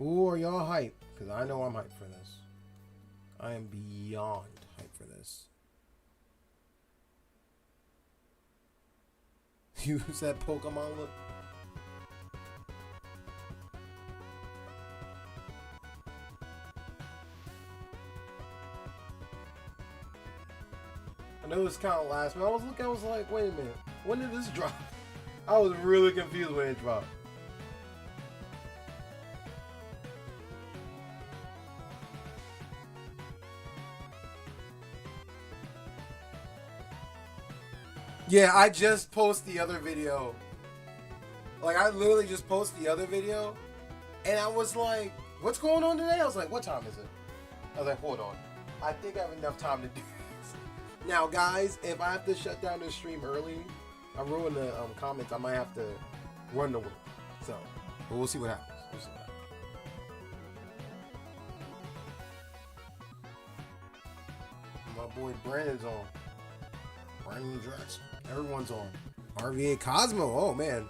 Ooh, are y'all hype? Because I know I'm hyped for this. I am beyond hyped for this. Use that Pokemon look. I know it's kind of last, but I was looking. I was like, wait a minute. When did this drop? I was really confused when it dropped. Yeah, I just posted the other video. Like, I literally just posted the other video, and I was like, what's going on today? I was like, what time is it? I was like, hold on. I think I have enough time to do this. Now, guys, if I have to shut down this stream early, I wrote in the comments, I might have to run the work. So, but we'll see what happens. We'll see what happens. My boy Brandon's on. Brandon Jackson. Everyone's on. RVA Cosmo. Oh, man.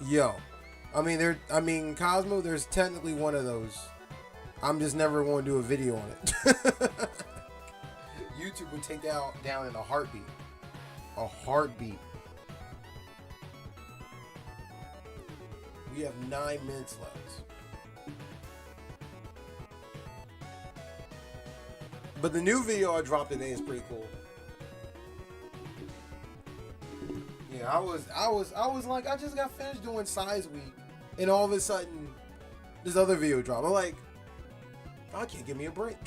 Yo. I mean, Cosmo, there's technically one of those. I'm just never going to do a video on it. YouTube would take that down in a heartbeat. A heartbeat. We have 9 minutes left. But the new video I dropped today is pretty cool. Yeah, I was like, I just got finished doing size week, and all of a sudden, this other video dropped. I'm like, God can't give me a break.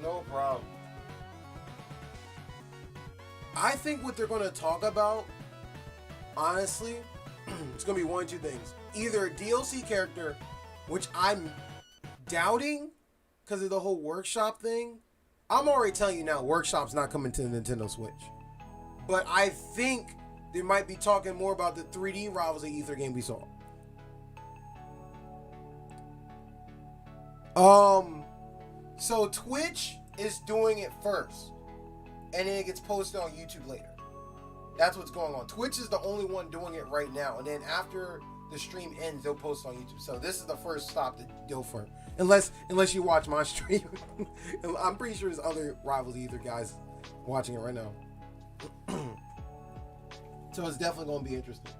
No problem. I think what they're going to talk about, honestly, it's going to be one of two things. Either a DLC character, which I'm doubting because of the whole workshop thing. I'm already telling you now, workshop's not coming to the Nintendo Switch. But I think they might be talking more about the 3D Rivals of Aether game we saw. So Twitch is doing it first, and then it gets posted on YouTube later. That's what's going on. Twitch is the only one doing it right now, and then after the stream ends, they'll post on YouTube. So this is the first stop to go for, unless you watch my stream. I'm pretty sure there's other Rivals of Aether guys watching it right now. So it's definitely going to be interesting.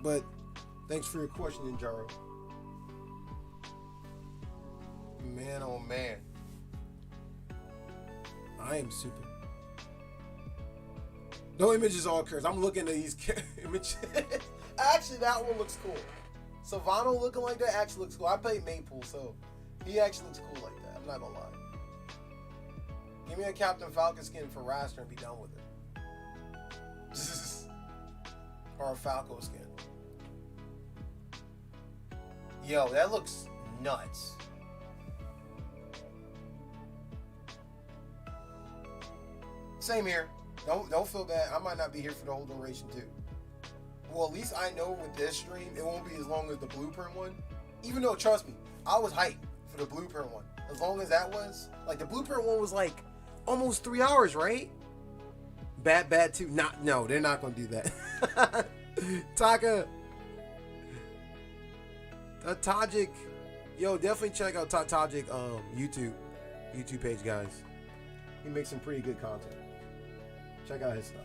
But thanks for your question, Ninjaro. Man, oh man. I am super. No images all occurs. I'm looking at these images. Actually, that one looks cool. Savano looking like that actually looks cool. I played Maypool, so he actually looks cool like that. I'm not gonna lie. Give me a Captain Falcon skin for Raster and be done with it. Or a Falco skin. Yo, that looks nuts. Same here. Don't feel bad. I might not be here for the whole duration too. Well, at least I know with this stream, it won't be as long as the Blueprint one. Even though, trust me, I was hyped for the Blueprint one. As long as that was, like, the Blueprint one was like almost 3 hours, right? Bad 2. No, they're not gonna do that. Taka. Tajik. Yo, definitely check out Tajik YouTube page, guys. He makes some pretty good content. Check out his stuff.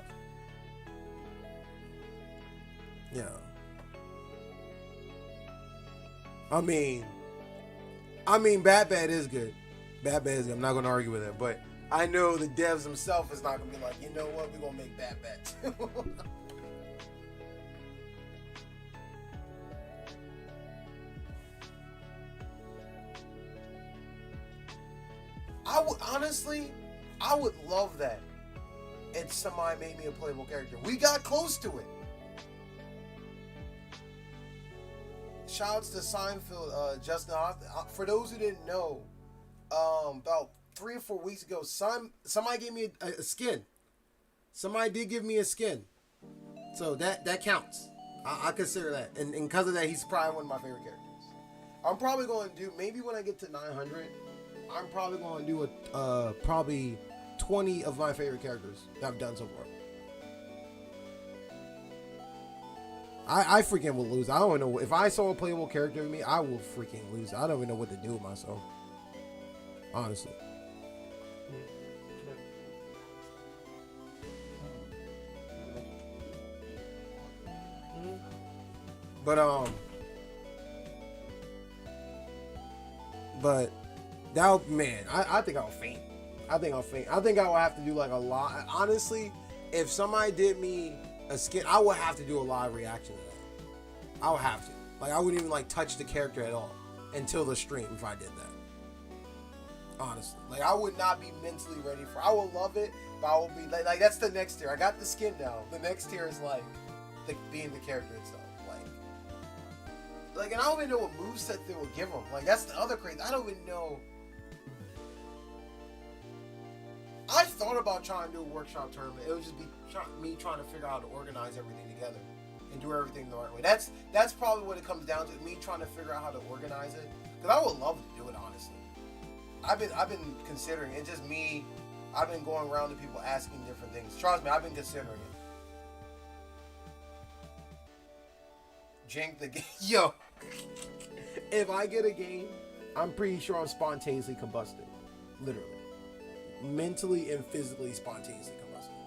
Yeah. I mean, Bad is good. Bad is good. I'm not gonna argue with it, but I know the devs themselves is not gonna be like, you know what, we're gonna make Bad too. I would love that. And somebody made me a playable character. We got close to it. Shouts to Seinfeld, Justin. For those who didn't know, about 3 or 4 weeks ago, somebody gave me a skin. somebody did give me a skin. So that counts. I consider that. And because of that, he's probably one of my favorite characters. I'm probably going to do, maybe when I get to 900, I'm probably going to do probably 20 of my favorite characters that I've done so far. I freaking will lose. I don't even know. If I saw a playable character in me, I will freaking lose. I don't even know what to do with myself. Honestly. But that, man, I think I'll faint. I think I will have to do like a lot. Honestly, if somebody did me a skin, I would have to do a live reaction to that. I would have to. Like, I wouldn't even like touch the character at all until the stream if I did that. Honestly, like, I would not be mentally ready for. I will love it, but I will be like that's the next tier. I got the skin now. The next tier is like being the character itself. Like, and I don't even know what moveset they will give him. Like, that's the other crazy. I don't even know. I thought about trying to do a workshop tournament. It would just be me trying to figure out how to organize everything together and do everything the right way. That's probably what it comes down to. Me trying to figure out how to organize it. Because I would love to do it, honestly. I've been considering it. It's just me. I've been going around to people asking different things. Trust me, I've been considering it. Jank the game. Yo. If I get a game, I'm pretty sure I'm spontaneously combusting. Literally. Mentally and physically spontaneously combusting.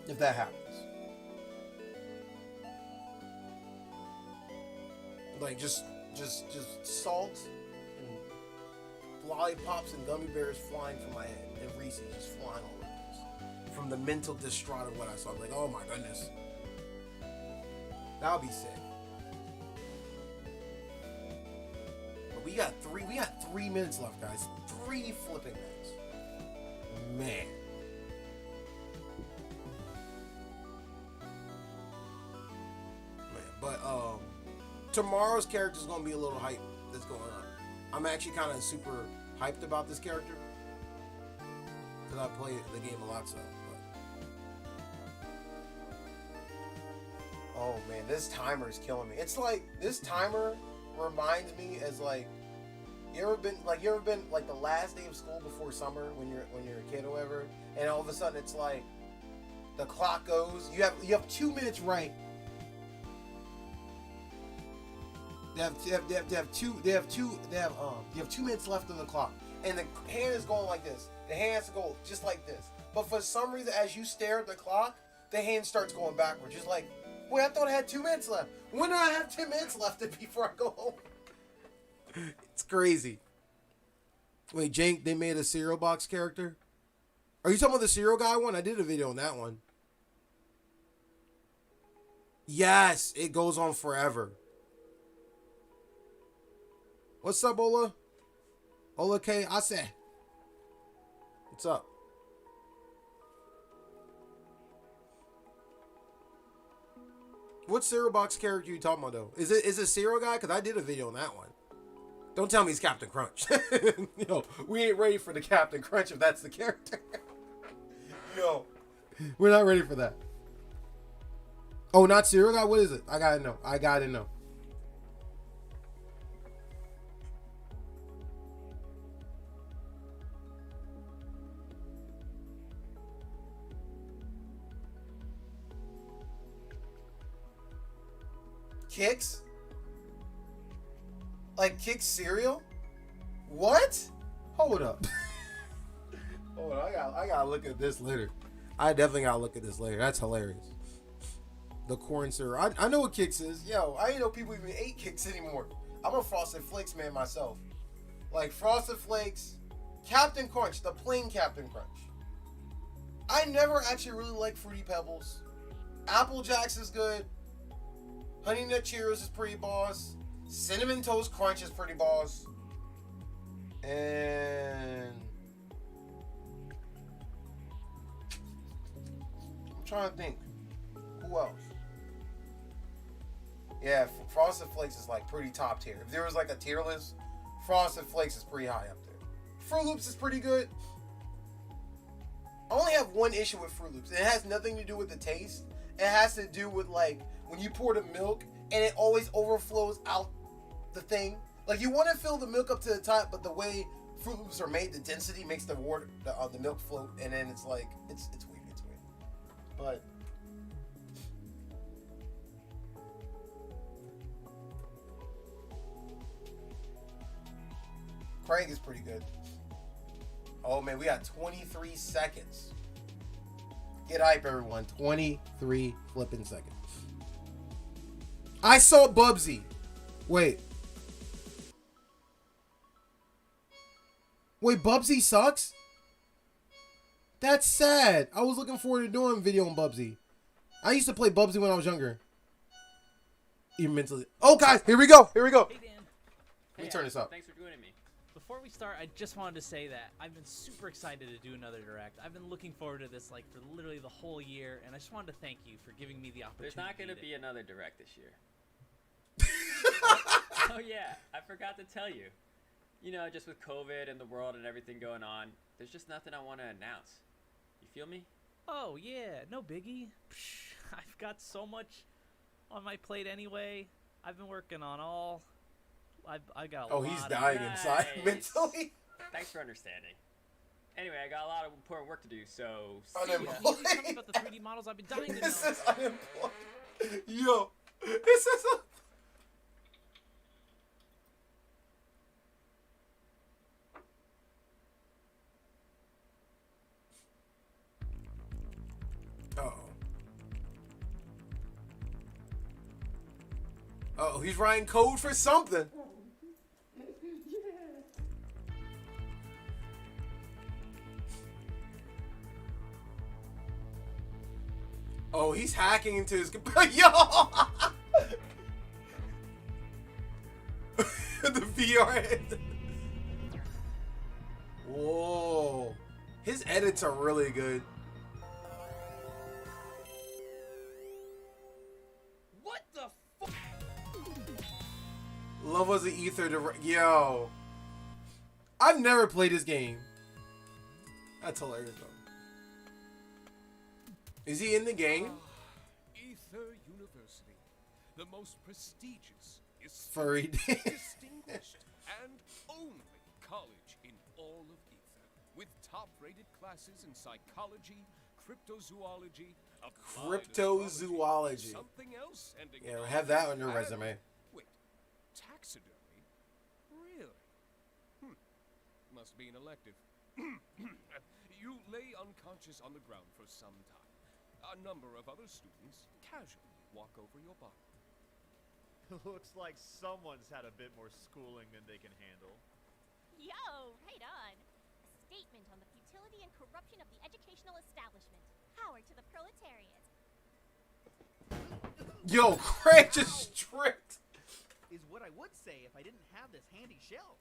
If that happens. Like, just salt and lollipops and gummy bears flying from my head. And Reese's just flying all over the place. From the mental distraught of what I saw. I'm like, oh my goodness. That would be sick. But we got 3 minutes left, guys. 3 flipping minutes. Man. But tomorrow's character is gonna be a little hype that's going on. I'm actually kind of super hyped about this character. Because I play the game a lot, so. Oh man, this timer is killing me. It's like, this timer reminds me as like, you ever been like the last day of school before summer when you're a kid or whatever, and all of a sudden it's like the clock goes. You have 2 minutes right. You have 2 minutes left on the clock, and the hand is going like this. The hand has to go just like this. But for some reason, as you stare at the clock, the hand starts going backwards, just like. Wait, I thought I had 2 minutes left. When do I have 10 minutes left before I go home? It's crazy. Wait, Jank, they made a cereal box character? Are you talking about the cereal guy one? I did a video on that one. Yes, it goes on forever. What's up, Ola? Ola K. Ase. What's up? What cereal box character you talking about though? Is it cereal guy? Because I did a video on that one. Don't tell me it's Captain Crunch. Yo, we ain't ready for the Captain Crunch if that's the character. Yo, we're not ready for that. Oh, not cereal guy? What is it? I gotta know. Kix? Like Kix cereal? What? Hold up. Hold on, I gotta look at this later. I definitely gotta look at this later. That's hilarious. The corn cereal. I know what Kix is. Yo, I didn't know people even ate Kix anymore. I'm a Frosted Flakes man myself. Like Frosted Flakes, Captain Crunch, the plain Captain Crunch. I never actually really liked Fruity Pebbles. Apple Jacks is good. Honey Nut Cheerios is pretty boss. Cinnamon Toast Crunch is pretty boss. And I'm trying to think. Who else? Yeah, Frosted Flakes is like pretty top tier. If there was like a tier list, Frosted Flakes is pretty high up there. Fruit Loops is pretty good. only have one issue with Fruit Loops. And it has nothing to do with the taste. It has to do with like when you pour the milk and it always overflows out the thing. Like you want to fill the milk up to the top, but the way Fruit Loops are made, the density makes the water, the milk float, and then it's like it's weird. It's weird. But Craig is pretty good. Oh man, we got 23 seconds. Get hype, everyone. 23 flipping seconds. I saw Bubsy. Wait, Bubsy sucks? That's sad. I was looking forward to doing a video on Bubsy. I used to play Bubsy when I was younger. Even mentally. Oh, guys, here we go. Here we go. Hey, Dan. Let me turn this up. Thanks for joining me. Before we start, I just wanted to say that I've been super excited to do another direct. I've been looking forward to this like for literally the whole year, and I just wanted to thank you for giving me the opportunity. There's not going to be another direct this year. Oh yeah, I forgot to tell you. You know, just with COVID and the world and everything going on, there's just nothing I want to announce. You feel me? Oh yeah, no biggie. Psh, I've got so much on my plate anyway. I've been working on all. I got a lot. Oh, he's dying inside mentally. Thanks for understanding. Anyway, I got a lot of important work to do, so. Unemployed. Can you tell me about the 3D models I've been dying to know? This is unemployed. Yo, this is a. Oh, he's writing code for something. Oh, he's hacking into his computer. Yo! The VR head. Whoa. His edits are really good. What the fuck? Love was the Aether direct. Yo. I've never played this game. That's hilarious, though. Is he in the game? Aether University, the most prestigious, Furry. distinguished, and only college in all of Aether, with top-rated classes in psychology, cryptozoology, applied Cryptozoology. astrology, something else ending Yeah, in have that on ology, your and- resume. Wait, taxidermy? Really? Must be an elective. You lay unconscious on the ground for some time. A number of other students casually walk over your body. Looks like someone's had a bit more schooling than they can handle. Yo, right on. A statement on the futility and corruption of the educational establishment. Power to the proletariat. Yo, Craig just tricked. Is what I would say if I didn't have this handy shell.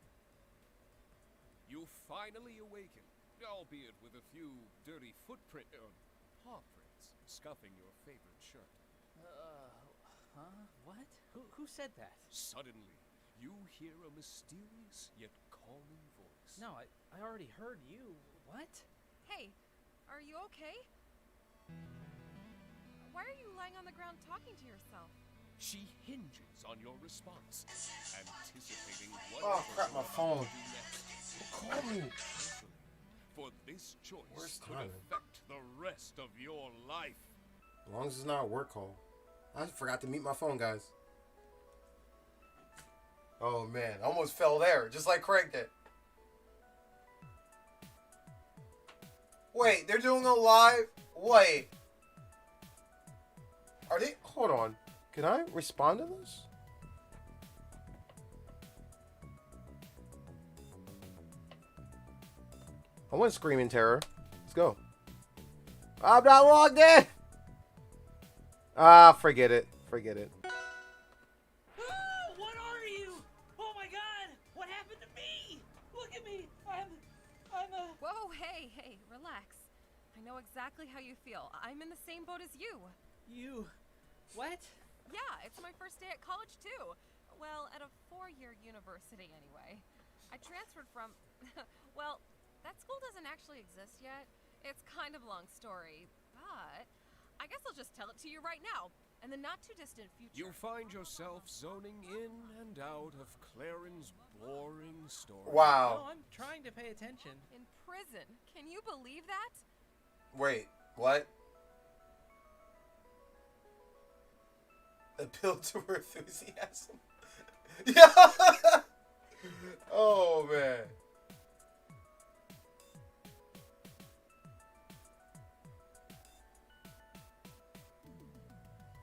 You finally awaken, albeit with a few dirty paw prints scuffing your favorite shirt. Huh? What? Who said that? Suddenly, you hear a mysterious yet calming voice. No, I already heard you. What? Hey, are you okay? Why are you lying on the ground talking to yourself? She hinges on your response, anticipating what Oh, crap, my phone. do next. Call me. Carefully, for this choice Where's could Tyler? affect the rest of your life. As long as it's not a work call. I forgot to mute my phone, guys. Oh, man. I almost fell there, just like Craig did. Wait, they're doing a live? Wait. Are they? Hold on. Can I respond to this? I want Screaming Terror. Let's go. I'm not logged in! Ah, forget it. Forget it. What are you? Oh my God! What happened to me? Look at me. I'm a. Whoa, hey, relax. I know exactly how you feel. I'm in the same boat as you. You. What? Yeah, it's my first day at college too. Well, at a 4-year university anyway. I transferred from, well, that school doesn't actually exist yet. It's kind of a long story, but I guess I'll just tell it to you right now. In the not too distant future, You find yourself zoning in and out of Claren's boring story. Wow. No, I'm trying to pay attention. in prison. Can you believe that? Wait, what? Appeal to her enthusiasm. Yeah. Oh man.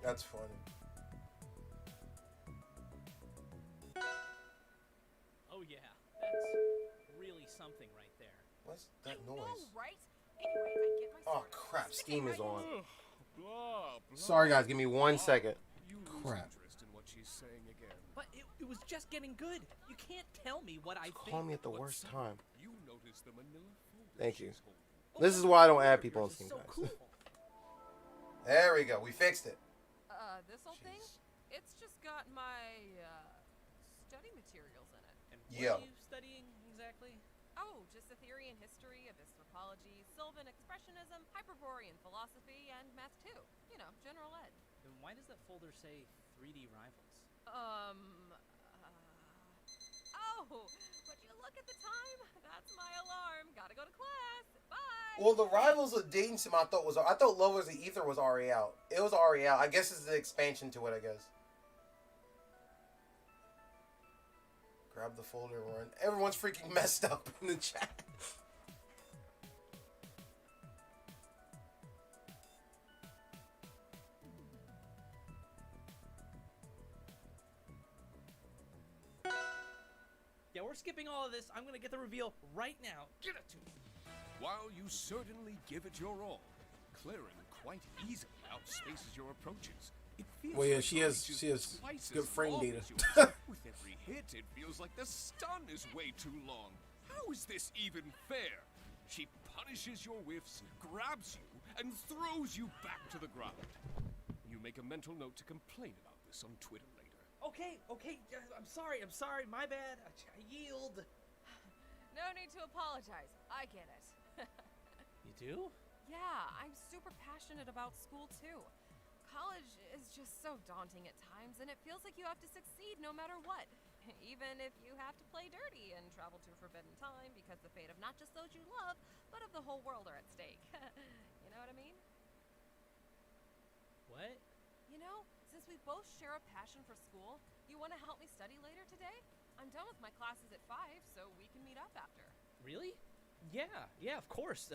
That's funny. Oh yeah, that's really something right there. What's that I know, noise? right? Anyway, I get my Oh sword, crap, stick it Steam right is on. Ugh, blah, blah, Sorry guys, give me 1 second. You lose Crap. interest in what she's saying again. But it was just getting good. You can't tell me what I Call think. me at the But worst suddenly, time. You notice the manila folder Thank you. she's holding. This is why I don't add people on Yours is Steam, so guys. cool. There we go. We fixed it. This old thing? It's just got my, study materials in it. And Yeah. what are you studying exactly? Oh, just the theory and history of anthropology, Sylvan expressionism, Hyperborean philosophy, and math too. You know, general ed. Then why does that folder say 3D Rivals? Oh, would you look at the time? That's my alarm. Gotta go to class. Bye. Well, the Rivals of Dating Sim I thought Lovers of Aether was already out. It was already out. I guess it's the expansion to it, I guess. Grab the folder and run. Everyone's freaking messed up in the chat. Yeah, we're skipping all of this. I'm gonna get the reveal right now. Give it to me. While you certainly give it your all, Claren quite easily outspaces your approaches. It feels Well, yeah, like she her has- reach she is has twice good as frame long data. as yours. With every hit, it feels like the stun is way too long. How is this even fair? She punishes your whiffs, grabs you, and throws you back to the ground. You make a mental note to complain about this on Twitter later. Okay, I'm sorry, my bad. I yield. No need to apologize. I get it. You do? Yeah, I'm super passionate about school too. College is just so daunting at times, and it feels like you have to succeed no matter what. Even if you have to play dirty and travel to a forbidden time because the fate of not just those you love, but of the whole world are at stake. You know what I mean? What? You know, since we both share a passion for school, you want to help me study later today? I'm done with my classes at 5, so we can meet up after. Really? Yeah, of course.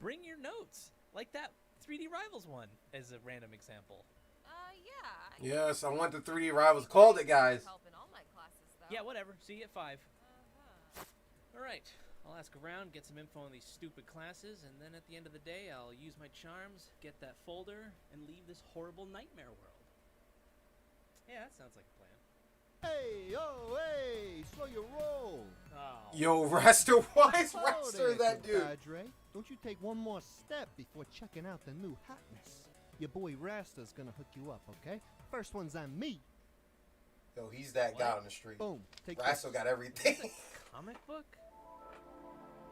Bring your notes. Like that 3D Rivals one as a random example. Yeah. Yes, I want the 3D Rivals. Called it, guys. Help in all my classes, though. Yeah, whatever. See you at 5. Uh-huh. All right. I'll ask around, get some info on these stupid classes, and then at the end of the day, I'll use my charms, get that folder, and leave this horrible nightmare world. Yeah, that sounds like a plan. Hey, yo, hey, slow your roll. Oh. Yo, Raster, why is Slow Raster there, that dude? compadre. Don't you take one more step before checking out the new hotness. Your boy Raster's gonna hook you up, okay? First one's on me. Yo, he's that guy on the street. Boom. Take Raster got everything. Comic book?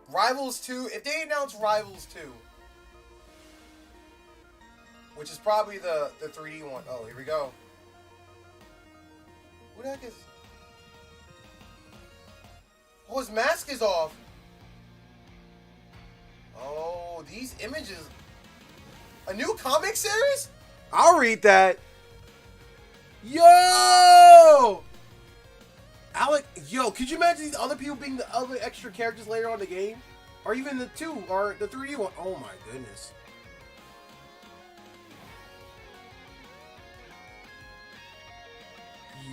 Rivals 2, if they announce Rivals 2, which is probably the 3D one. Oh, here we go. Who the heck is... Oh, his mask is off. Oh, these images. A new comic series? I'll read that. Yo! Alec, yo, could you imagine these other people being the other extra characters later on in the game? Or even the 2 or the 3D one? Oh my goodness.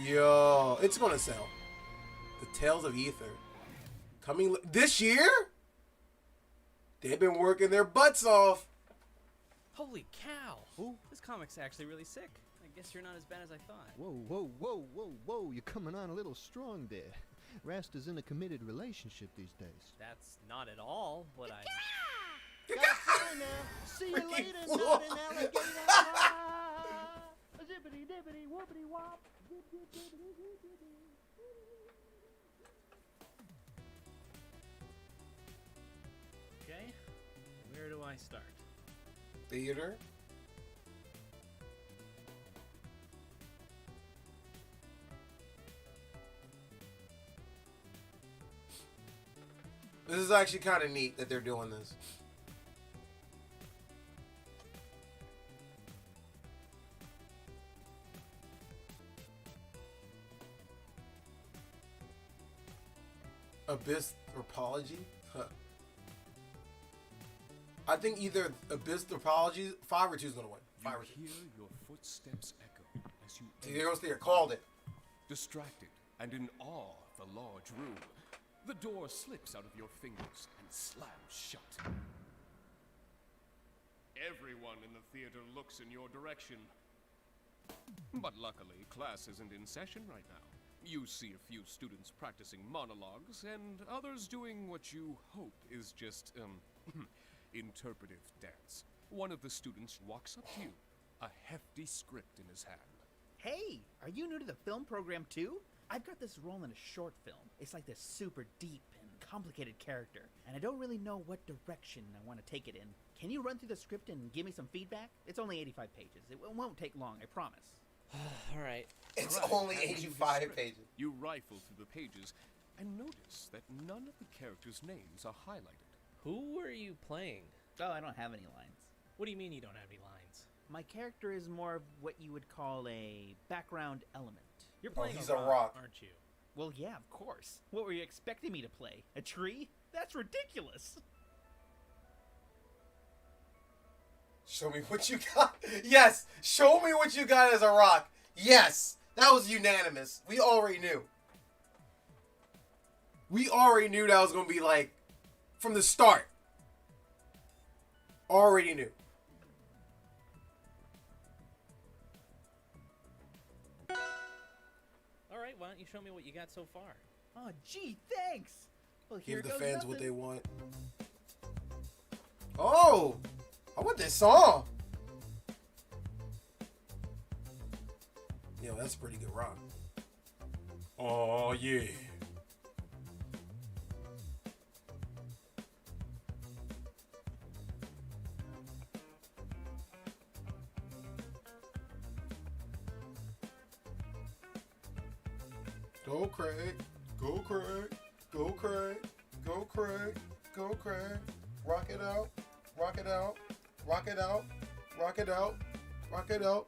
Yo, it's gonna sell. The Tales of Aether. Coming this year? They've been working their butts off. Holy cow! Ooh. This comic's actually really sick. I guess you're not as bad as I thought. Whoa, whoa, whoa, whoa, whoa. You're coming on a little strong there. Raster's in a committed relationship these days. That's not at all what I... Gotta now. See you Freaking later, flew not an off. alligator. Ah, zippity dippity whoopity wop. Zip, zip, zippity, zippity. Okay, where do I start? Theater. This is actually kind of neat that they're doing this. Abyss Anthropology? Huh. I think either Abyss Anthropology, 5 or 2 is going to win. 5 or 2. You hear your footsteps echo as you See, there goes Theater. Called it. distracted and in awe of the large room. The door slips out of your fingers and slams shut. Everyone in the theater looks in your direction. But luckily, class isn't in session right now. You see a few students practicing monologues, and others doing what you hope is just, interpretive dance. One of the students walks up to you, a hefty script in his hand. Hey, are you new to the film program too? I've got this role in a short film. It's like this super deep and complicated character, and I don't really know what direction I want to take it in. Can you run through the script and give me some feedback? It's only 85 pages. It won't take long, I promise. All right. It's Right, only hand you the 85 script. pages. You rifle through the pages and notice that none of the characters' names are highlighted. Who were you playing? Oh, I don't have any lines. What do you mean you don't have any lines? My character is more of what you would call a background element. You're Oh, playing he's a a rock, rock. aren't you? Well, yeah, of course. What were you expecting me to play? A tree? That's ridiculous. Show me what you got. Yes, show me what you got as a rock. Yes, that was unanimous. We already knew. We already knew that was going to be like, from the start. Already knew. All right, why don't you show me what you got so far? Oh, gee, thanks. Well, here Give the goes fans nothing. what they want. Oh, I want this song. Yo, that's a pretty good rock. Oh, yeah. Go Craig, go Craig, go Craig, go Craig, go Craig. Rock it out, rock it out, rock it out, rock it out, rock it out.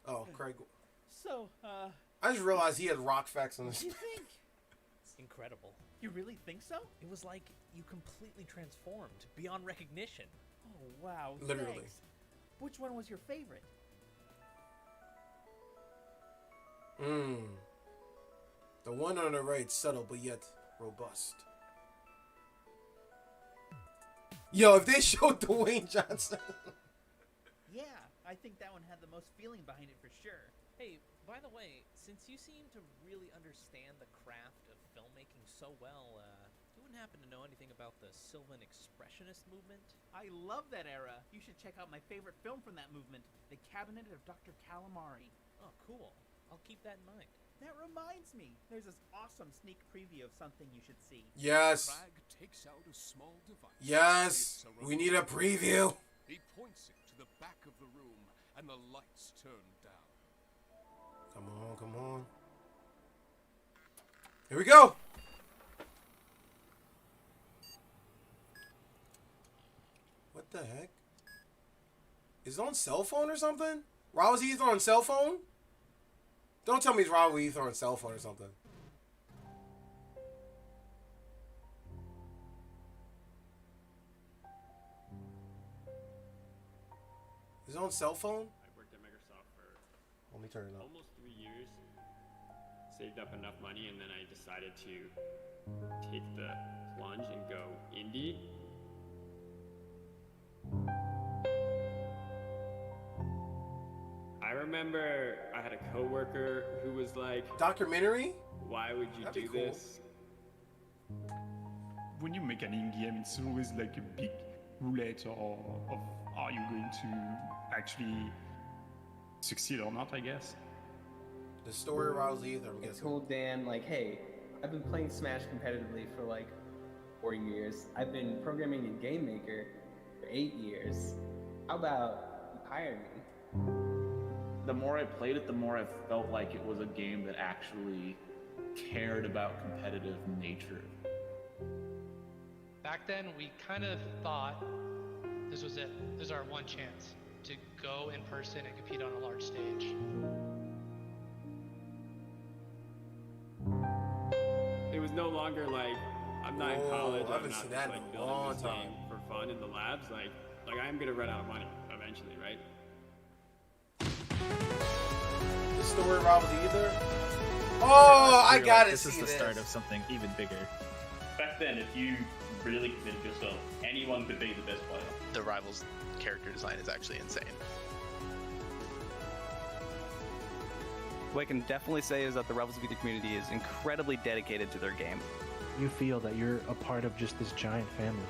Oh, Craig. So, I just realized he had rock facts on this. you think? It's incredible. You really think so? It was like you completely transformed beyond recognition. Oh, wow. Literally. Thanks. Which one was your favorite? The one on the right, subtle but yet robust. Yo, if they showed Dwayne Johnson. Yeah, I think that one had the most feeling behind it for sure. Hey, by the way, since you seem to really understand the craft of filmmaking so well, you wouldn't happen to know anything about the Sylvan Expressionist movement? I love that era. You should check out my favorite film from that movement, The Cabinet of Dr. Calamari. Oh, cool. I'll keep that in mind. That reminds me, there's this awesome sneak preview of something you should see. Yes. Crag takes out a small device. Yes. It's a We remote. need a preview. He points it to the back of the room, and the lights turn down. Come on, come on. Here we go. What the heck? Is it on cell phone or something? Robert Ether on cell phone? Don't tell me it's Robert Ether on cell phone or something. Is it on cell phone? I worked at Microsoft for Let me turn it up. almost 3 years. Saved up enough money, and then I decided to take the plunge and go indie. I remember I had a coworker who was like, Documentary? "Why would you That'd be do cool. this?" When you make an indie game, it's always like a big roulette of are you going to actually succeed or not, I guess. The story of Robert Ether, I'm I guessing. told Dan, like, hey, I've been playing Smash competitively for like 4 years. I've been programming in Game Maker for 8 years. How about you hire me? The more I played it, the more I felt like it was a game that actually cared about competitive nature. Back then, we kind of thought this was it. This is our one chance to go in person and compete on a large stage. It was no longer like, I'm not in college, I I'm haven't not seen just that like in a building long this time. game for fun in the labs. Like I am gonna run out of money eventually, right? The story around Aether. Oh, I gotta this see is the this. start of something even bigger. Back then, if you really committed yourself, anyone could be the best player. The Rivals character design is actually insane. What I can definitely say is that the Rivals of Aether community is incredibly dedicated to their game. You feel that you're a part of just this giant family.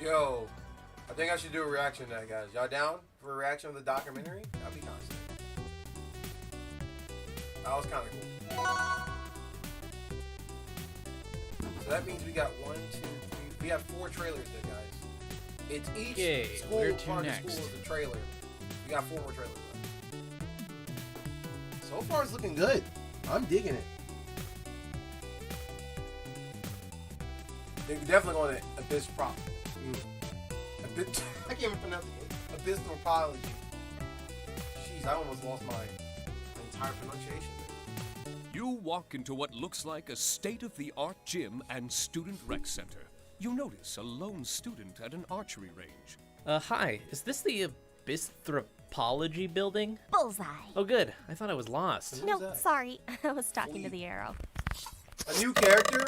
Yo, I think I should do a reaction to that, guys. Y'all down for a reaction of the documentary? That'd be constant. That was kind of cool. So that means we got 1, 2, 3. We have 4 trailers there, guys. It's each Okay, school where to part of the next? school is a trailer. We got 4 more trailers left. So far, it's looking good. I'm digging it. They're definitely going to Abyss Prop. I can't even pronounce it. Abyssopology. Jeez, I almost lost my entire pronunciation. You walk into what looks like a state-of-the-art gym and student rec center. You notice a lone student at an archery range. Hi. Is this the Abyssopology building? Bullseye. Oh, good. I thought I was lost. No, sorry. I was talking to the arrow. A new character?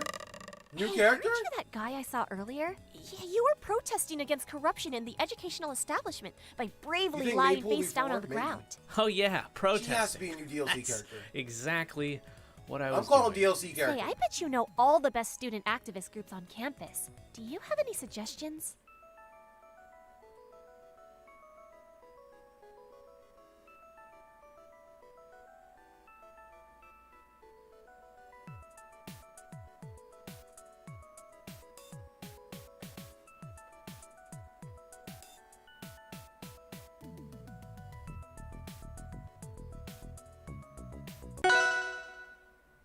New character? Aren't you that guy I saw earlier? Yeah, you were protesting against corruption in the educational establishment by bravely think lying Maple face down before? on the Maybe. ground. Oh, yeah. Protesting. She has to be a new DLC That's character. exactly what I was I'm calling doing. DLC character. Hey, I bet you know all the best student activist groups on campus. Do you have any suggestions?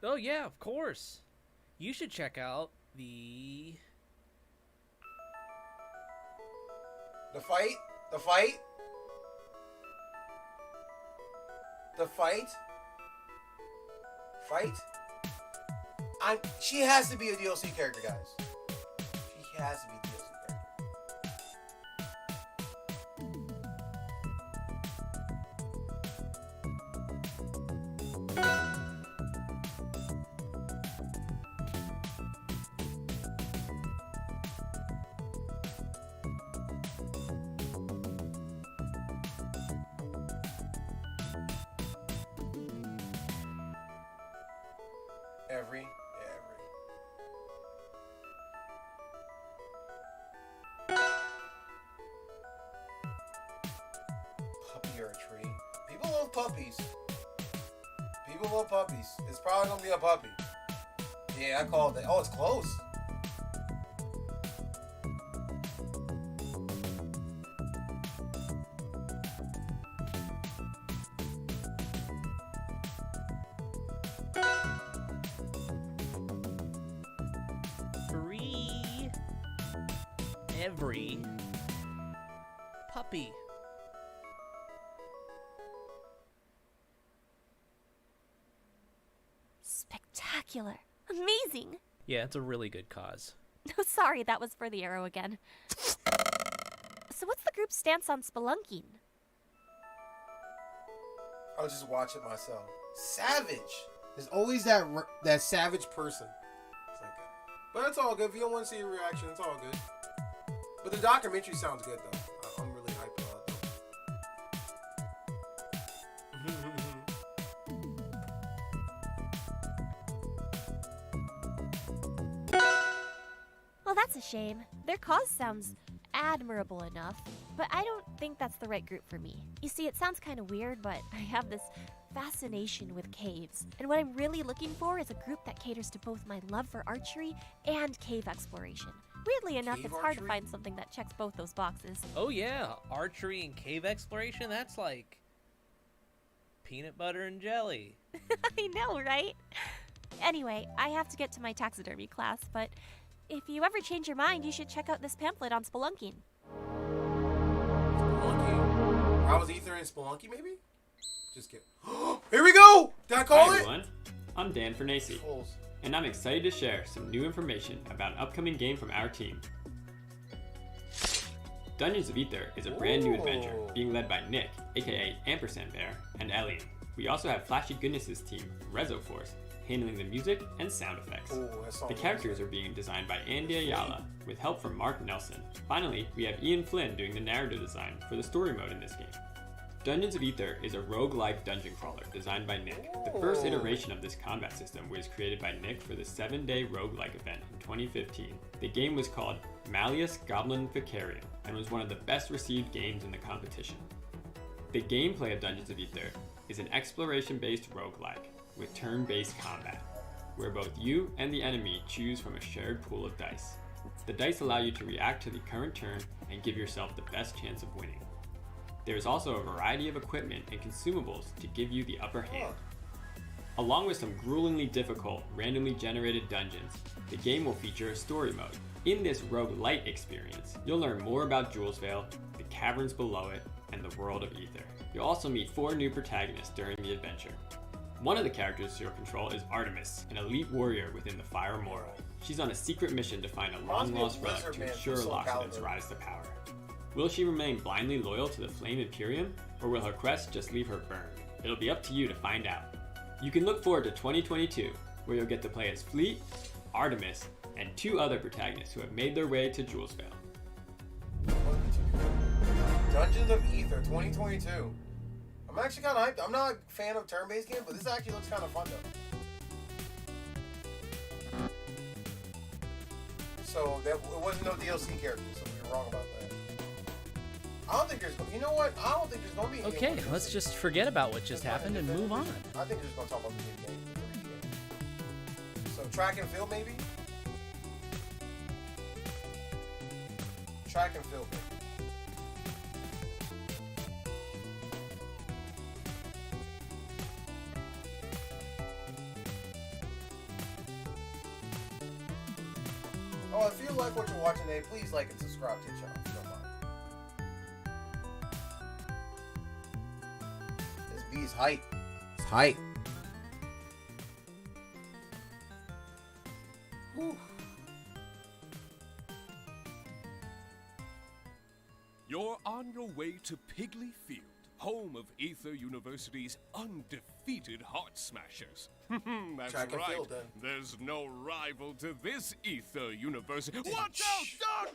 Oh, yeah, of course. You should check out the... The fight? The fight? The fight? Fight? She has to be a DLC character, guys. She has to be a DLC character. Every. Puppy or a tree? People love puppies. People love puppies. It's probably gonna be a puppy. Yeah, I called it. Oh, it's close. Free every puppy. Spectacular. Amazing. Yeah, it's a really good cause. No, sorry, that was for the arrow again. So what's the group's stance on spelunking? I'll just watch it myself. Savage. There's always that savage person. It's like that. But it's all good. If you don't want to see a reaction, it's all good. But the documentary sounds good though. I'm really hyped about it Well, that's a shame. Their cause sounds admirable enough, but I don't think that's the right group for me. You see, it sounds kind of weird, but I have this fascination with caves, and what I'm really looking for is a group that caters to both my love for archery and cave exploration. Weirdly enough, Cave it's hard to archery? find something that checks both those boxes. Oh yeah, archery and cave exploration, that's like peanut butter and jelly. I know, right? Anyway, I have to get to my taxidermy class, but if you ever change your mind, you should check out this pamphlet on spelunking. Spelunky? I was Aether and Spelunky, maybe? Just kidding. Here we go! Did I call Hi it? everyone, I'm Dan Fernacey, and I'm excited to share some new information about an upcoming game from our team. Dungeons of Aether is a brand new adventure being led by Nick, aka Ampersand Bear, and Elliot. We also have Flashy Goodness's team, Rezo Force, handling the music and sound effects. The characters are being designed by Andy Ayala, with help from Mark Nelson. Finally, we have Ian Flynn doing the narrative design for the story mode in this game. Dungeons of Aether is a roguelike dungeon crawler designed by Nick. The first iteration of this combat system was created by Nick for the 7-day roguelike event in 2015. The game was called Malleus Goblin Vicarium and was one of the best received games in the competition. The gameplay of Dungeons of Aether is an exploration-based roguelike with turn-based combat, where both you and the enemy choose from a shared pool of dice. The dice allow you to react to the current turn and give yourself the best chance of winning. There is also a variety of equipment and consumables to give you the upper hand. Along with some gruelingly difficult, randomly generated dungeons, the game will feature a story mode. In this roguelite experience, you'll learn more about Julesvale, the caverns below it, and the world of Aether. You'll also meet 4 new protagonists during the adventure. One of the characters you'll control is Artemis, an elite warrior within the Fire Mortal. She's on a secret mission to find a long-lost relic to ensure Loxodon's rise to power. Will she remain blindly loyal to the Flame Imperium, or will her quest just leave her burned? It'll be up to you to find out. You can look forward to 2022, where you'll get to play as Fleet, Artemis, and 2 other protagonists who have made their way to Julesvale. Dungeons of Aether 2022. I'm actually kind of hyped. I'm not a fan of turn-based games, but this actually looks kind of fun though. So it wasn't no DLC characters, so we were wrong about that. I don't think there's. You know what? I don't think there's gonna be. Okay, let's just forget about what just happened and move on. I think we're just gonna talk about the new game, the 3D game. So track and field, maybe. Track and field, maybe. Oh, if you like what you're watching today, please like and subscribe to the channel if you don't mind. This bee's hype. It's hype. Whew. You're on your way to Piggly Field, home of Aether University's undefeated Heart Smashers. That's Track and right. field, then. There's no rival to this Aether University. Watch out, Duck!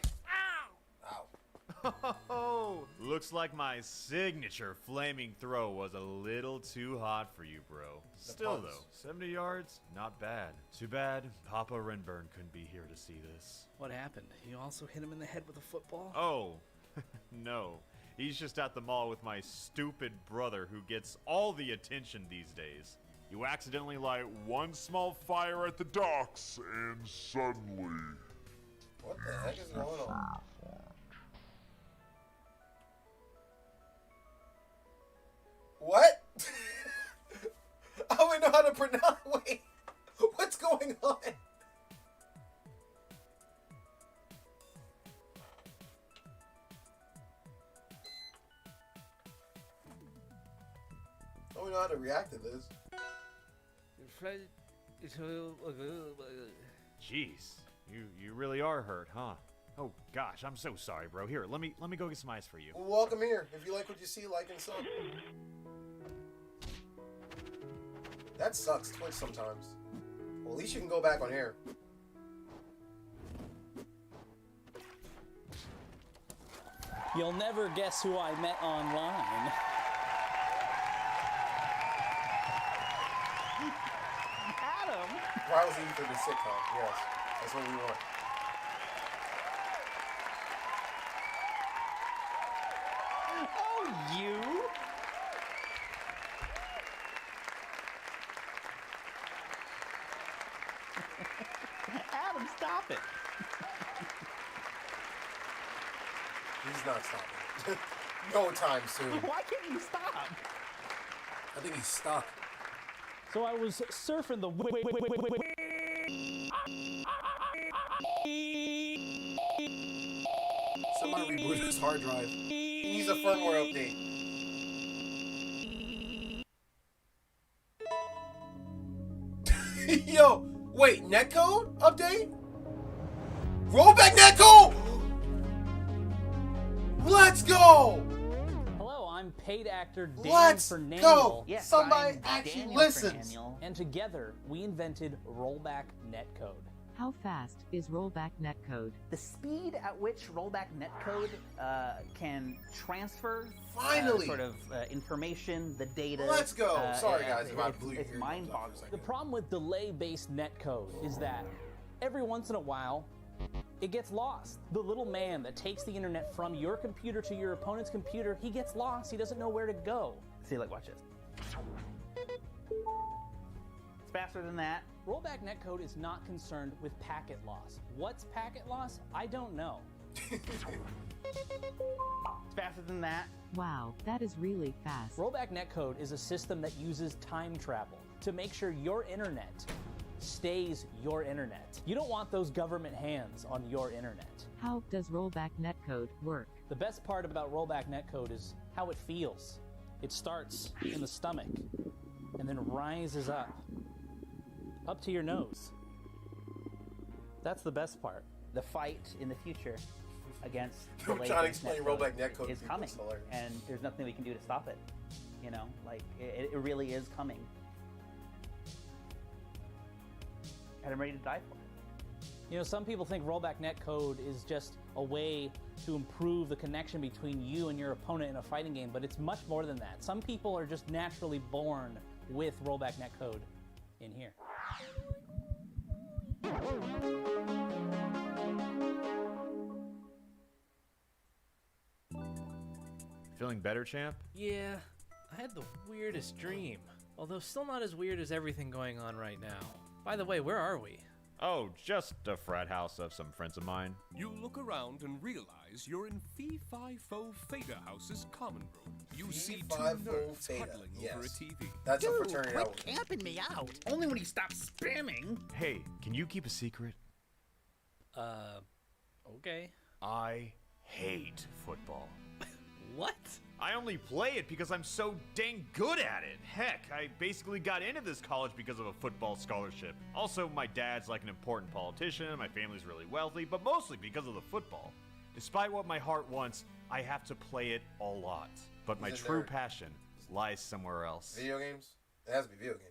Oh, looks like my signature flaming throw was a little too hot for you, bro. Still puns. though, 70 yards, not bad. Too bad Papa Renburn couldn't be here to see this. What happened? You also hit him in the head with a football? Oh, no. He's just at the mall with my stupid brother who gets all the attention these days. You accidentally light one small fire at the docks, and suddenly... What the heck is going on? What? I don't even know how to pronounce. Wait, what's going on? I don't know how to react to this. Jeez, you really are hurt, huh? Oh gosh, I'm so sorry, bro. Here, let me go get some ice for you. Well, welcome here. If you like what you see, like and sub. That sucks, Twitch sometimes. Well, at least you can go back on here. You'll never guess who I met online. Adam! Why was he for the sitcom? Yes, that's what we want. Oh, you? stop it. He's not stopping. No time soon. Why can't you stop? I think he's stuck. So I was surfing the Somebody rebooted his hard drive. He needs a firmware update. Yo, wait, netcode update? Rollback netcode! Let's go! Hello, I'm paid actor Dan Let's Fernandel. go! Yes, somebody actually listens. And together, we invented rollback netcode. How fast is rollback netcode? The speed at which rollback netcode can transfer Finally! information, the data. Let's go! Sorry guys, it's mind-boggling. The problem with delay-based netcode is that every once in a while, it gets lost. The little man that takes the internet from your computer to your opponent's computer, he gets lost. He doesn't know where to go. See, like, watch this. It's faster than that. Rollback netcode is not concerned with packet loss. What's packet loss? I don't know. It's faster than that. Wow, that is really fast. Rollback netcode is a system that uses time travel to make sure your internet stays your internet. You don't want those government hands on your internet. How does rollback netcode work? The best part about rollback netcode is how it feels. It starts in the stomach and then rises up to your nose. That's the best part. The fight in the future against I'm trying to explain rollback netcode is coming, and there's nothing we can do to stop it. You know, like it really is coming. And I'm ready to die for it. You know, some people think rollback netcode is just a way to improve the connection between you and your opponent in a fighting game, but it's much more than that. Some people are just naturally born with rollback netcode in here. Feeling better, champ? Yeah, I had the weirdest dream. Although still not as weird as everything going on right now. By the way, where are we? Oh, just a frat house of some friends of mine. You look around and realize you're in Phi Phi Pho Theta House's common room. You see two nerds huddling over a TV. That's Dude, a fraternity. quit camping me out. Only when you stop spamming. Hey, can you keep a secret? Okay. I hate football. What? I only play it because I'm so dang good at it. Heck, I basically got into this college because of a football scholarship. Also, my dad's like an important politician, my family's really wealthy, but mostly because of the football. Despite what my heart wants, I have to play it a lot. But my true passion lies somewhere else. Video games? It has to be video games.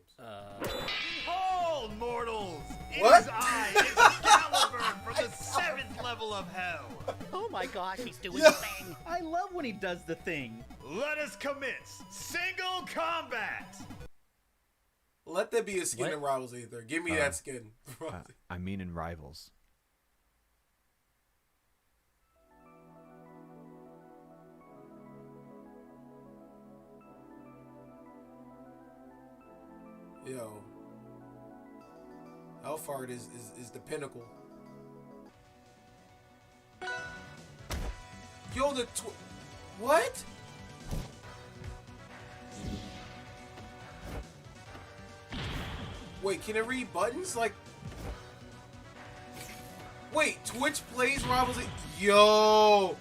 Behold, mortals! What? It is I, Excalibur, from the 7th level of hell! Oh my gosh, he's doing the thing. I love when he does the thing. Let us commence single combat! Let there be a skin in Rivals Aether. Give me that skin. I mean in Rivals. Yo. Elfard is the pinnacle. Yo, what? Wait, can it read buttons? Like, wait, Twitch plays Rivals Aether? Yo.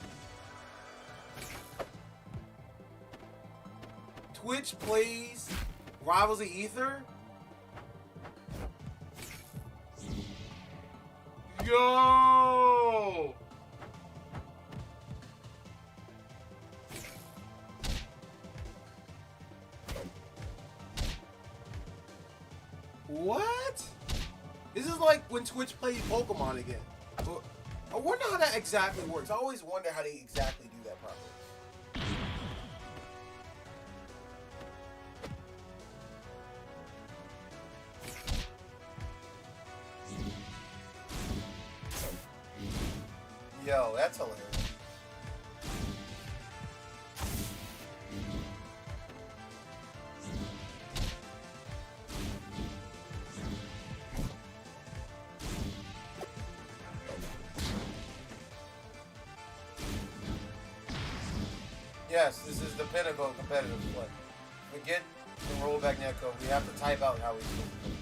Twitch plays Rivals of Aether? Yo! What? This is like when Twitch plays Pokemon again. I wonder how that exactly works. I always wonder how they exactly do that properly. Yo, that's hilarious. Yes, this is the pinnacle of competitive play. Forget the rollback netcode. We have to type out how we do it.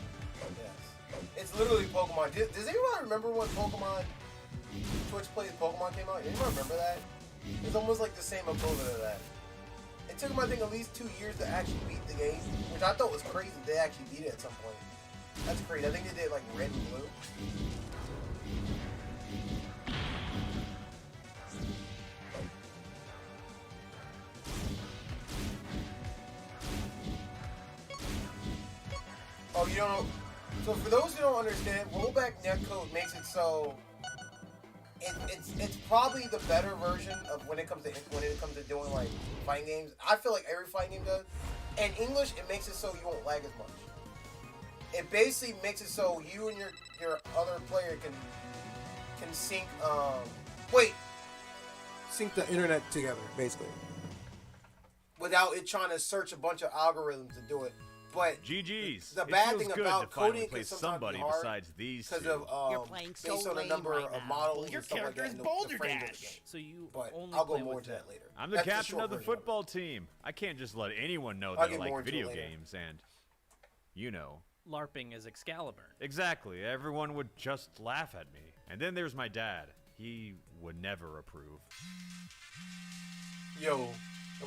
Yes. It's literally Pokemon. Does anyone remember when Pokemon Twitch Plays Pokemon came out? Anyone remember that? It's almost like the same equivalent of that. It took them, I think, at least 2 years to actually beat the game, which I thought was crazy. They actually beat it at some point. That's crazy. I think they did like red and blue. Oh, you don't know? So for those who don't understand, rollback netcode makes it so it's probably the better version of when it comes to doing like fighting games. I feel like every fighting game does. In English, it makes it so you won't lag as much. It basically makes it so you and your other player can sync sync the internet together, basically, without it trying to search a bunch of algorithms to do it. But GG's. the bad thing good about to finally coding play can sometimes somebody be hard besides these because two. of You're playing so based on the lame number right of now. models Your and stuff like character that. is and Boulder the frames of the Dash. game. So you But only I'll go play more with into that later. I'm the That's captain short of the version it. football team. I can't just let anyone know I'll that I get more like into video it later. games and, you know. LARPing is Excalibur. Exactly. Everyone would just laugh at me. And then there's my dad. He would never approve. Yo,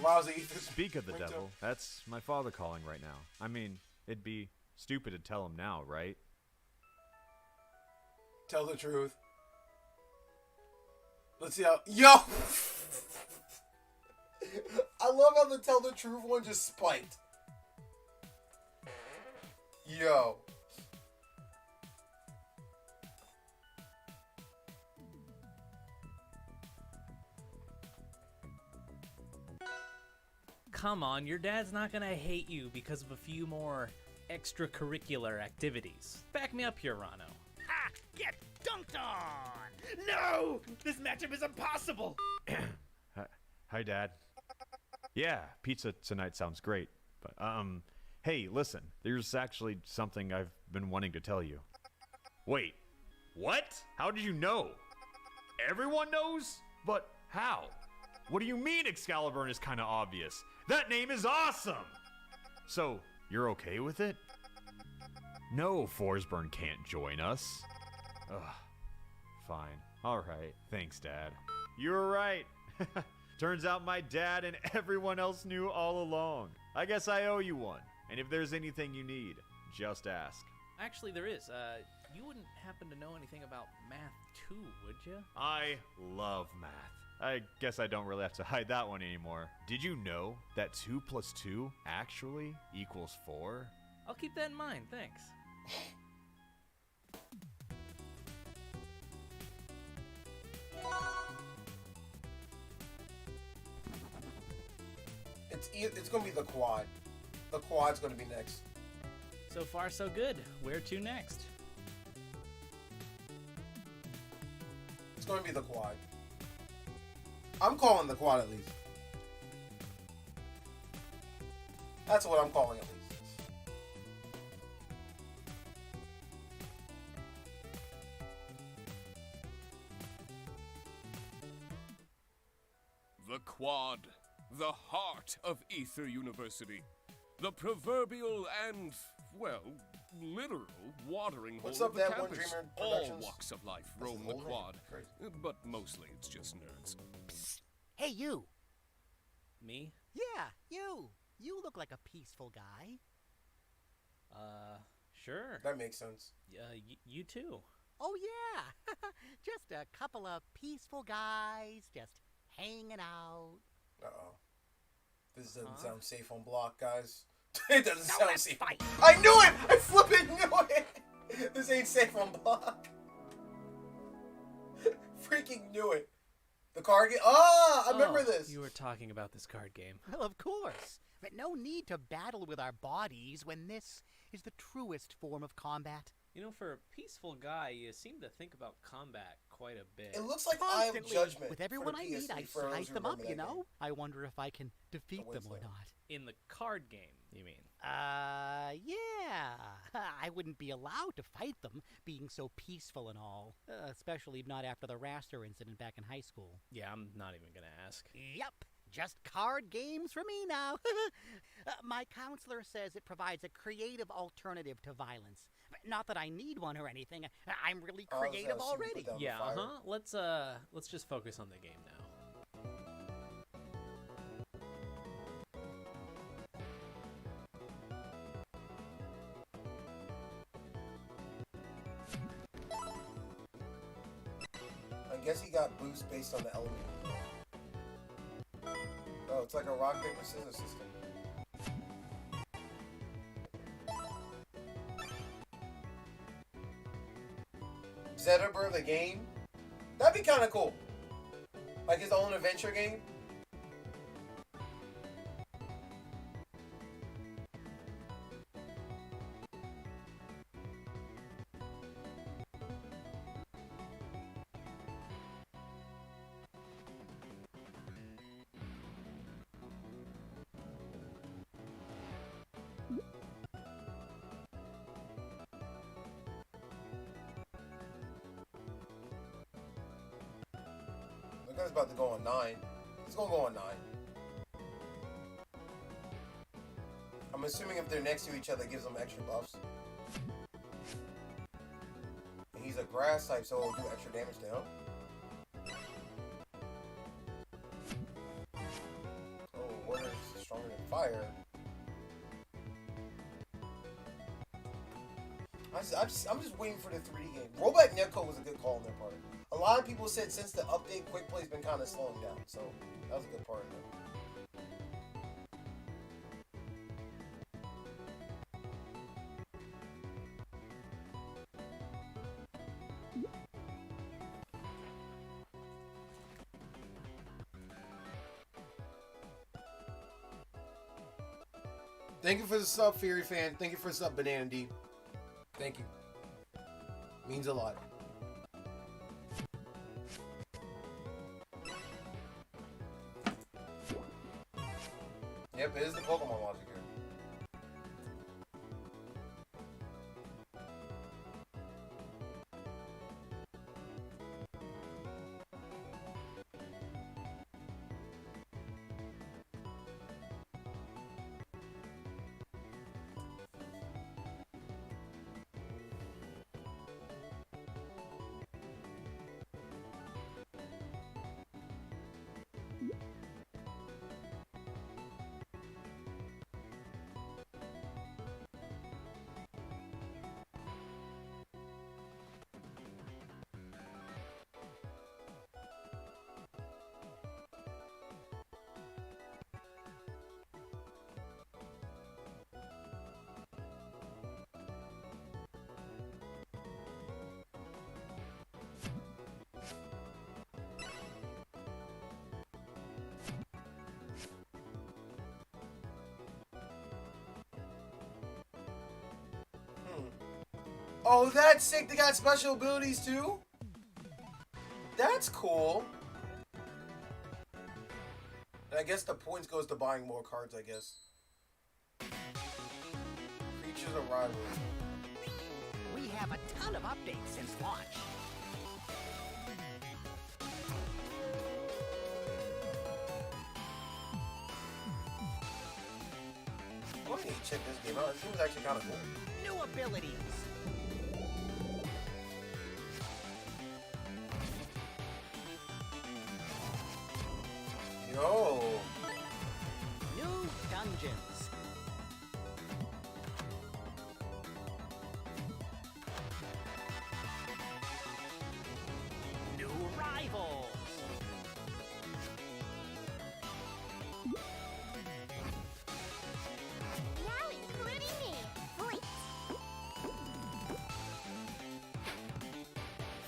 lousy. Speak of the devil, that's my father calling right now. I mean, it'd be stupid to tell him now, right? Tell the truth. Let's see how. Yo! I love how the tell the truth one just spiked. Yo. Come on, your dad's not gonna hate you because of a few more extracurricular activities. Back me up here, Rano. Ha! Get dunked on! No! This matchup is impossible! Hi, Dad. Yeah, pizza tonight sounds great. But, hey, listen. There's actually something I've been wanting to tell you. Wait, what? How did you know? Everyone knows? But how? What do you mean Excalibur is kind of obvious? That name is awesome! So, you're okay with it? No, Forsburn can't join us. Ugh. Fine. Alright. Thanks, Dad. You were right. Turns out my dad and everyone else knew all along. I guess I owe you one. And if there's anything you need, just ask. Actually, there is. You wouldn't happen to know anything about math too, would you? I love math. I guess I don't really have to hide that one anymore. Did you know that 2 plus 2 actually equals 4? I'll keep that in mind, thanks. It's gonna be the quad. The quad's gonna be next. So far, so good. Where to next? It's gonna be the quad. I'm calling the quad at least. That's what I'm calling at least. The Quad, the heart of Aether University. The proverbial and, well, literal watering What's hole up, of the that one campus. Dreamer All Productions? walks of life That's roam his the whole name. Quad, Crazy. but mostly it's just nerds. Hey, you! Me? Yeah, you! You look like a peaceful guy. Sure. That makes sense. You too. Oh, yeah! Just a couple of peaceful guys, just hanging out. Uh-oh. This doesn't sound safe on block, guys. It doesn't Now sound let's safe. fight. I knew it! I flippin' knew it! This ain't safe on block. Freaking knew it. The card game? I remember this. You were talking about this card game. Well, of course. But no need to battle with our bodies when this is the truest form of combat. You know, for a peaceful guy, you seem to think about combat quite a bit. It looks like I Am Constantly. Judgment. With everyone for I the meet, I PS3 for those size who them up, remember you that know? game. I wonder if I can defeat them or not. In the card game, you mean? Yeah. I wouldn't be allowed to fight them, being so peaceful and all. Especially not after the Raster incident back in high school. Yeah, I'm not even gonna ask. Yep. Just card games for me now. My counselor says it provides a creative alternative to violence. Not that I need one or anything. I'm really creative already. Yeah, Let's just focus on the game now. I guess he got boosts based on the element. Oh, it's like a rock, paper, scissors system. Zetterber the game? That'd be kind of cool. Like his own adventure game. Look, it's about to go on 9. It's gonna go on 9. I'm assuming if they're next to each other, it gives them extra buffs. And he's a grass type, so it'll do extra damage to him. Oh, water is stronger than fire. I'm just waiting for the 3D game. Rollback Netcode was a good call on their part. A lot of people said since the update, quick play's been kind of slowing down, so that was a good part of it. Thank you for the sub, Fury fan. Thank you for the sub, Banana D. Thank you. Means a lot. Yep, it is the Pokemon logic here. Oh, that's sick. They got special abilities too? That's cool. I guess the points goes to buying more cards, I guess. Creatures of rivalry. We have a ton of updates since launch. I need to check this game out. This game was actually kind of cool. New abilities. Yo. New dungeons. New rivals. Now including me, Fleet.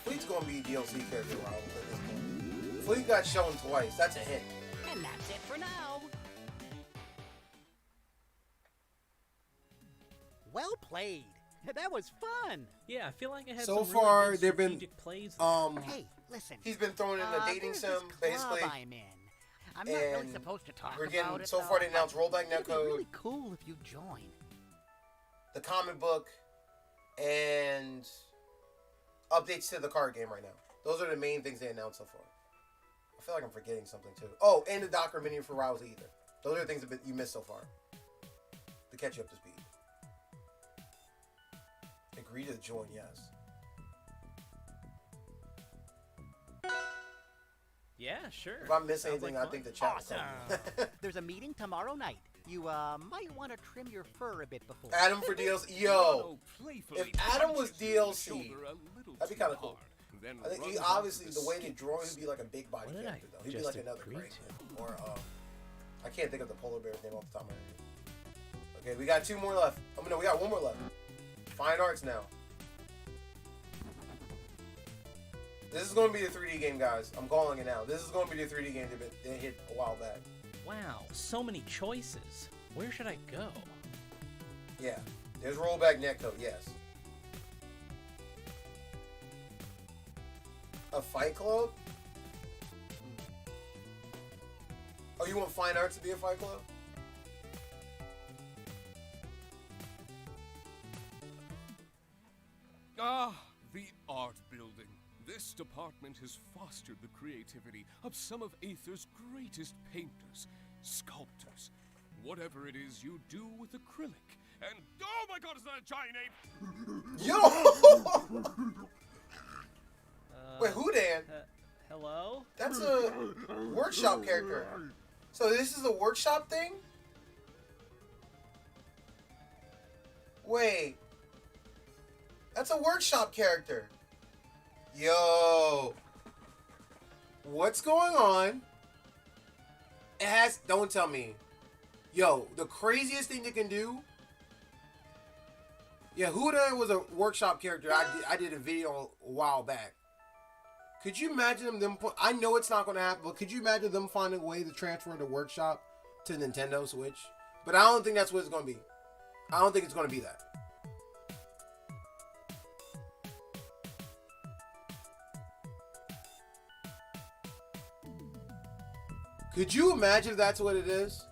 Fleet's gonna be DLC character rival at this point. Fleet got shown twice. That's a hit. And that's it for now. Well played. That was fun. Yeah, I feel like I had So some far, really good they've been strategic plays. Hey, listen. He's been thrown in a dating there's sim, this club basically. I'm in. I'm not really And supposed to talk we're about getting it. so far though, they announced rollback it'd be netcode, really cool if you join. the comic book, and updates to the card game right now. Those are the main things they announced so far. I feel like I'm forgetting something too. Oh, and the documentary for Rouse Aether. Those are the things that you missed so far. To catch you up to speed. Agree to join, yes. Yeah, sure. If I miss Sounds anything, like I fun. think the chat will Awesome. There's a meeting tomorrow night. You might want to trim your fur a bit before. Adam for DLC. Yo, if Adam was DLC, that'd be kind of cool. I think he obviously the way they draw him, he'd be like a big body character though. He'd be like another Craig or I can't think of the polar bear's name off the top of my head. Okay, we got 2 more left. Oh no, we got 1 more left. Fine arts now. This is going to be a 3D game, guys. I'm calling it now. This is going to be the 3D game they hit a while back. Wow, so many choices. Where should I go? Yeah, there's rollback netcode, yes. A fight club? Oh, you want fine arts to be a fight club? Ah, the art building. This department has fostered the creativity of some of Aether's greatest painters, sculptors. Whatever it is you do with acrylic. And oh my god, is that a giant ape? Yo! Wait, who Dan? Hello? That's a workshop character. So this is a workshop thing? Wait. That's a workshop character. Yo. What's going on? It has, don't tell me. Yo, the craziest thing you can do. Yeah, Huda was a workshop character. I did a video a while back. Could you imagine them put, I know it's not going to happen, but could you imagine them finding a way to transfer the workshop to Nintendo Switch? But I don't think that's what it's going to be. I don't think it's going to be that. Could you imagine if that's what it is?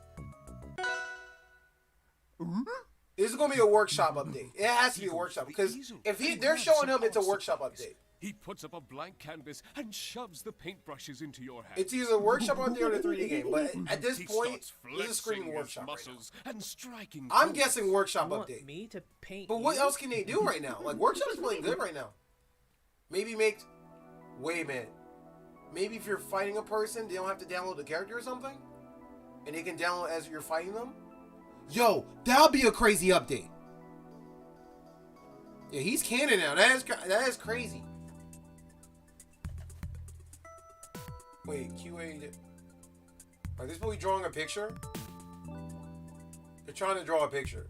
This is going to be a workshop update. It has to be a workshop because if they're showing him, it's a workshop update. He puts up a blank canvas and shoves the paintbrushes into your hands. It's either a workshop update or a 3D game, but at this point, this is screaming workshop right now. And striking I'm guessing workshop You want update. me to paint But what you? else can they do right now? Like, workshop's playing good right now. Maybe make... Wait a minute. Maybe if you're fighting a person, they don't have to download the character or something? And they can download as you're fighting them? Yo, that'll be a crazy update. Yeah, he's canon now. That is crazy. Wait, QA... Are they supposed to be drawing a picture? They're trying to draw a picture.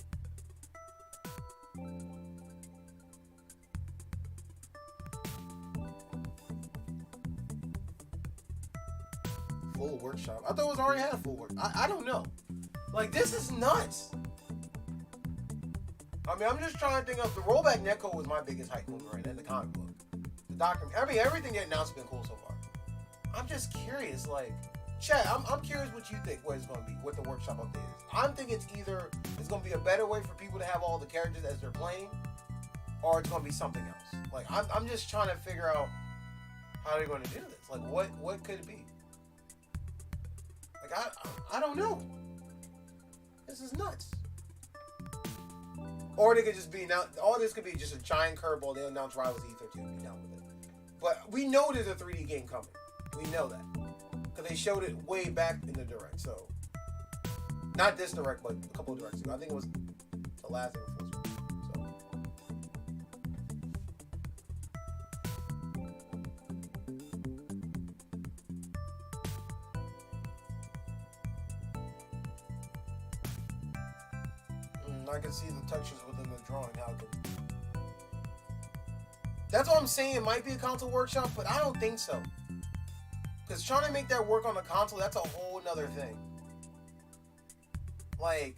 Full workshop. I thought it was already had a full work. I don't know. Like, this is nuts. I mean, I'm just trying to think of the rollback netcode was my biggest hype movie right now in the comic book. The document. I mean, everything they announced has been cool so far. I'm just curious, like, chat, I'm curious what you think what it's going to be, what the workshop update is. I'm thinking it's either it's going to be a better way for people to have all the characters as they're playing, or it's going to be something else. Like, I'm just trying to figure out how they're going to do this. Like, what could it be? Like, I don't know. This is nuts. Or they could just be now. All this could be just a giant curveball. They announce Rivals Aether 2 and be done with it. But we know there's a 3D game coming. We know that because they showed it way back in the direct. So not this direct, but a couple of directs ago. I think it was the last thing before. I can see the textures within the drawing. How good. That's what I'm saying. It might be a console workshop, but I don't think so. Because trying to make that work on a console, that's a whole nother thing. Like,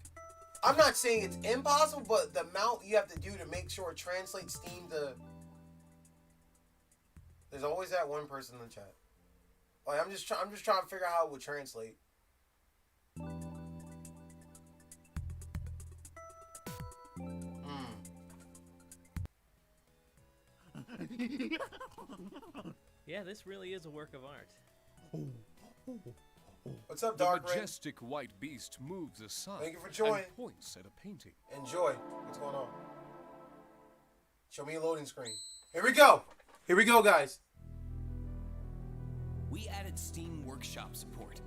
I'm not saying it's impossible, but the amount you have to do to make sure it translates Steam to... There's always that one person in the chat. Like, I'm just trying to figure out how it would translate. Yeah, this really is a work of art. What's up, The Dark Ray? majestic white beast moves aside Thank you for joining. and points at a painting. Enjoy. What's going on? Show me a loading screen. Here we go. Here we go, guys. We added Steam Workshop support.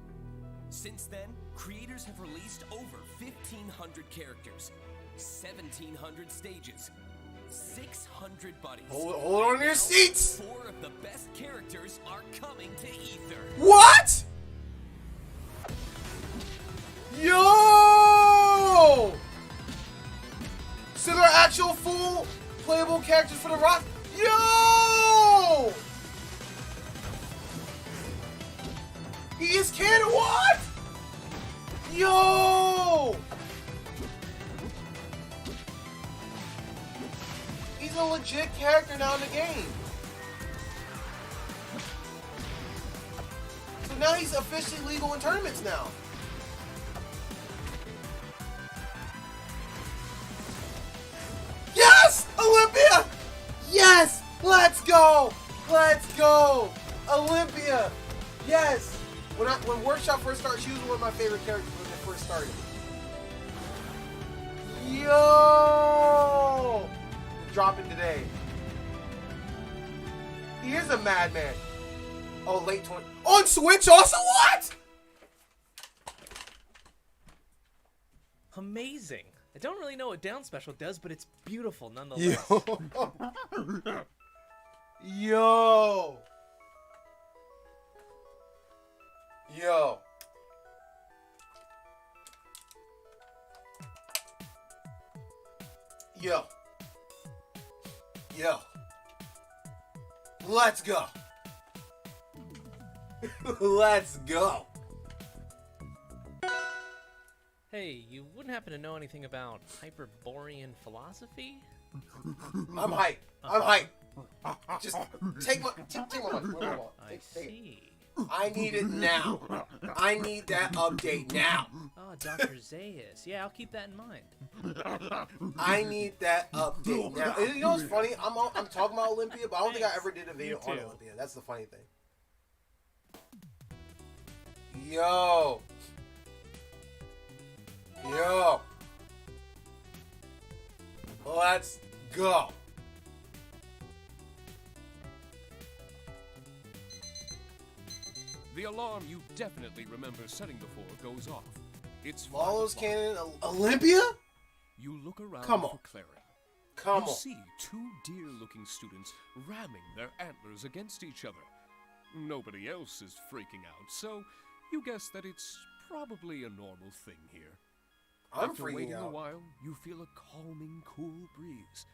Since then, creators have released over 1,500 characters, 1,700 stages, 600 buddies. Hold on to your seats. 4 of the best characters are coming to Aether. What? Yo! So they're actual full playable characters for the rock. Yo! He is canon. What? Yo! He's a legit character now in the game. So now he's officially legal in tournaments now. Yes! Olympia! Yes! Let's go! Let's go! Olympia! Yes! When Workshop first started, she was one of my favorite characters when it first started. Yo! Dropping today. He is a madman. Oh, late 20. On Switch also? What? Amazing. I don't really know what Down Special does, but it's beautiful nonetheless. Yo! Yo. Yo. Yo. Let's go. Let's go. Hey, you wouldn't happen to know anything about Hyperborean philosophy? I'm hype. I'm hype. Just take my money. I see. I need it now. I need that update now. Oh, Dr. Zaius. Yeah, I'll keep that in mind. I need that update now. You know what's funny? I'm talking about Olympia, but I don't think I ever did a video on Olympia. That's the funny thing. Yo. Yo. Let's go. The alarm you definitely remember setting before goes off. It's Lawless Cannon, Olympia? You look around Come on. for clarity. Come you on. see 2 deer-looking students ramming their antlers against each other. Nobody else is freaking out, so you guess that it's probably a normal thing here. I'm After freaking waiting out. a while, you feel a calming, cool breeze.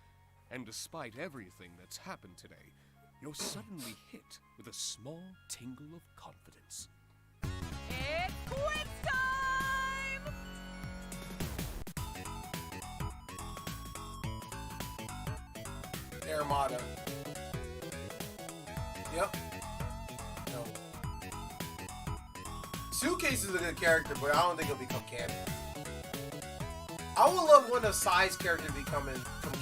And despite everything that's happened today, you're suddenly hit with a small tingle of confidence. It's quiz time! Armada. Yep. No. Suitcase is a good character, but I don't think he'll become canon. I would love one of Sai's character become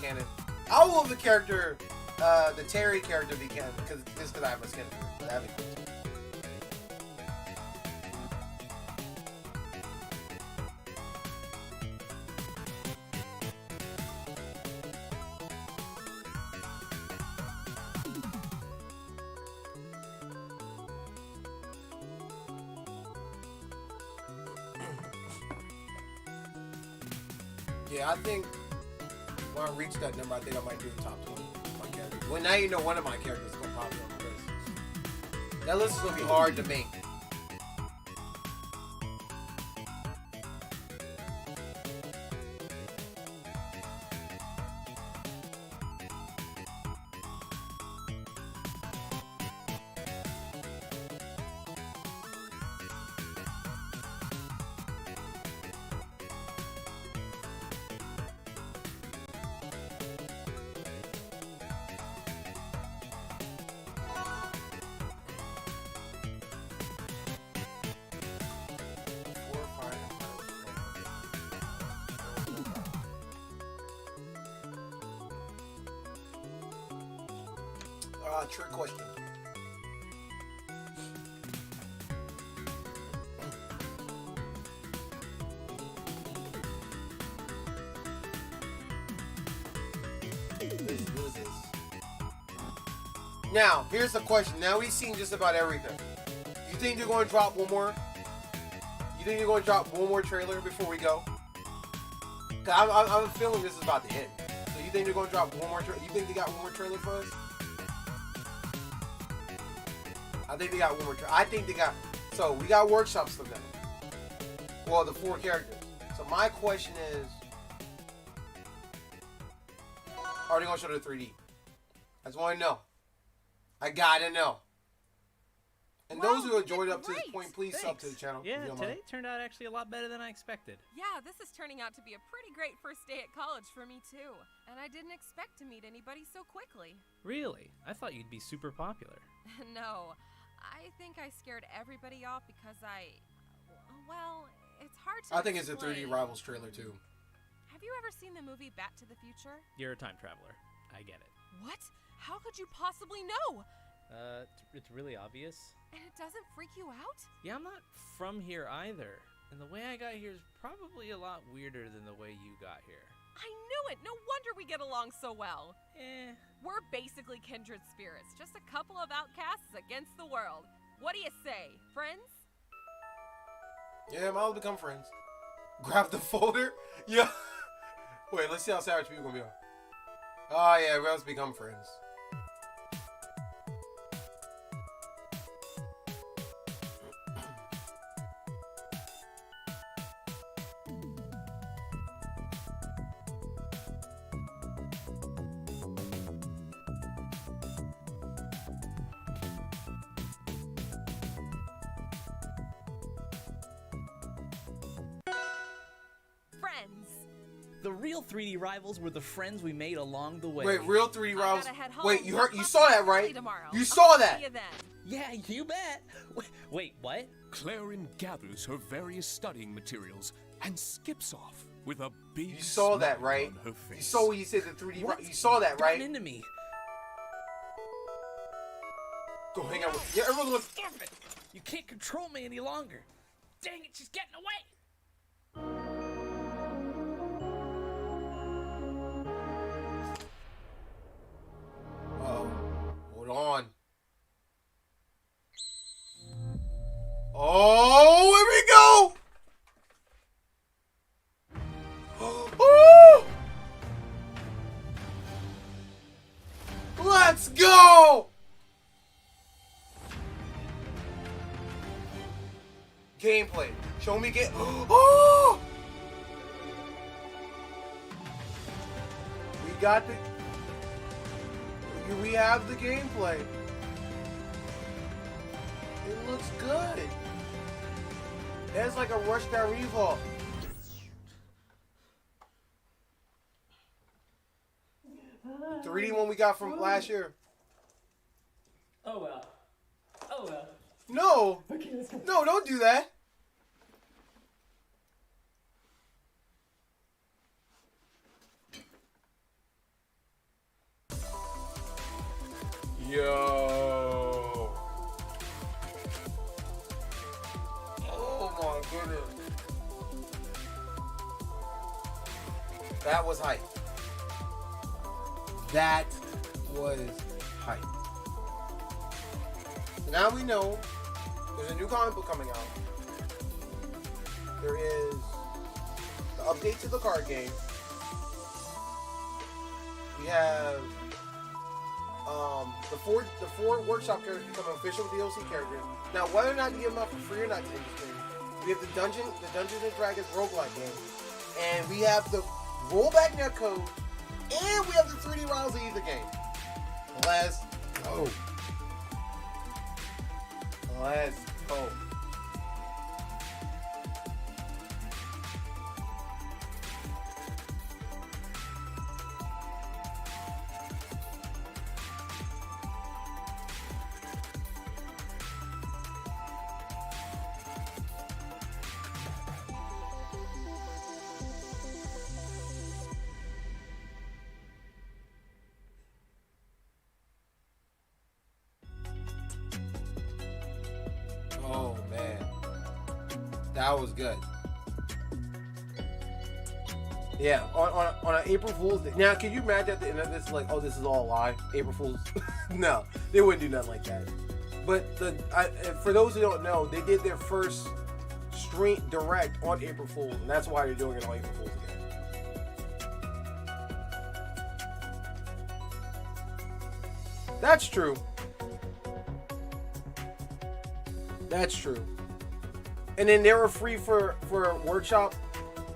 canon. I would love the character, the Terry character be canon, just because I have a skin for it. But that'd be cool too. Yeah, I think when I reach that number, I think I might do the top 20 of my characters. Well, now you know one of my characters is going to pop up on the list. That list is going to be hard to make. Trick question. Now, here's the question. Now we've seen just about everything. You think they're going to drop one more? You think they're going to drop one more trailer before we go? Cause I'm feeling this is about to end. So you think they're going to drop one more trailer? You think they got one more trailer for us? I think they got one more trailer. I think they got... So, we got workshops from them. Well, the 4 characters. So my question is... Are they going to show the 3D? I just want to know. I gotta know. And those who enjoyed up to this point, please sub to the channel. Yeah, today turned out actually a lot better than I expected. Yeah, this is turning out to be a pretty great first day at college for me too. And I didn't expect to meet anybody so quickly. Really? I thought you'd be super popular. No, I think I scared everybody off because well, it's hard to I think it's a 3D explain. Rivals trailer too. Have you ever seen the movie Back to the Future? You're a time traveler. I get it. What? How could you possibly know? It's really obvious. And it doesn't freak you out? Yeah, I'm not from here either. And the way I got here is probably a lot weirder than the way you got here. I knew it! No wonder we get along so well. We're basically kindred spirits, just a couple of outcasts against the world. What do you say, friends? Yeah, might as well become friends. Grab the folder? Yeah. Wait, let's see how savage people gonna be. Oh yeah, let's become friends. The real 3D rivals were the friends we made along the way. Wait, real 3D rivals? head home. Wait, you saw that, right? Tomorrow. You saw I'll that. see you then. Yeah, you bet. Wait, what? Clarin gathers her various studying materials and skips off with a big You saw that, smile right? on her face. You saw what he said the 3D. What? You saw that, right? Into me. Go hang out with. Yeah, everyone was. Stop it! You can't control me any longer. Dang it, she's getting away. Uh-oh. Hold on. Oh, here we go! Oh! Let's go! Gameplay. Show me game. Oh! We got the. We have the gameplay. It looks good. It's like a Rush Guy Revolt. The 3D one we got from last year. Oh well. Oh well. No. Okay, let's go. No, don't do that. Yo. Oh my goodness. That was hype. That was hype. So now we know there's a new comic book coming out. There is the update to the card game. We have the four workshop characters become official DLC characters. Now, whether or not you give them out for free or not is interesting. We have the Dungeons and Dragons roguelike game, and we have the rollback netcode, and we have the 3D Rivals of Aether game. Let's go. Let's go. Oh man, that was good. Yeah, on an April Fool's Day. Now, can you imagine at the end of this, like, oh, this is all a lie, April Fool's? No, they wouldn't do nothing like that. But for those who don't know, they did their first stream direct on April Fool's, and that's why they're doing it on April Fool's again. That's true. That's true. And then they were free for workshop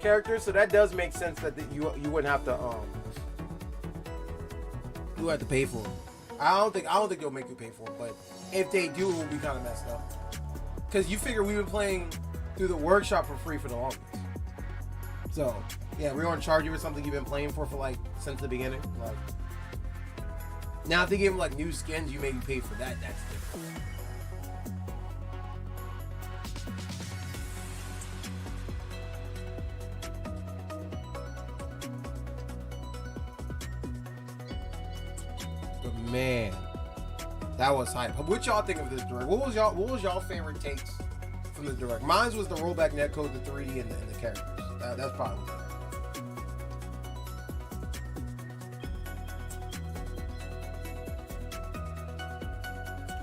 characters, so that does make sense that you wouldn't have to you have to pay for them. I don't think they'll make you pay for them, but if they do, it will be kind of messed up. Cause you figure we've been playing through the workshop for free for the longest. So yeah, we're gonna charge you for something you've been playing for like since the beginning. Like, now if they give them like new skins, you maybe pay for that. That's different. Man, that was hype. What y'all think of this direct? What was y'all favorite takes from the direct? Mine was the rollback netcode, the 3D, and the characters. That's probably what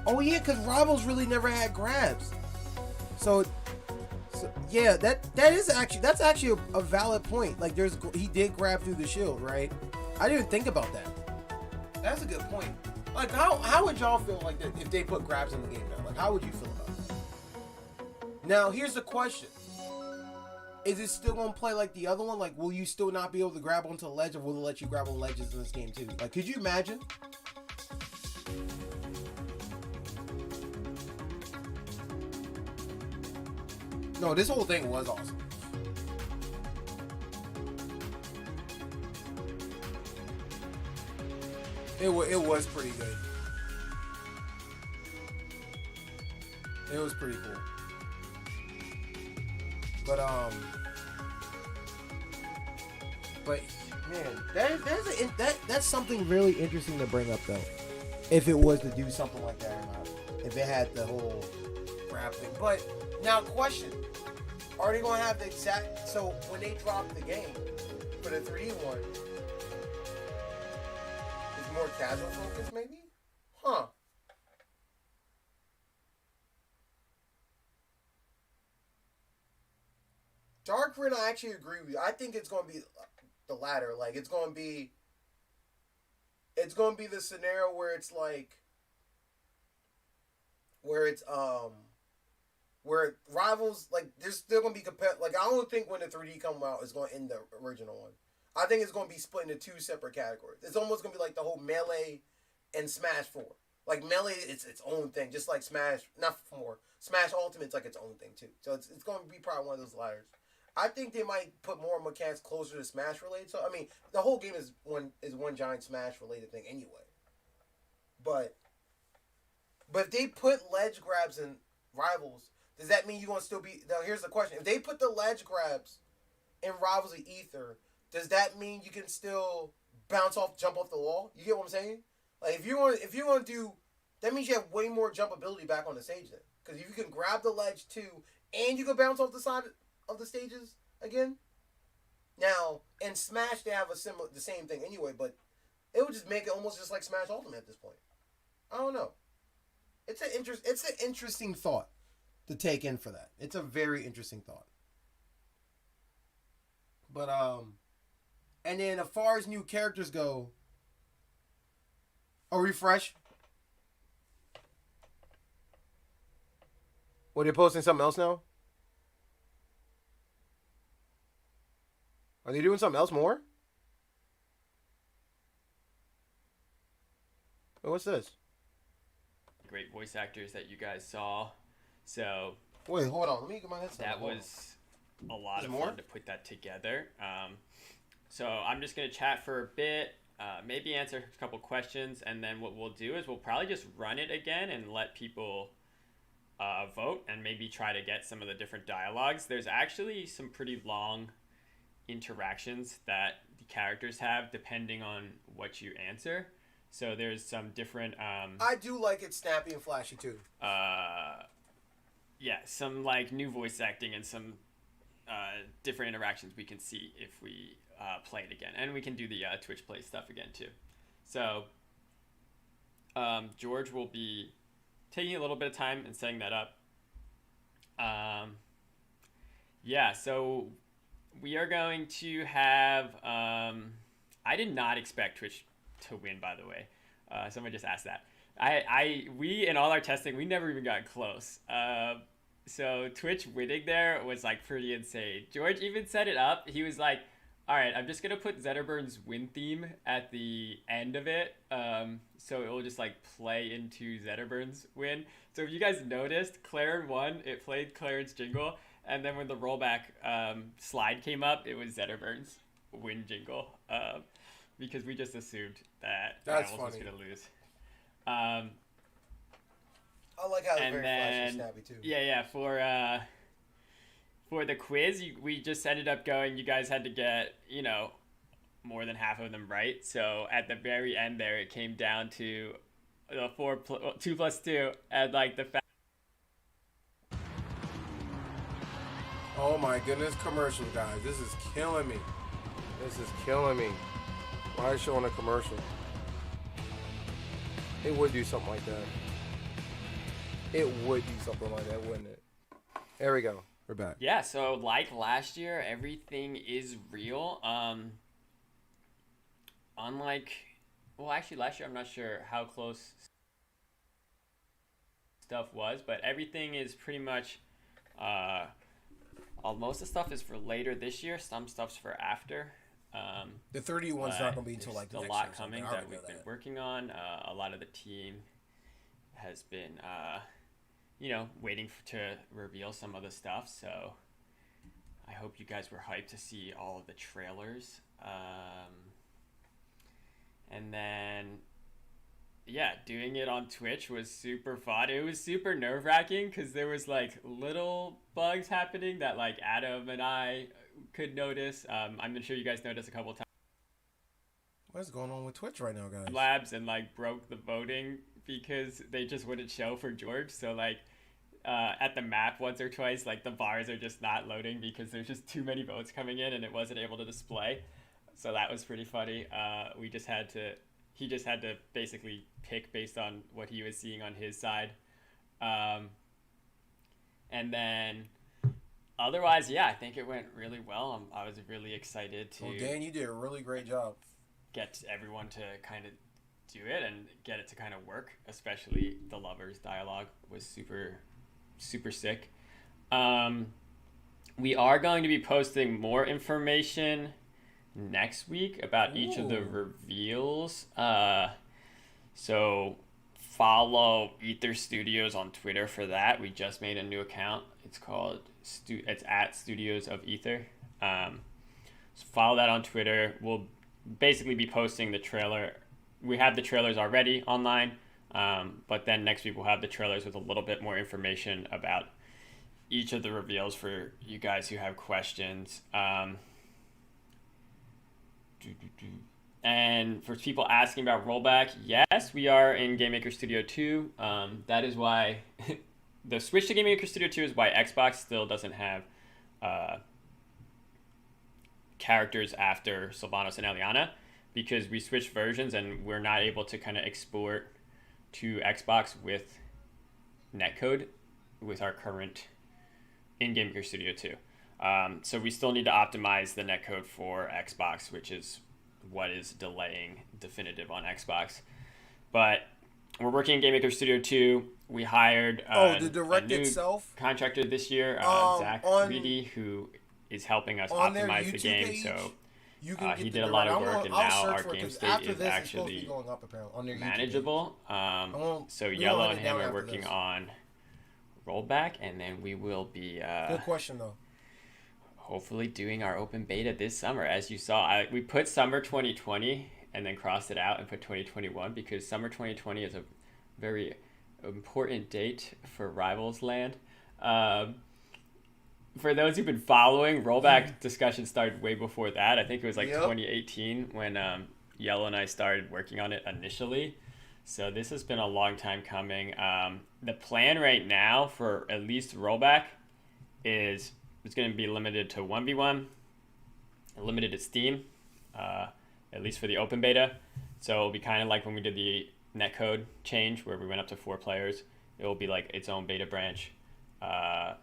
Oh yeah, because Rivals really never had grabs. So yeah, that's actually a valid point. Like he did grab through the shield, right? I didn't even think about that. That's a good point. Like, how would y'all feel like that if they put grabs in the game now? Like, how would you feel about that? Now, here's the question. Is it still going to play like the other one? Like, will you still not be able to grab onto the ledge, or will it let you grab on ledges in this game too? Like, could you imagine? No, this whole thing was awesome. It was pretty good. It was pretty cool. But man, that's something really interesting to bring up though. If it was to do something like that or not. If it had the whole grab thing. But now question. Are they gonna have the exact so when they drop the game for the 3D one? More casual focus, maybe? Huh. Dark Rin, I actually agree with you. I think it's going to be the latter. Like, it's going to be the scenario where it's like, where Rivals, like, there's still going to be like, I don't think when the 3D come out, it's going to end the original one. I think it's going to be split into two separate categories. It's almost going to be like the whole Melee and Smash 4. Like, Melee, it's its own thing, just like Smash, not 4. Smash Ultimate's like its own thing, too. So it's going to be probably one of those ladders. I think they might put more mechanics closer to Smash related. So, I mean, the whole game is one giant Smash related thing anyway. But if they put ledge grabs in Rivals, does that mean you're going to still be... Now, here's the question. If they put the ledge grabs in Rivals of Aether... Does that mean you can still jump off the wall? You get what I'm saying? Like if you want to do, that means you have way more jump ability back on the stage then. Because if you can grab the ledge too, and you can bounce off the side of the stages again. Now in Smash they have the same thing anyway, but it would just make it almost just like Smash Ultimate at this point. I don't know. It's an interesting thought to take in for that. It's a very interesting thought. But and then as far as new characters go, refresh. What, they're posting something else now? Are they doing something else more? Wait, what's this? Great voice actors that you guys saw. So wait, hold on. Let me get my headset. That was a lot of fun to put that together. So I'm just going to chat for a bit, maybe answer a couple questions, and then what we'll do is we'll probably just run it again and let people vote and maybe try to get some of the different dialogues. There's actually some pretty long interactions that the characters have depending on what you answer. So there's some different... I do like it snappy and flashy too. Yeah, some like new voice acting and some different interactions we can see if we play it again, and we can do the Twitch Play stuff again too. So George will be taking a little bit of time and setting that up. Yeah, so we are going to have. I did not expect Twitch to win, by the way. Someone just asked that. We in all our testing, we never even got close. So Twitch winning there was like pretty insane. George even set it up. He was like, all right, I'm just going to put Zetterburn's win theme at the end of it. So it will just like play into Zetterburn's win. So if you guys noticed, Claren won. It played Claren's jingle. And then when the rollback slide came up, it was Zetterburn's win jingle. Because we just assumed that Rivals was going to lose. I like how it's very flashy and snappy too. Yeah. For the quiz, we just ended up going. You guys had to get more than half of them right. So at the very end there, it came down to the 2 plus 2, and like the fact. Oh my goodness, commercial guys! This is killing me. Why is showing a commercial? It would do something like that. Wouldn't it? There we go. We're back. Yeah, so like last year, everything is real. Actually last year I'm not sure how close stuff was, but everything is pretty much most of the stuff is for later this year. Some stuff's for after. The 31's not going to be until like the next year. A lot coming that we've been working on. A lot of the team has been, waiting to reveal some of the stuff. So I hope you guys were hyped to see all of the trailers. And then, doing it on Twitch was super fun. It was super nerve-wracking because there was like little bugs happening that like Adam and I could notice. I'm sure you guys noticed a couple times. What's going on with Twitch right now, guys? Labs and like broke the voting because they just wouldn't show for George. So like at the map once or twice, like the bars are just not loading because there's just too many votes coming in and it wasn't able to display. So that was pretty funny. He just had to basically pick based on what he was seeing on his side. And then otherwise, I think it went really well. I was really excited to. Well, Dan, you did a really great job. Get everyone to kind of do it and get it to kind of work. Especially the lovers dialogue was super, super sick. We are going to be posting more information next week about each of the reveals. So follow Aether Studios on Twitter for that. We just made a new account. It's called it's at Studios of Aether. So follow that on Twitter. We'll basically be posting the trailer. We have the trailers already online, but then next week we'll have the trailers with a little bit more information about each of the reveals for you guys who have questions. And for people asking about rollback, yes, we are in Game Maker Studio 2. That is why the switch to Game Maker Studio 2 is why Xbox still doesn't have characters after Sylvanas and Eliana, because we switched versions and we're not able to kind of export to Xbox with netcode with our current in Game Maker Studio 2. So we still need to optimize the netcode for Xbox, which is what is delaying definitive on Xbox. But we're working in Game Maker Studio 2. We hired the direct a new itself contractor this year, Zach Reedy, who is helping us optimize the game. Page, so he did a lot of work, and now our game state is actually manageable. So Yellow and him are working on rollback, and then we will be good question though, hopefully doing our open beta this summer. As you saw, we put summer 2020 and then crossed it out and put 2021 because summer 2020 is a very important date for Rivals Land. For those who've been following, rollback discussion started way before that. I think it was like 2018 when Yellow and I started working on it initially. So this has been a long time coming. The plan right now for at least rollback is it's going to be limited to 1v1. limited to Steam, at least for the open beta. So it'll be kind of like when we did the netcode change where we went up to 4 players. It will be like its own beta branch,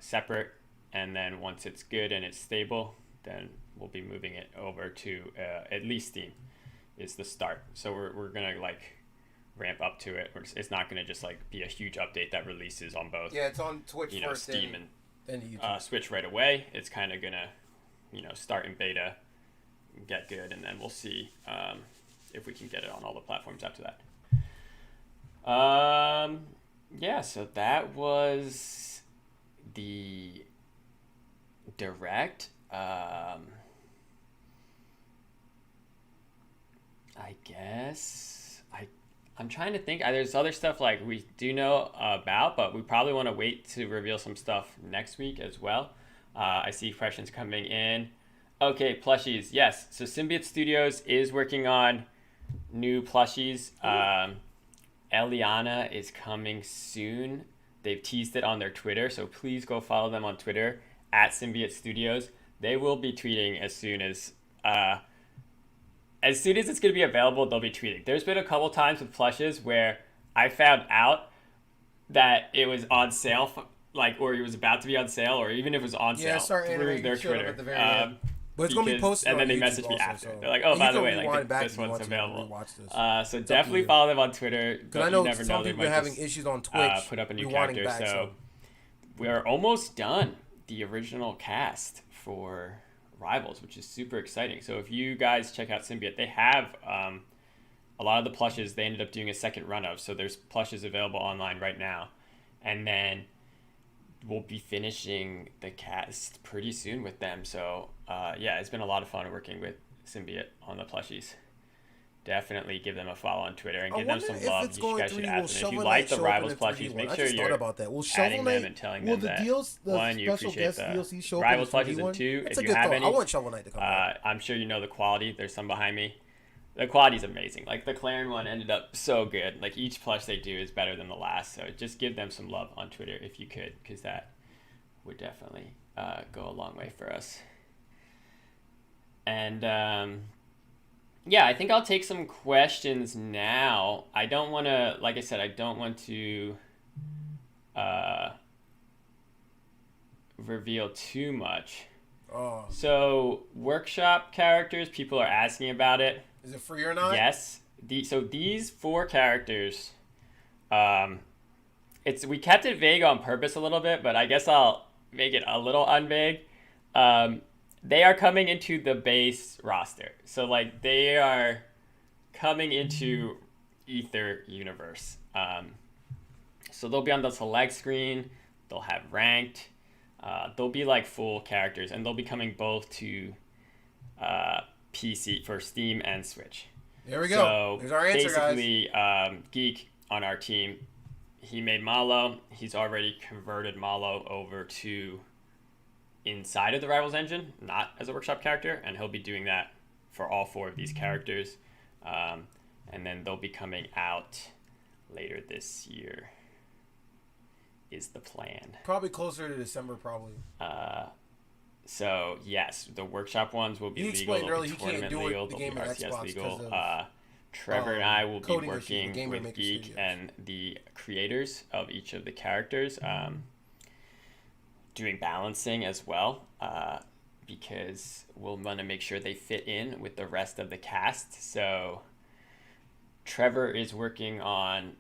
separate, and then once it's good and it's stable, then we'll be moving it over to at least Steam is the start. So we're gonna like ramp up to it. It's not gonna just like be a huge update that releases on both. Yeah, it's on Twitch first, Steam then and Switch right away. It's kind of gonna, start in beta, get good, and then we'll see if we can get it on all the platforms after that. Yeah, so that was the direct. I guess I'm trying to think. There's other stuff like we do know about, but we probably want to wait to reveal some stuff next week as well. I see questions coming in. Okay, plushies. Yes, so Symbiote Studios is working on new plushies. Eliana is coming soon. They've teased it on their Twitter, so please go follow them on Twitter at Symbiote Studios. They will be tweeting as soon as it's going to be available. They'll be tweeting. There's been a couple times with plushes where I found out that it was on sale, or it was about to be on sale, or even if it was on sale through their Twitter. But it's going to be posted and then on they YouTube message me also, after. so. They're like, oh, by the way, this one's available. So definitely follow them on Twitter. Because I know you never some know, they people might are having just, issues on Twitch. Put up a new rewinding character. back, So we're almost done the original cast for Rivals, which is super exciting. So if you guys check out Symbiote, they have a lot of the plushes they ended up doing a second run of. So there's plushes available online right now. And then we'll be finishing the cast pretty soon with them. So yeah, it's been a lot of fun working with Symbiote on the plushies. Definitely give them a follow on Twitter and give them some love. You guys should ask them. If you like the Rivals plushies, make sure you're adding them and telling them that one, you appreciate the Rivals plushies, and two, if you have any, I want Shovel Knight to come back. I'm sure you know the quality. There's some behind me. The quality's amazing. Like the Claren one ended up so good. Like each plush they do is better than the last. So just give them some love on Twitter if you could, because that would definitely go a long way for us. And yeah, I think I'll take some questions now. I don't want to, like I said, I don't want to reveal too much. Oh. So workshop characters, people are asking about it. Is it free or not? Yes. So these 4 characters, we kept it vague on purpose a little bit, but I guess I'll make it a little unvague. They are coming into the base roster. So like they are coming into Aether universe. So they'll be on the select screen. They'll have ranked. They'll be like full characters, and they'll be coming both to PC for Steam and Switch. There we go. So there's our answer, basically, Geek on our team, he made Malo. He's already converted Malo over to inside of the Rivals engine, not as a workshop character, and he'll be doing that for all 4 of these characters. And then they'll be coming out later this year is the plan. Probably closer to December, probably. So yes, the workshop ones will be legal. Earlier, he can't do legal. It, the game they'll be RCS legal. Of, Trevor and I will be working with Geek Studios and the creators of each of the characters, doing balancing as well, because we'll want to make sure they fit in with the rest of the cast. So Trevor is working on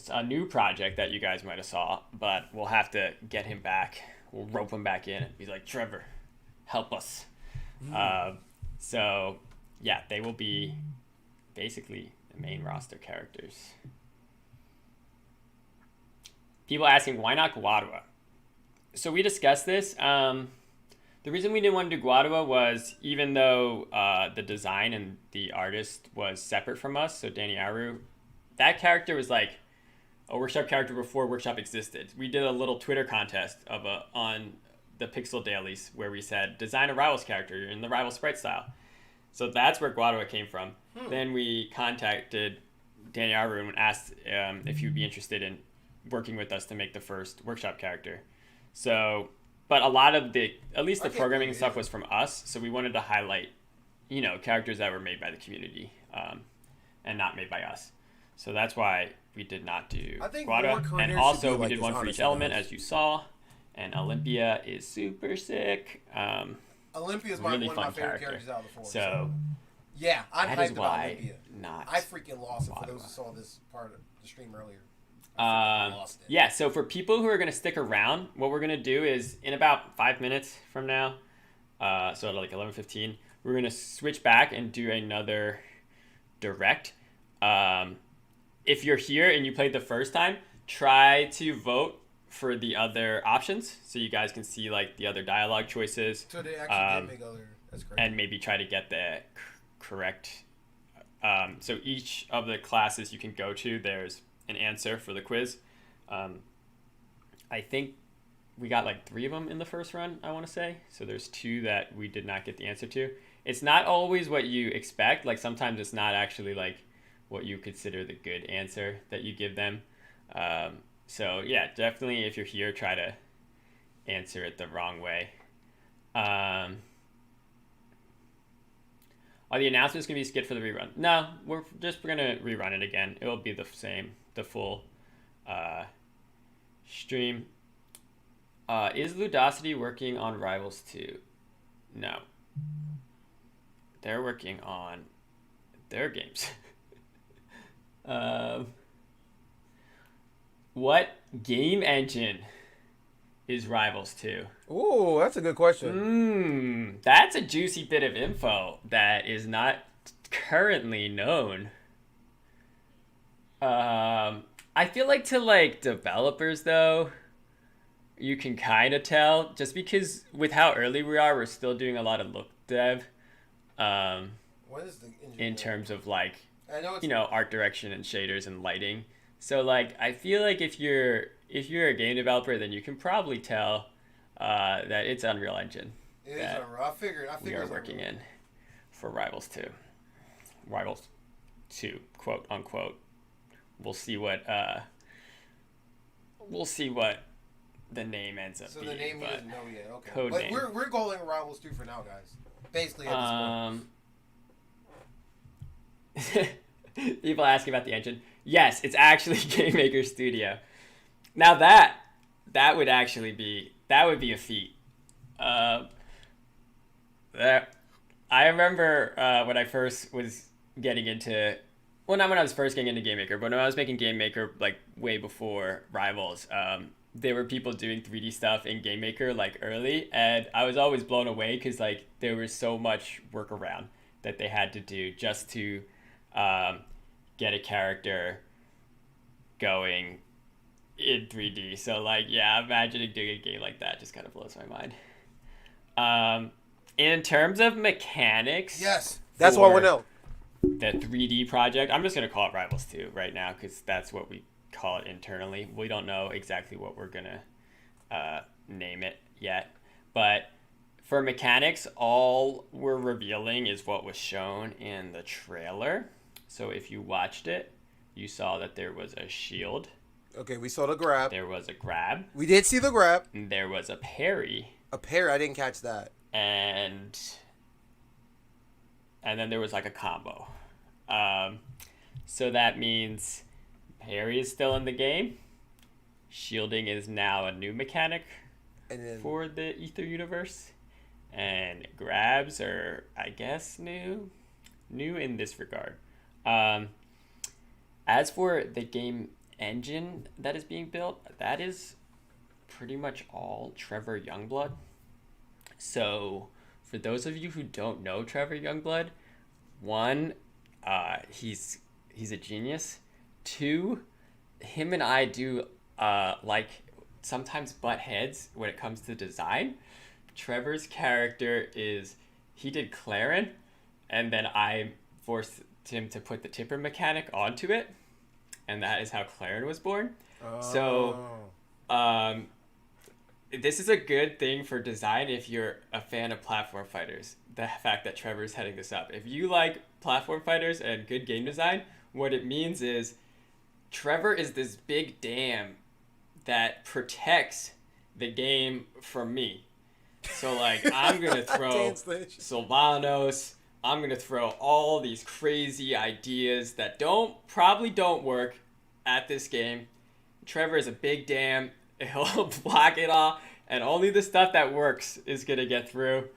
a new project that you guys might have saw, but we'll have to get him back. We'll rope him back in and be like, Trevor, help us. So yeah, they will be basically the main roster characters. People asking, why not Guadua? So we discussed this. The reason we didn't want to do Guadua was, even though the design and the artist was separate from us, so Danny Aru, that character was like a workshop character before workshop existed. We did a little Twitter contest on the Pixel Dailies where we said, design a Rivals character in the Rivals sprite style. So that's where Guadua came from. Then we contacted Danny Aru and asked if he would be interested in working with us to make the first workshop character. So but a lot of at least the I can't programming believe stuff it. was from us, so we wanted to highlight, characters that were made by the community, and not made by us. So that's why we did not do I think Guada. more creators And should also be we like did this, one for each honestly, element, guys. as you saw. And Olympia is super sick. Olympia's really one of my fun favorite character. characters out of the four. So yeah, I'm that is hyped about why Olympia. not. I freaking lost it for those who saw this part of the stream earlier. Yeah, so for people who are going to stick around, what we're going to do is in about 5 minutes from now, so at like 11:15, we're going to switch back and do another direct. If you're here and you played the first time, try to vote for the other options so you guys can see like the other dialogue choices. So they actually did make other. That's great. And maybe try to get the correct. So each of the classes you can go to, there's an answer for the quiz. I think we got like 3 of them in the first run, I want to say. So there's 2 that we did not get the answer to. It's not always what you expect. Like sometimes it's not actually like what you consider the good answer that you give them. So yeah, definitely if you're here, try to answer it the wrong way. Are the announcements going to be skipped for the rerun? No, we're going to rerun it again. It will be the same, the full stream. Is Ludosity working on Rivals 2? No. They're working on their games. What game engine is Rivals 2? Ooh, that's a good question. That's a juicy bit of info that is not currently known. I feel like to like developers though, you can kind of tell just because with how early we are, we're still doing a lot of look dev. What is the engine in terms of like, I know it's art direction and shaders and lighting. So like, I feel like if you're a game developer, then you can probably tell that it's Unreal Engine. It is Unreal. I figured we are working in for Rivals 2. Rivals 2, quote unquote. We'll see what the name ends up So being. the name you but didn't know yet. Okay. Code But name. we're calling Rivals 2 for now, guys. Basically at this point. People asking about the engine. Yes, it's actually Game Maker Studio. Now that would actually be a feat. That I remember when I first was getting into, well, not when I was first getting into Game Maker, but when I was making Game Maker like way before Rivals, there were people doing 3D stuff in Game Maker like early, and I was always blown away because like there was so much workaround that they had to do just to get a character going in 3D. So like, yeah, imagining doing a game like that just kind of blows my mind. In terms of mechanics, yes, that's what we know. The 3D project, I'm just gonna call it Rivals 2 right now because that's what we call it internally. We don't know exactly what we're gonna name it yet, but for mechanics, all we're revealing is what was shown in the trailer. So if you watched it, you saw that there was a shield. Okay, we saw the grab. There was a grab. We did see the grab. And there was a parry. A parry, I didn't catch that. And then there was like a combo. So that means parry is still in the game. Shielding is now a new mechanic for the Aether universe. And grabs are, I guess, new in this regard. As for the game engine that is being built, that is pretty much all Trevor Youngblood. So for those of you who don't know Trevor Youngblood, 1, he's a genius. 2, him and I do like sometimes butt heads when it comes to design. Trevor's character he did Clarin, and then I forced him to put the tipper mechanic onto it, and that is how Clarin was born. So this is a good thing for design if you're a fan of platform fighters. The fact that Trevor's heading this up. If you like platform fighters and good game design, what it means is Trevor is this big dam that protects the game from me. So like I'm gonna throw Dance Lich. Sylvanos. I'm gonna throw all these crazy ideas that probably don't work at this game. Trevor is a big dam. He'll block it all, and only the stuff that works is gonna get through.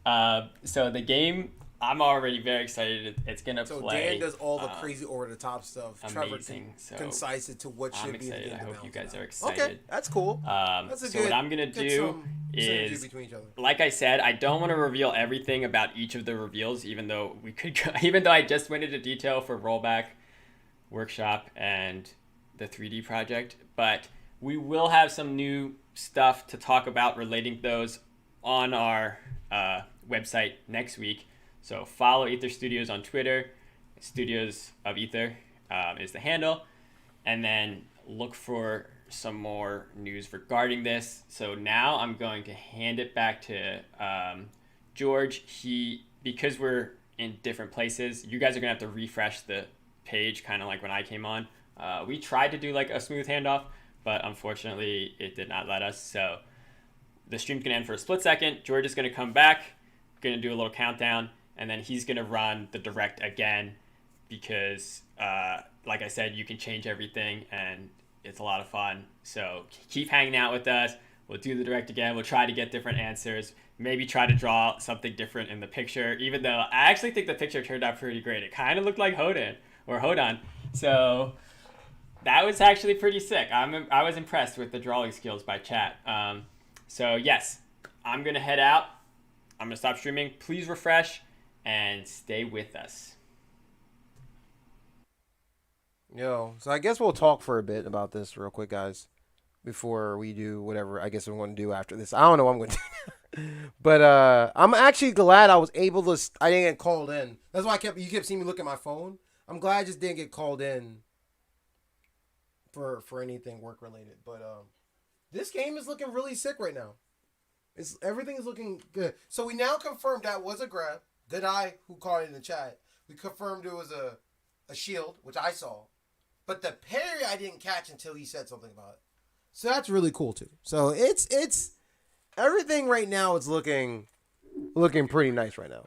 So the game, I'm already very excited. It's gonna So play. Dan does all the crazy over the top stuff. Trevor So concise it to what should I'm be. excited. The I hope you guys about. are excited. Okay, that's cool. That's a so good, what I'm gonna do synergy is, between each other. like I said, I don't want to reveal everything about each of the reveals, even though we could. Even though I just went into detail for Rollback Workshop and the 3D project, but we will have some new stuff to talk about relating those on our website next week. So follow Aether Studios on Twitter. Studios of Aether is the handle. And then look for some more news regarding this. So now I'm going to hand it back to George. Because we're in different places, you guys are going to have to refresh the page, kind of like when I came on. We tried to do like a smooth handoff, but unfortunately it did not let us. So the stream's going to end for a split second. George is going to come back, going to do a little countdown, and then he's going to run the direct again because, like I said, you can change everything and it's a lot of fun. So keep hanging out with us. We'll do the direct again. We'll try to get different answers. Maybe try to draw something different in the picture, even though I actually think the picture turned out pretty great. It kind of looked like Hodan. So that was actually pretty sick. I was impressed with the drawing skills by chat. So yes, I'm going to head out. I'm going to stop streaming. Please refresh and stay with us. So I guess we'll talk for a bit about this real quick, guys, before we do whatever I guess I'm going to do after this. I don't know what I'm going to do. But I'm actually glad I was able to, I didn't get called in. That's why you kept seeing me look at my phone. I'm glad I just didn't get called in for anything work related. But this game is looking really sick right now. Everything is looking good. So we now confirmed that was a grab. Good eye who called it in the chat. We confirmed it was a shield, which I saw. But the parry I didn't catch until he said something about it. So that's really cool too. So it's everything right now is looking pretty nice right now.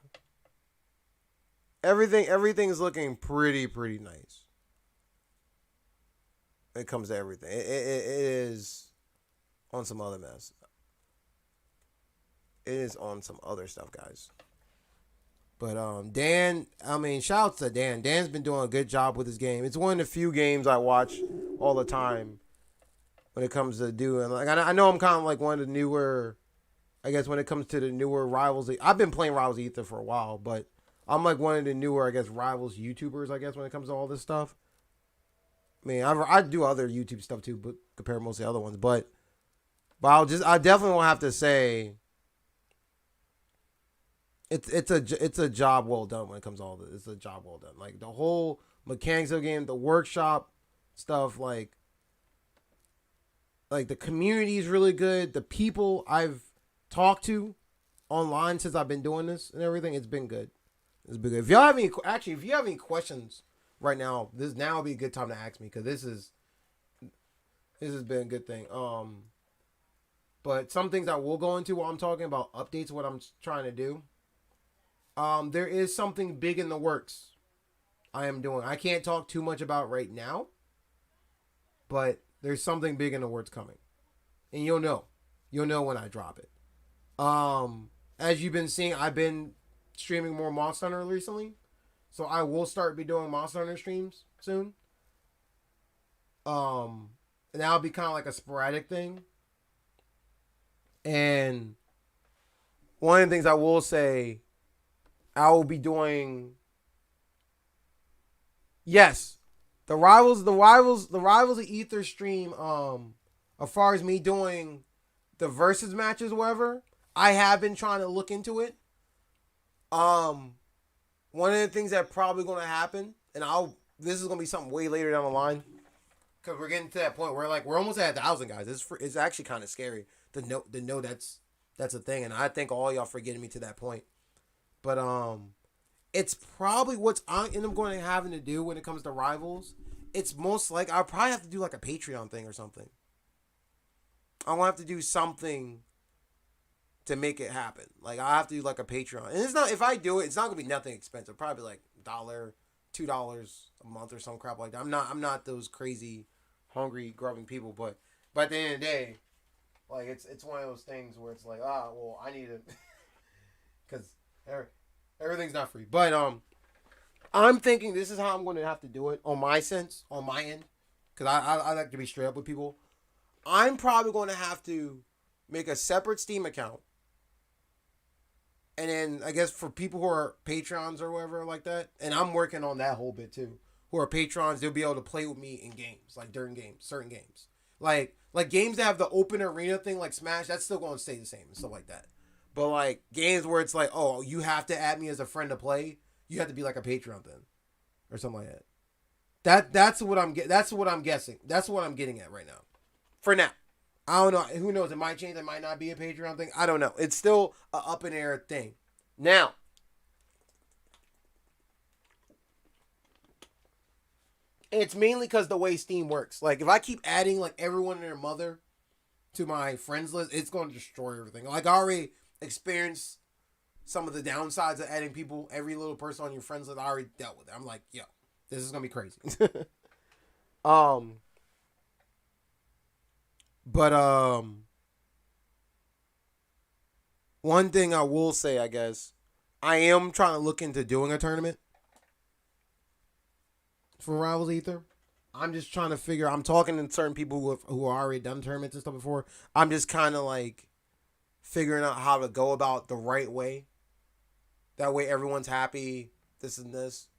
Everything is looking pretty nice. When it comes to everything. It is on some other mess. It is on some other stuff, guys. But Dan, shout out to Dan. Dan's been doing a good job with his game. It's one of the few games I watch all the time when it comes to doing. Like I know I'm kind of like one of the newer, I guess when it comes to the newer Rivals. I've been playing Rivals Aether for a while, but I'm like one of the newer, I guess, Rivals YouTubers, I guess, when it comes to all this stuff. I do other YouTube stuff too, but compared to most of the other ones. But I definitely will have to say it's a job well done when it comes to all this. It's a job well done. Like the whole mechanics of the game, the workshop stuff, like the community is really good. The people I've talked to online since I've been doing this and everything, it's been good. It's been good. If you have any questions right now, this now would be a good time to ask me because this has been a good thing. But some things I will go into while I'm talking about updates, what I'm trying to do. There is something big in the works I am doing. I can't talk too much about right now, but there's something big in the works coming. And you'll know when I drop it. As you've been seeing, I've been streaming more Monster Hunter recently. So I will start be doing Monster Hunter streams soon. And that'll be kind of like a sporadic thing. And one of the things I will say, I will be doing, yes, the Rivals of Aether stream, as far as me doing the versus matches, whatever, I have been trying to look into it. One of the things that probably going to happen, and this is going to be something way later down the line, because we're getting to that point where we're almost at 1,000 guys. It's actually kind of scary to know that's a thing, and I thank all y'all for getting me to that point. But it's probably what's I end up going to having to do when it comes to Rivals. It's most like I'll probably have to do like a Patreon thing or something. I'm gonna have to do something to make it happen. Like I have to do like a Patreon, and it's not, if I do it, it's not gonna be nothing expensive. Probably like $1, $2 a month or some crap like that. I'm not those crazy, hungry, grubbing people. But at the end of the day, like it's one of those things where it's like, well, I need it because everything's not free. But I'm thinking this is how I'm going to have to do it on my end, because I like to be straight up with people. I'm probably going to have to make a separate Steam account. And then I guess for people who are patrons or whatever like that, and I'm working on that whole bit too, who are patrons, they'll be able to play with me in games, like during games, certain games. Like games that have the open arena thing like Smash, that's still going to stay the same and stuff like that. But like games where it's like, oh, you have to add me as a friend to play, you have to be like a Patreon then. Or something like that. That's what I'm guessing. That's what I'm getting at right now. For now. I don't know. Who knows? It might change. It might not be a Patreon thing. I don't know. It's still an up in air thing. Now, it's mainly because the way Steam works. Like, if I keep adding, like, everyone and their mother to my friends list, it's going to destroy everything. Like, I already experienced some of the downsides of adding people, every little person on your friends list. I already dealt with it. I'm like, yo, this is going to be crazy. But one thing I will say, I guess, I am trying to look into doing a tournament for Rivals Aether. I'm just trying to figure. I'm talking to certain people who are already done tournaments and stuff before. I'm just kind of like figuring out how to go about the right way. That way, everyone's happy. This and this.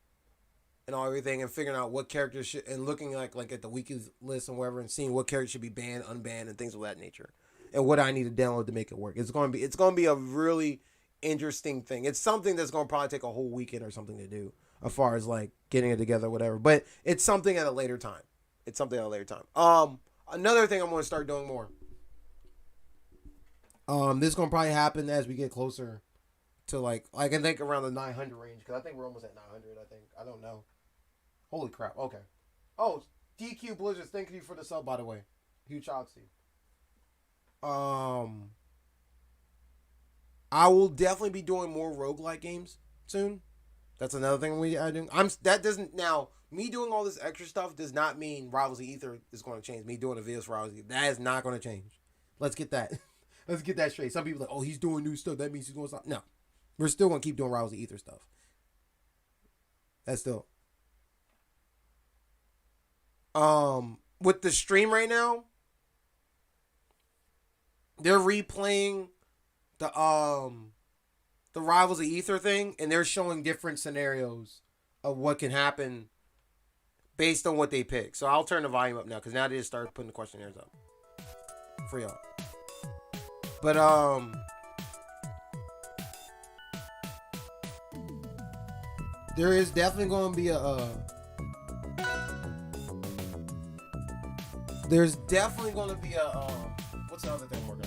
And all everything, and figuring out what characters should, and looking like at the wiki list and whatever, and seeing what characters should be banned, unbanned, and things of that nature, and what I need to download to make it work. It's going to be a really interesting thing. It's something that's going to probably take a whole weekend or something to do, as far as like getting it together, or whatever. But it's something at a later time. Another thing I'm going to start doing more. This is going to probably happen as we get closer to like I can think around the 900 range, because I think we're almost at 900. I don't know. Holy crap. Okay. Oh, DQ Blizzards, thank you for the sub, by the way. Huge shout out to you. I will definitely be doing more roguelike games soon. That's another thing we are doing. Me doing all this extra stuff does not mean Rivals of Aether is going to change. Me doing a video for Rivals of Aether, that is not going to change. Let's get that. Let's get that straight. Some people are like, oh, he's doing new stuff. That means he's doing something. No. We're still going to keep doing Rivals of Aether stuff. That's still. With the stream right now, they're replaying the Rivals of Aether thing, and they're showing different scenarios of what can happen based on what they pick. So I'll turn the volume up now, because now they just started putting the questionnaires up for y'all. But there is definitely going to be there's definitely going to be what's the other thing we're going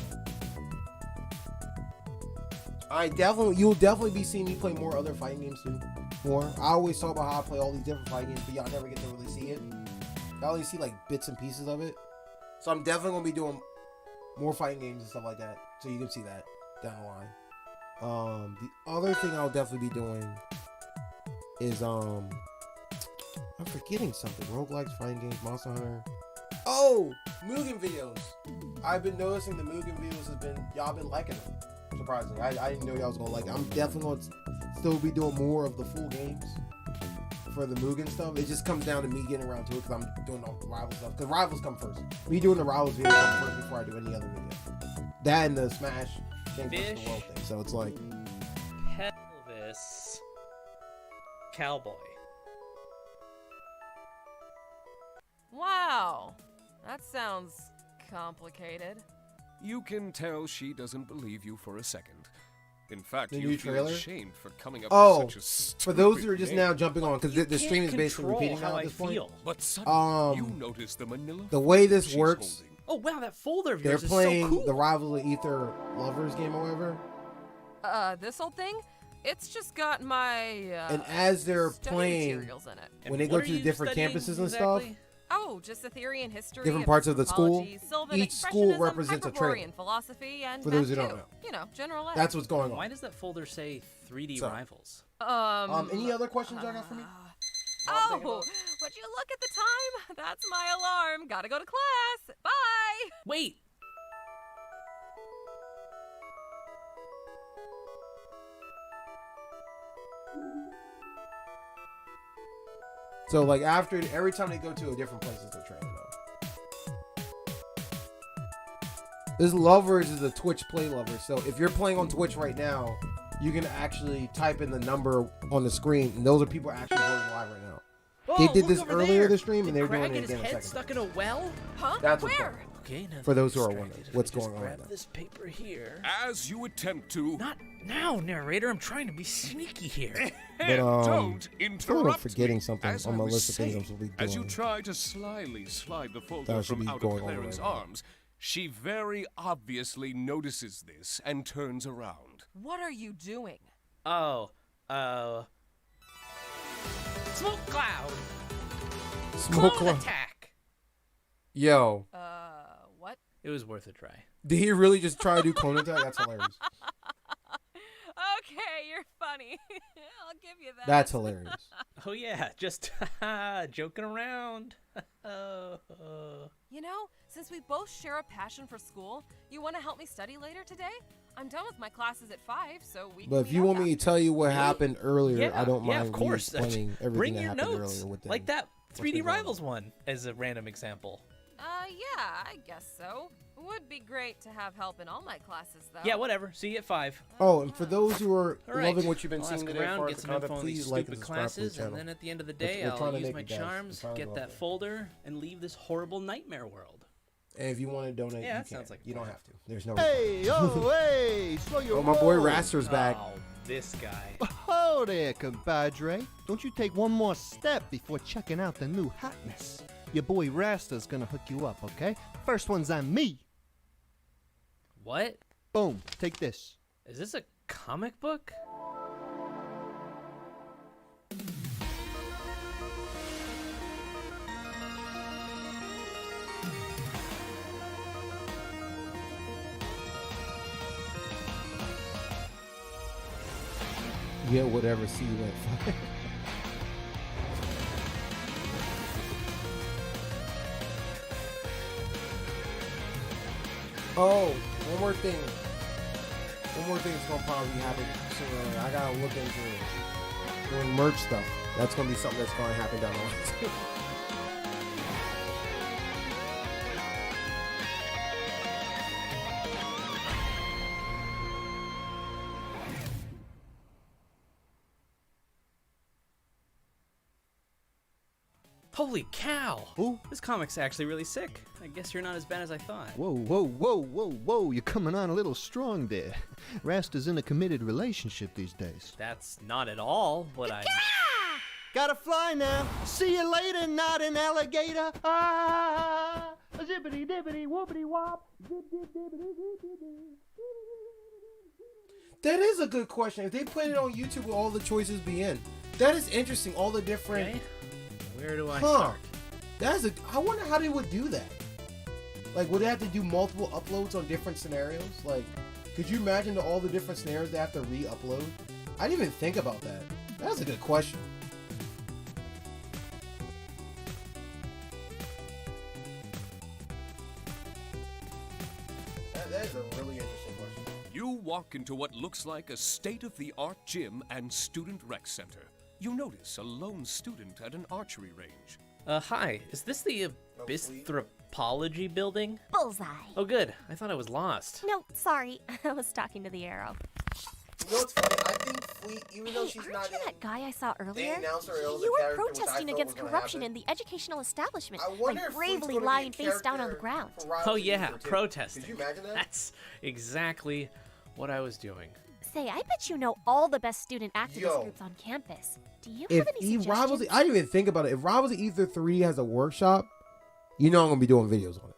to you'll definitely be seeing me play more other fighting games too. More. I always talk about how I play all these different fighting games, but y'all never get to really see it. I only see like bits and pieces of it. So I'm definitely going to be doing more fighting games and stuff like that, so you can see that down the line. The other thing I'll definitely be doing is I'm forgetting something. Roguelikes, fighting games, Monster Hunter. Oh, Mugen videos. I've been noticing the Mugen videos y'all been liking them. Surprisingly, I didn't know y'all was gonna like it. I'm definitely gonna still be doing more of the full games for the Mugen stuff. It just comes down to me getting around to it, because I'm doing all the Rivals stuff. Because Rivals come first. Me doing the Rivals video comes first before I do any other video. That and the Smash Jank versus the World thing. So it's like Pelvis Cowboy. Wow, that sounds complicated. You can tell she doesn't believe you for a second. In fact, the you new feel trailer? ashamed for coming up with such a stupid for those who are just name. now jumping on, because the stream is basically repeating now at this point. But suddenly, you notice the manila the way this she's works, holding. Oh wow, that folder of they're yours is playing so cool. the Rivals of Aether Lovers game or whatever. This old thing? It's just got my and as they're study playing, materials in it. when they go to the different campuses and stuff, Oh, just the theory and history. Different parts of the school. anthropology, Sylvan Each school expressionism, represents a trailer. Hyperborean philosophy, and For those math who don't too. know. You know, general ed. That's what's going on. Why does that folder say 3D So- Rivals? Any other questions y'all got for me? Oh, would you look at the time? That's my alarm. Gotta go to class. Bye. Wait. So like after every time they go to a different place, it's a trailer though. This Lovers is a Twitch play lover. So if you're playing on Twitch right now, you can actually type in the number on the screen, and those are people actually voting live right now. They did this earlier this stream, and they're doing it again in a second. Stuck in a well? Huh? That's what's Where? going on. Okay, now For those who are wondering what's going on right grab now. this paper here. As you attempt to. Not now, narrator. I'm trying to be sneaky here. But Don't I feel like I'm interrupt forgetting me. something As on I my was list of things I'm saying, supposed to be as you doing. try to slyly slide the folder That should from be out of going on Clarence's right now. arms, she very obviously notices this and turns around. What are you doing? Oh, smoke cloud. Smoke Clone cloud. attack. Yo, What? It was worth a try. did he really just try to do clone attack? That's hilarious. Okay, you're funny. I'll give you that. That's hilarious. Oh yeah, just joking around. You know, since we both share a passion for school, you want to help me study later today? I'm done with my classes at 5, so we But can if you want me to tell you what happened earlier, Yeah, I don't yeah, mind of course. explaining everything Bring that your happened notes, earlier with them. like that What's 3D been going on. Rivals one as a random example. Yeah, I guess so. Would be great to have help in all my classes, though. Yeah, whatever. See you at 5. Oh, and for those who are All right. loving what you've been I'll seeing ask today, as around, far get as the some info content, on these please like and stupid subscribe to the classes, channel. and then at the end of the We're- day, we're trying I'll to use make my it, guys. We're charms, trying to get go that up there. folder, and leave this horrible nightmare world. And if you want to donate, Yeah, you that can. sounds like a You don't plan. have to. There's no. Hey, oh, hey, slow your Oh, my boy roll. Raster's back. Oh, this guy. Oh there, compadre. Don't you take one more step before checking out the new hotness. Your boy Rasta's gonna hook you up, okay? First one's on me. What? Boom, take this. Is this a comic book? Get whatever C you went for. Oh, one more thing. One more thing that's gonna probably happen sooner. I gotta look into doing merch stuff. That's gonna be something that's gonna happen down the line. Holy cow! Ooh. This comic's actually really sick. I guess you're not as bad as I thought. Whoa, whoa, whoa, whoa, whoa, you're coming on a little strong there. Rasta's in a committed relationship these days. That's not at all what I... Gotta fly now. See you later, not an alligator. Ah, zippity dippity whoopity wop. That is a good question. If they put it on YouTube, will all the choices be in? That is interesting. All the different. Okay. Where do I Huh. start? That's a. I wonder how they would do that. Like, would they have to do multiple uploads on different scenarios? Like, could you imagine all the different scenarios they have to re-upload? I didn't even think about that. That's a good question. That is a really interesting question. You walk into what looks like a state-of-the-art gym and student rec center. You notice a lone student at an archery range. Hi. Is this the Abyssthropology building? Bullseye. Oh, good. I thought I was lost. No, sorry. I was talking to the arrow. You know what's funny? I think Fleet, even though Hey, she's aren't not you in, that guy I saw earlier? announced her as a You were character, which I protesting thought against was gonna corruption happen. in the educational establishment, I wonder like if Fleet's bravely gonna be a lying face down on the character ground. for Rise Oh of yeah, Aether, too. protesting. Could you imagine that? That's exactly what I was doing. Say, I bet you know all the best student activist Yo. groups on campus. Do you If have any Eve Rivals, suggestions? I didn't even think about it. If Rivals of Ether 3 has a workshop, you know I'm gonna be doing videos on it.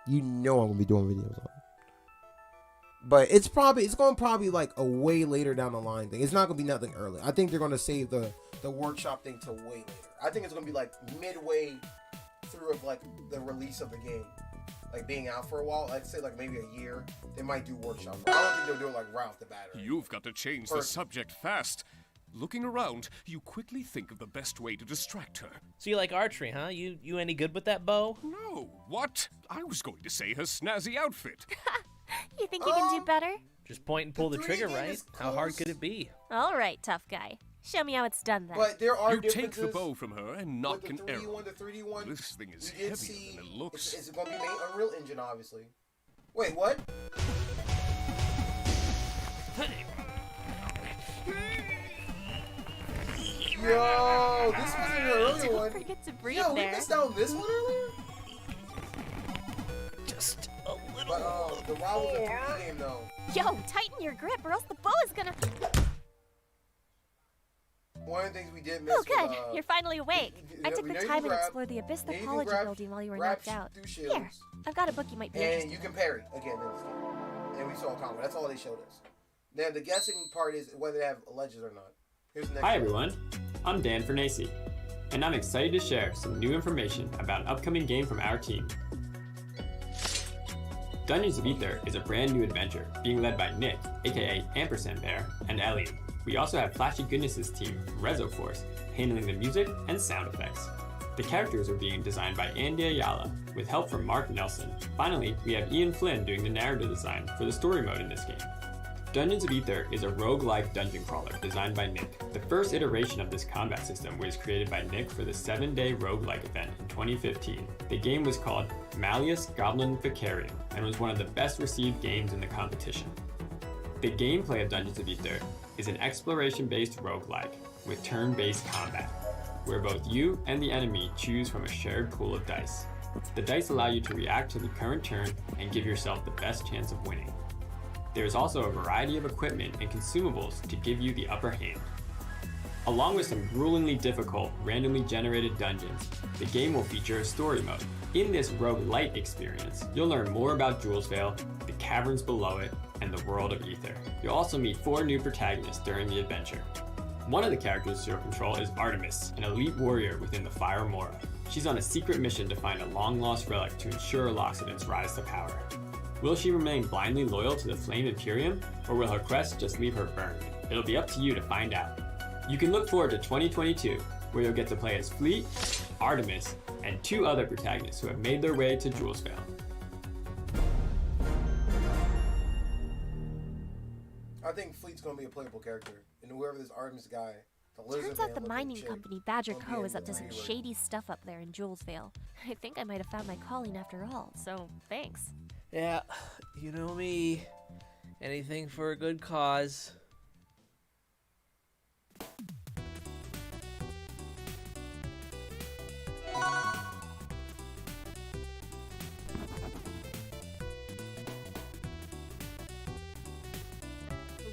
You know I'm gonna be doing videos on it. But it's gonna probably like a way later down the line thing. It's not gonna be nothing early. I think they're gonna save the workshop thing to way later. I think it's gonna be like midway through of like the release of the game, like being out for a while. I'd say like maybe a year. They might do workshops. I don't think they'll do it like right off the bat. You've got to change the subject fast. Looking around, you quickly think of the best way to distract her. So you like archery, huh? You any good with that bow? No, what? I was going to say her snazzy outfit. You think you can do better? Just point and pull the trigger, right? How hard could it be? All right, tough guy. Show me how it's done then. But there are You take differences. the bow from her and knock an With the 3D arrow. one, the 3D one. This thing is we did heavier see than it looks. It's going to be made Unreal Engine, obviously. Wait, what? Yo, this wasn't an earlier Don't one. forget to breathe Yo, we there. missed out on this one earlier? Just a little. But the WoW was a 3D game though. Yo, tighten your grip or else the bow is gonna... One of the things we did miss Oh, good. was, You're finally awake. I took we the know you time can and grab- explored the Abyss you can Mythology grab- building while you were grab knocked out. two shields. Here, I've got a book you might be And interested you can parry again in this game. And we saw a combo. That's all they showed us. Then the guessing part is whether they have ledges or not. Here's the next Hi one. everyone, I'm Dan Fernacey, and I'm excited to share some new information about an upcoming game from our team. Dungeons of Aether is a brand new adventure being led by Nick, aka Ampersand Bear, and Elliot. We also have Flashy Goodness' team, Rezo Force, handling the music and sound effects. The characters are being designed by Andy Ayala, with help from Mark Nelson. Finally, we have Ian Flynn doing the narrative design for the story mode in this game. Dungeons of Aether is a roguelike dungeon crawler designed by Nick. The first iteration of this combat system was created by Nick for the 7-day roguelike event in 2015. The game was called Malleus Goblin Vicarium and was one of the best received games in the competition. The gameplay of Dungeons of Aether is an exploration-based roguelike with turn-based combat, where both you and the enemy choose from a shared pool of dice. The dice allow you to react to the current turn and give yourself the best chance of winning. There is also a variety of equipment and consumables to give you the upper hand. Along with some gruelingly difficult, randomly generated dungeons, the game will feature a story mode. In this roguelite experience, you'll learn more about Julesvale, the caverns below it, and the world of Aether. You'll also meet 4 new protagonists during the adventure. One of the characters you'll control is Artemis, an elite warrior within the Fire Mora. She's on a secret mission to find a long-lost relic to ensure Loxodon's rise to power. Will she remain blindly loyal to the Flame Imperium, or will her quest just leave her burned? It'll be up to you to find out. You can look forward to 2022, where you'll get to play as Fleet, Artemis, and 2 other protagonists who have made their way to Julesvale. I think Fleet's gonna be a playable character, and whoever this Artemis guy, the lizard Turns out man the looking mining chick, company Badger gonna be Co. in is up to the some rewrite. shady stuff up there in Julesvale. I think I might have found my calling after all, so thanks. Yeah, you know me. Anything for a good cause.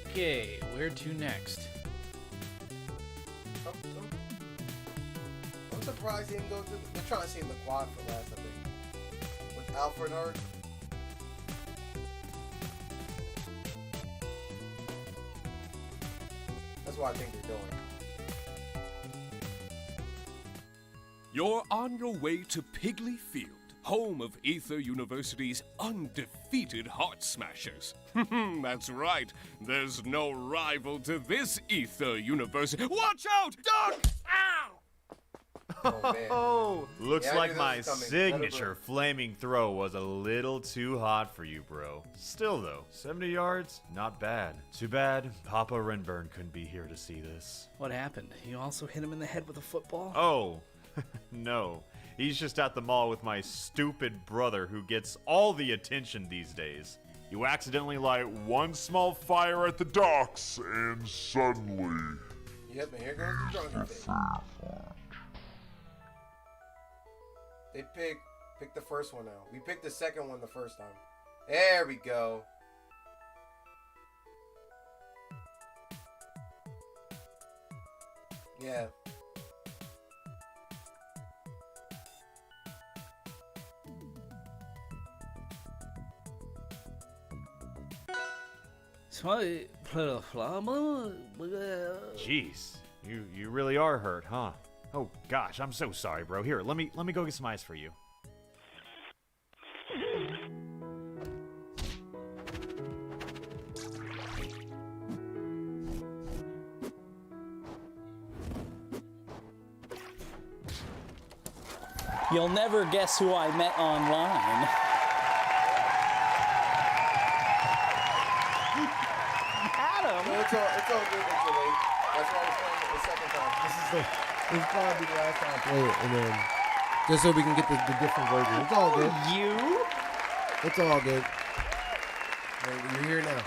Okay, where to next? I'm surprised he didn't go to. They're trying to save the quad for last, I think. With Alfred Art. That's what I think they're doing. You're on your way to Piggly Field, home of Aether University's undefeated Heart Smashers. That's right, there's no rival to this Aether University. Watch out, Doc! Ow! Oh, looks Yeah, I like knew my this was coming. signature flaming throw was a little too hot for you, bro. Still though, 70 yards, not bad. Too bad Papa Renburn couldn't be here to see this. What happened? You also hit him in the head with a football? Oh, no. He's just at the mall with my stupid brother who gets all the attention these days. You accidentally light one small fire at the docks, and suddenly... Yep, and here goes the drunken thing. They pick the first one now. We picked the second one the first time. There we go. Yeah. Jeez, you really are hurt, huh? Oh gosh, I'm so sorry, bro. Here, let me go get some ice for you. You'll never guess who I met online. Adam! No, it's all good, Mr. Lake. That's why we're playing it the second time. This is probably the last time I play it, and then just so we can get the different version. It's all good. You? It's all good. You're here now.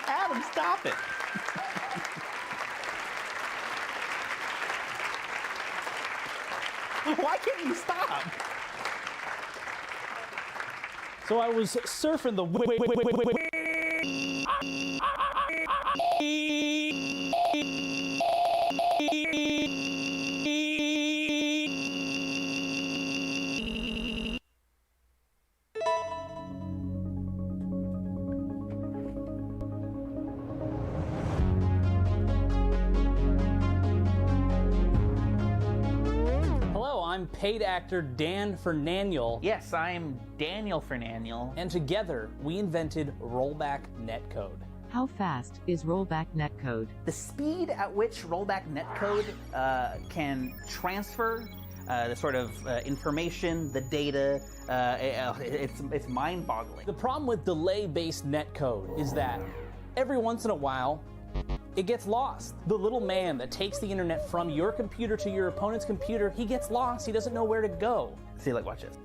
Adam, stop it. Why can't you stop? So I was surfing the I'm paid actor Dan Fernaniel. Yes, I'm Daniel Fernaniel. And together, we invented rollback netcode. How fast is rollback netcode? The speed at which rollback netcode can transfer the sort of information, the data, it's mind-boggling. The problem with delay-based netcode is that every once in a while, it gets lost. The little man that takes the internet from your computer to your opponent's computer, he gets lost. He doesn't know where to go. See, like, watch this.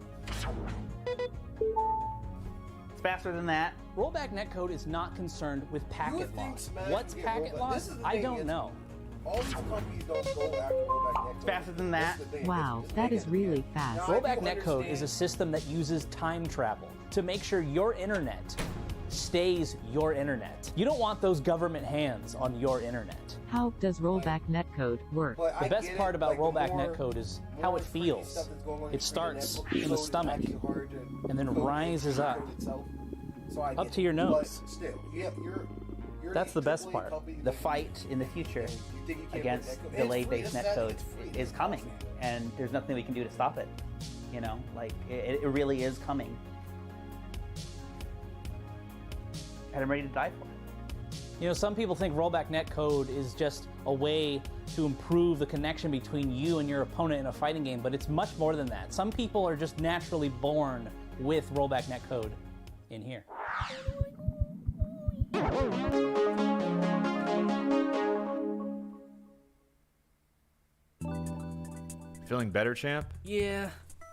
It's faster than that. Rollback netcode is not concerned with packet loss. What's packet loss? I don't know. All these companies don't go after rollback netcode. It's faster than that. Wow, that is really fast. Rollback netcode is a system that uses time travel to make sure your internet stays your internet. You don't want those government hands on your internet. How does rollback netcode work? The best part about rollback netcode is how it feels. It starts in the stomach and then rises up to your nose. That's the best part. The fight in the future against delay-based netcode is coming, and there's nothing we can do to stop it. You know, like, it really is coming. And I'm ready to die for it. You know, some people think rollback netcode is just a way to improve the connection between you and your opponent in a fighting game, but it's much more than that. Some people are just naturally born with rollback netcode in here. Feeling better, champ? Yeah,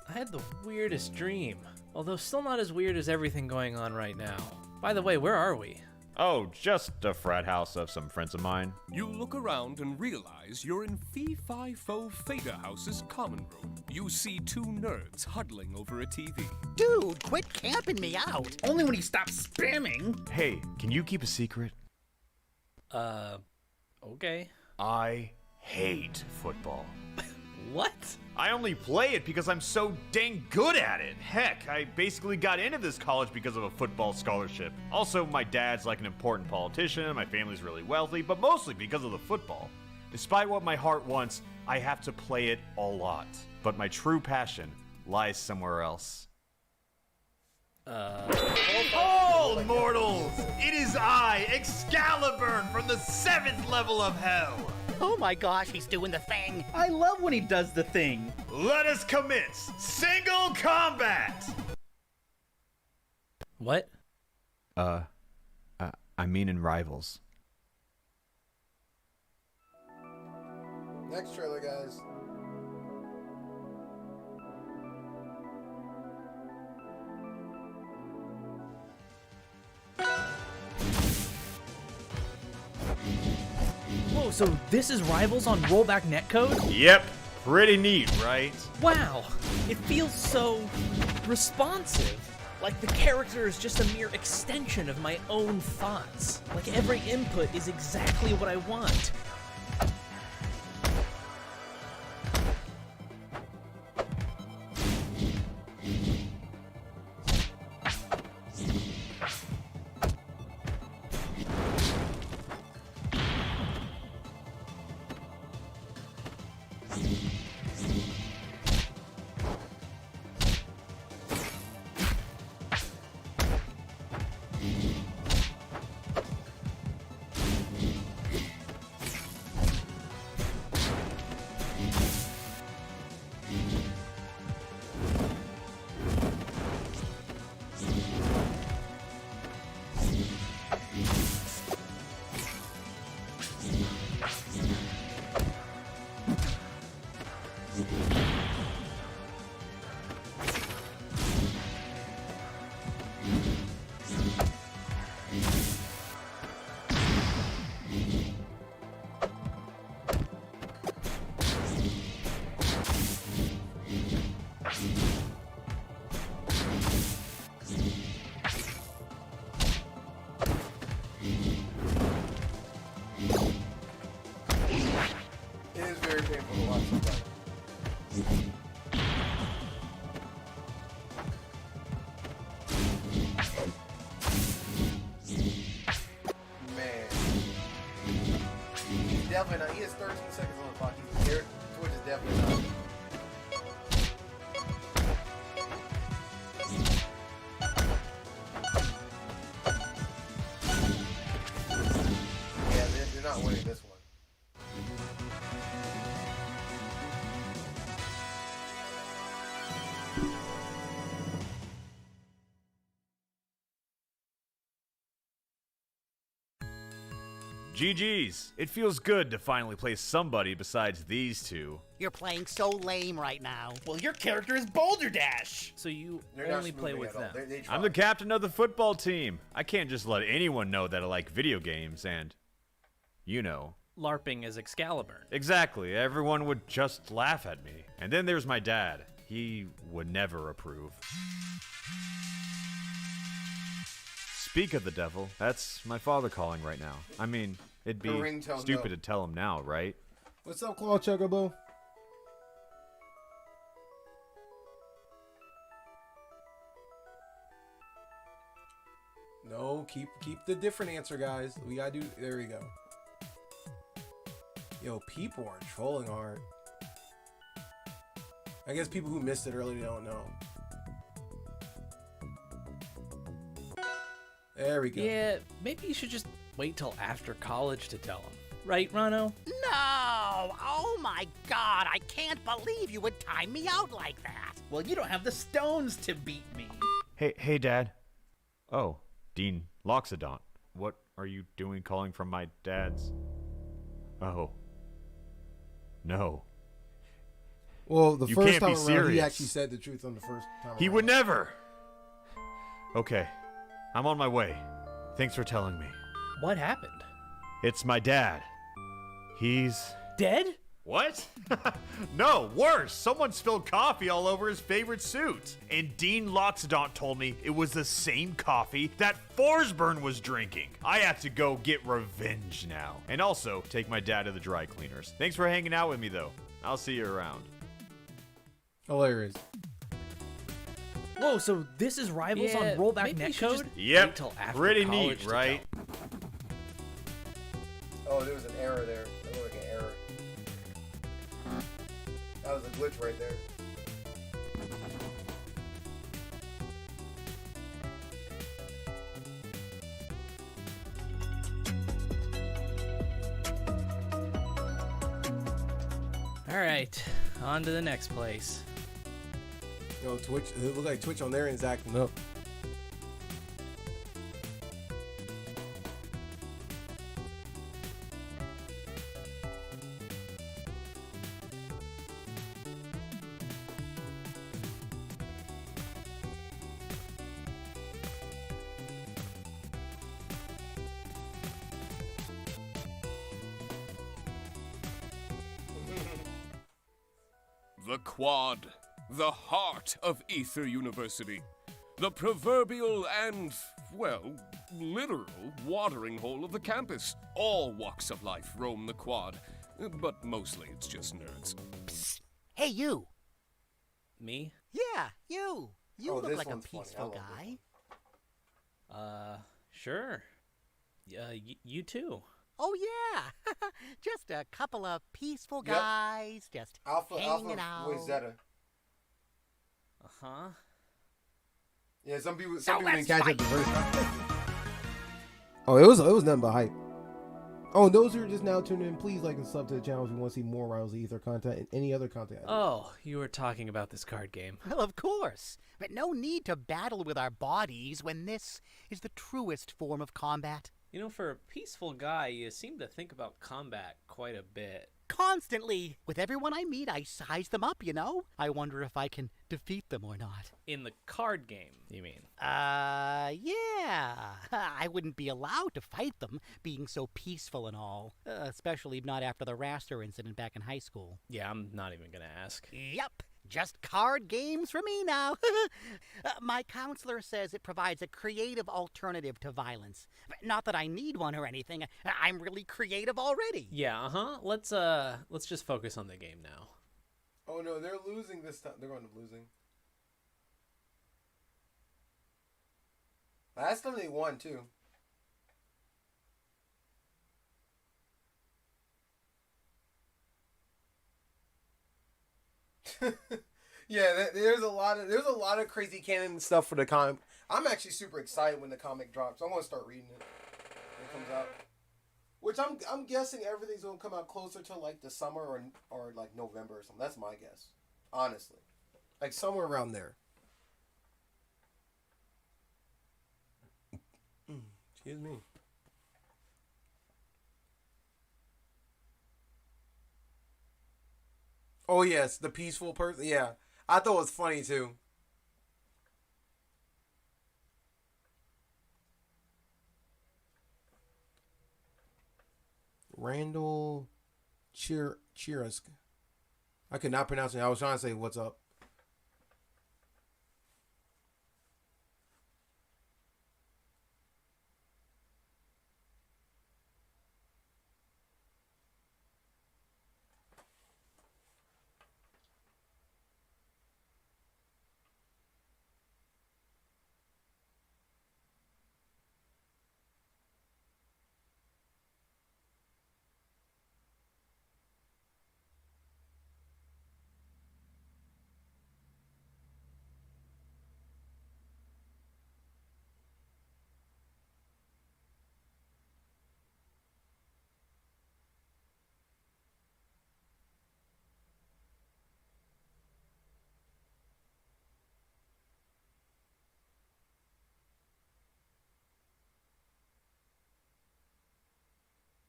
I had the weirdest dream. Although still not as weird as everything going on right now. By the way, where are we? Oh, just a frat house of some friends of mine. You look around and realize you're in Fee Fi Fo Fader House's common room. You see two nerds huddling over a TV. Dude, quit camping me out. Only when you stop spamming. Hey, can you keep a secret? Okay. I hate football. What? I only play it because I'm so dang good at it. Heck, I basically got into this college because of a football scholarship. Also, my dad's like an important politician, my family's really wealthy, but mostly because of the football. Despite what my heart wants, I have to play it a lot. But my true passion lies somewhere else. Behold, mortals! It is I, Excalibur, from the 7th level of hell! Oh my gosh, he's doing the thing. I love when he does the thing. Let us commence single combat! What? I mean in Rivals. Next trailer, guys. Whoa, so this is Rivals on rollback netcode? Yep, pretty neat, right? Wow, it feels so responsive. Like the character is just a mere extension of my own thoughts. Like every input is exactly what I want. definitely not. He has 13 seconds on the clock. He's here. Twitch is definitely not. Yeah, they're not winning this one. GG's. It feels good to finally play somebody besides these two. You're playing so lame right now. Well, your character is Boulder Dash. So you They're not only play smoothing with at all. them. They try. I'm the captain of the football team. I can't just let anyone know that I like video games and, you know. LARPing is Excalibur. Exactly. Everyone would just laugh at me. And then there's my dad. He would never approve. Speak of the devil, that's my father calling right now. I mean, it'd The be ringtone, stupid though. to tell him now, right? What's up, Claw Chuckaboo? No, keep the different answer, guys. We gotta do. There we go. Yo, people are trolling hard. I guess people who missed it earlier don't know. There we go. Yeah, maybe you should just wait till after college to tell him. Right, Rano? No! Oh my god, I can't believe you would time me out like that. Well, you don't have the stones to beat me. Hey, Dad. Oh, Dean Loxodont. What are you doing calling from my dad's? Oh. No. Well, the You first can't time be around, serious. he actually said the truth on the first time. He around. would never! Okay, I'm on my way. Thanks for telling me. What happened? It's my dad. He's... Dead? What? No, worse. Someone spilled coffee all over his favorite suit. And Dean Loxodont told me it was the same coffee that Forsburn was drinking. I have to go get revenge now. And also, take my dad to the dry cleaners. Thanks for hanging out with me, though. I'll see you around. Hilarious. Whoa, so this is Rivals on rollback netcode? Yep, wait till after pretty college neat, to right? Oh, there was an error there. That looked like an error. That was a glitch right there. Alright, on to the next place. Yo, Twitch. It looked like Twitch on their end's acting up. The Quad, the heart of Aether University. The proverbial and, well, literal watering hole of the campus. All walks of life roam the Quad, but mostly it's just nerds. Psst. Hey, you. Me? Yeah, you. You Oh, look this like a one's funny. I peaceful love this guy. Sure. You too. Oh, yeah. Just a couple of peaceful Yep. guys just hanging out. Wait, Zeta. Uh-huh. Yeah, some people So didn't let's catch it the fight. first time. Oh, it was nothing but hype. Oh, and those who are just now tuning in, please like and sub to the channel if you want to see more Rivals of Aether content and any other content. Oh, you were talking about this card game. Well, of course. But no need to battle with our bodies when this is the truest form of combat. You know, for a peaceful guy, you seem to think about combat quite a bit. Constantly. With everyone I meet, I size them up, you know? I wonder if I can defeat them or not. In the card game, you mean? Yeah. I wouldn't be allowed to fight them, being so peaceful and all. Especially not after the Raster incident back in high school. Yeah, I'm not even gonna ask. Yep. Just card games for me now. My counselor says it provides a creative alternative to violence. Not that I need one or anything. I'm really creative already. Yeah, Let's just focus on the game now. Oh no, they're losing this time. They're going to losing. Last time they won too. Yeah, there's a lot of crazy canon stuff for the comic. I'm actually super excited when the comic drops. I want to start reading it when it comes out. Which I'm guessing everything's gonna come out closer to like the summer or like November or something. That's my guess, honestly, like somewhere around there. Excuse me. Oh yes, the peaceful person. Yeah, I thought it was funny too. Randall Chirisk. I could not pronounce it. I was trying to say what's up.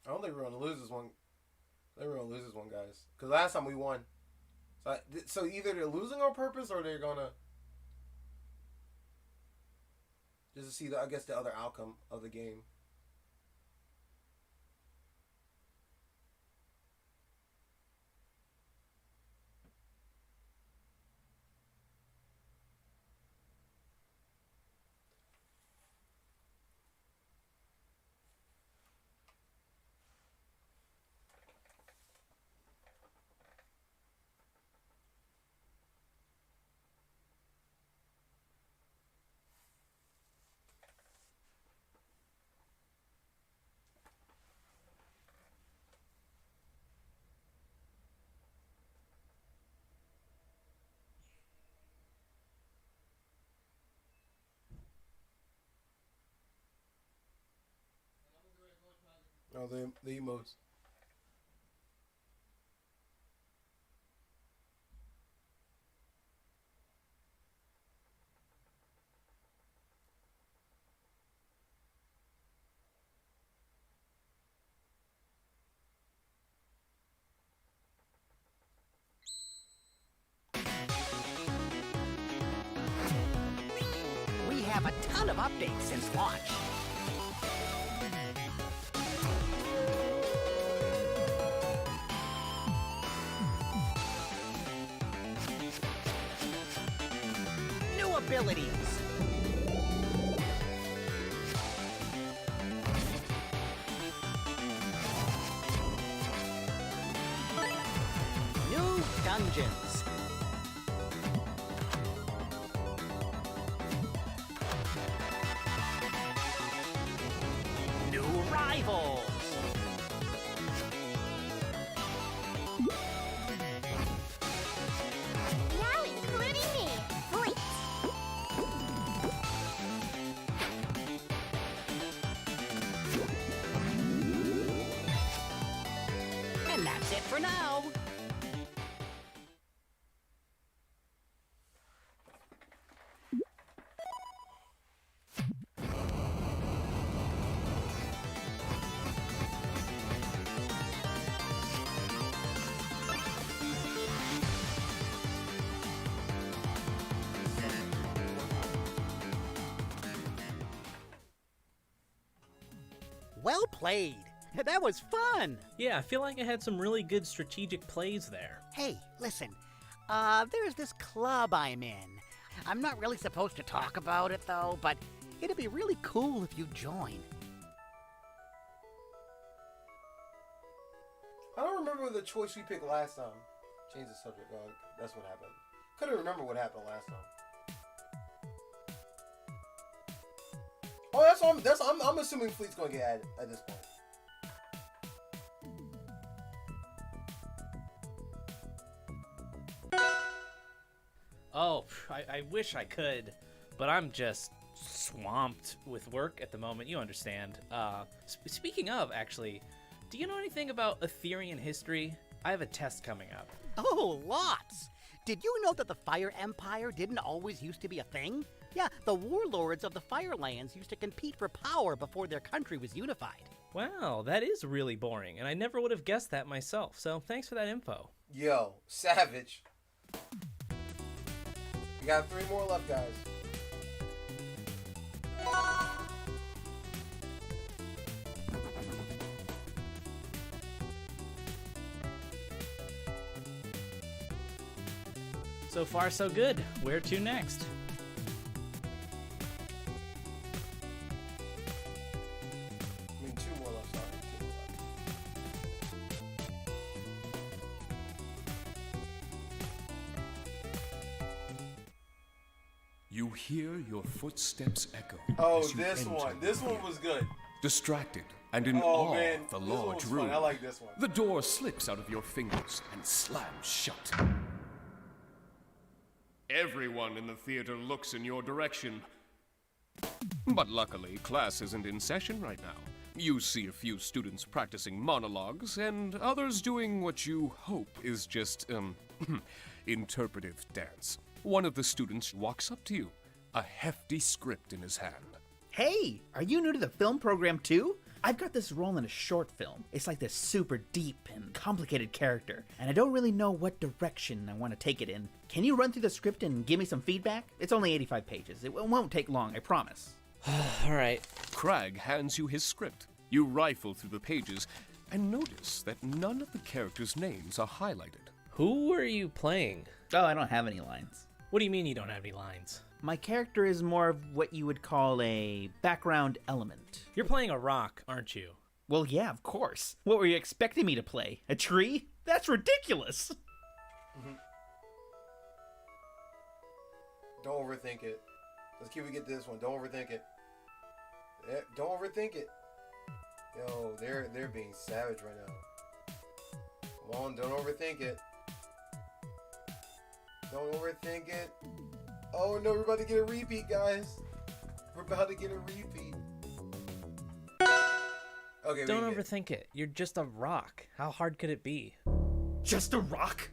I don't think we're gonna lose this one. I think we're gonna lose this one, guys. Because last time we won. So either they're losing on purpose or they're gonna just to see the other outcome of the game. Oh, the emotes. We have a ton of updates since launch. New abilities. New dungeons. New rivals. Now including me. Fleet. And that's it for now. Well played. That was fun. Yeah, I feel like I had some really good strategic plays there. Hey, listen. There's this club I'm in. I'm not really supposed to talk about it, though, but it'd be really cool if you join. I don't remember the choice we picked last time. Change the subject. That's what happened. Couldn't remember what happened last time. Oh, I'm assuming Fleet's gonna get added at this point. I wish I could, but I'm just swamped with work at the moment. You understand. Speaking of, actually, do you know anything about Aetherian history? I have a test coming up. Oh, lots! Did you know that the Fire Empire didn't always used to be a thing? Yeah, the warlords of the Firelands used to compete for power before their country was unified. Wow, that is really boring, and I never would have guessed that myself, so thanks for that info. Yo, savage. We got 3 more left, guys. So far, so good. Where to next? I mean, 2 more left, sorry. 2 more left. You hear your footsteps echo. Oh, as you this enter one. This one was good. Distracted and in Oh, awe man. of the This one large was fun. room, I like this one. the door slips out of your fingers and slams shut. Everyone in the theater looks in your direction. But luckily, class isn't in session right now. You see a few students practicing monologues and others doing what you hope is just, interpretive dance. One of the students walks up to you, a hefty script in his hand. Hey, are you new to the film program too? I've got this role in a short film. It's like this super deep and complicated character, and I don't really know what direction I want to take it in. Can you run through the script and give me some feedback? It's only 85 pages. It won't take long, I promise. All right. Crag hands you his script. You rifle through the pages and notice that none of the characters' names are highlighted. Who are you playing? Oh, I don't have any lines. What do you mean you don't have any lines? My character is more of what you would call a background element. You're playing a rock, aren't you? Well, yeah, of course. What were you expecting me to play? A tree? That's ridiculous! Don't overthink it. Let's keep it get this one. Don't overthink it. Don't overthink it. Yo, they're being savage right now. Come on, don't overthink it. Don't overthink it. Oh no, we're about to get a repeat, guys. We're about to get a repeat. Okay, Don't overthink it. You're just a rock. How hard could it be? Just a rock?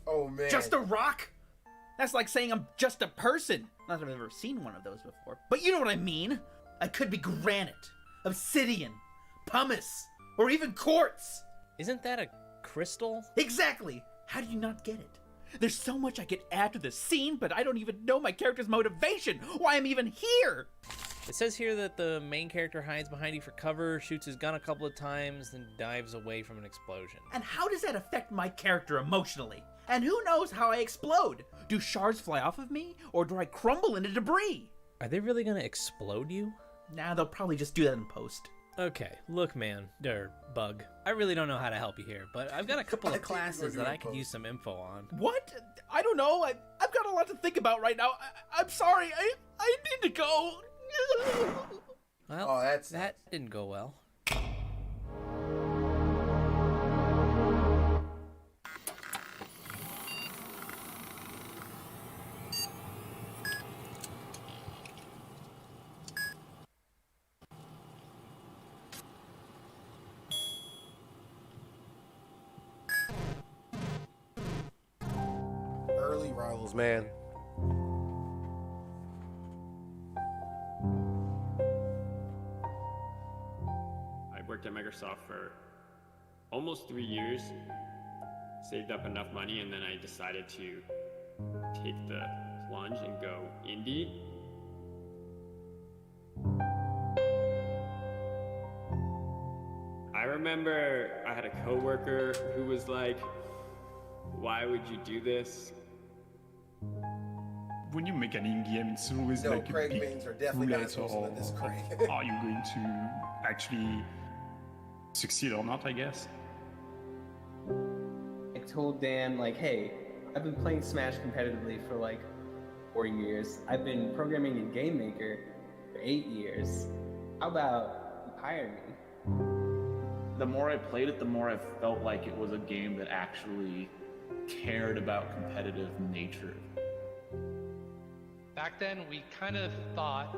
Oh man. Just a rock? That's like saying I'm just a person. Not that I've ever seen one of those before. But you know what I mean. I could be granite, obsidian, pumice, or even quartz. Isn't that a crystal? Exactly. How do you not get it? There's so much I could add to the scene, but I don't even know my character's motivation, why I'm even here. It says here that the main character hides behind you for cover, shoots his gun a couple of times, then dives away from an explosion. And how does that affect my character emotionally? And who knows how I explode? Do shards fly off of me, or do I crumble into debris? Are they really gonna explode you? Nah, they'll probably just do that in post. Okay, look man, Bug. I really don't know how to help you here, but I've got a couple of classes that I could use some info on. What? I don't know. I've got a lot to think about right now. I'm sorry. I need to go. Well, that didn't go well. Early rivals, man. I worked at Microsoft for almost 3 years, saved up enough money, and then I decided to take the plunge and go indie. I remember I had a coworker who was like, "Why would you do this?" When you make an in-game, it's always No, like Craig a big Baines are definitely not roulette supposed to or, let this Craig. are you going to actually succeed or not, I guess. I told Dan, like, hey, I've been playing Smash competitively for like 4 years. I've been programming in Game Maker for 8 years. How about you hire me? The more I played it, the more I felt like it was a game that actually cared about competitive nature. Back then, we kind of thought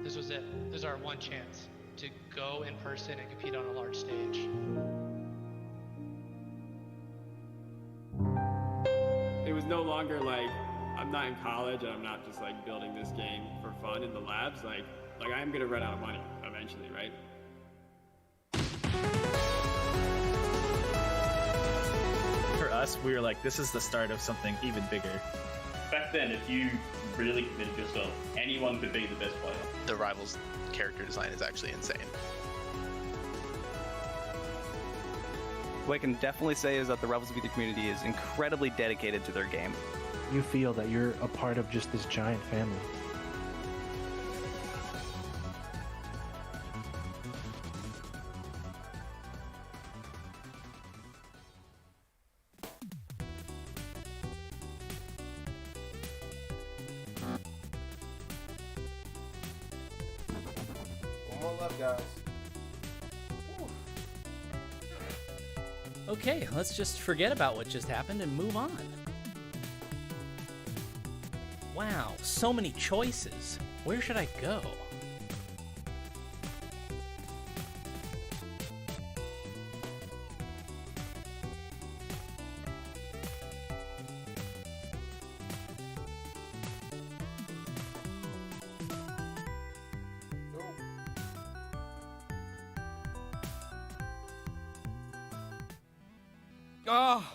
this was it. This is our one chance to go in person and compete on a large stage. It was no longer like, I'm not in college and I'm not just like building this game for fun in the labs. Like I am gonna run out of money eventually, right? For us, we were like, this is the start of something even bigger. Back then, if you really committed yourself, anyone could be the best player. The Rivals character design is actually insane. What I can definitely say is that the Rebels of Aether community is incredibly dedicated to their game. You feel that you're a part of just this giant family. One more left, guys. Okay, let's just forget about what just happened and move on. Wow, so many choices. Where should I go?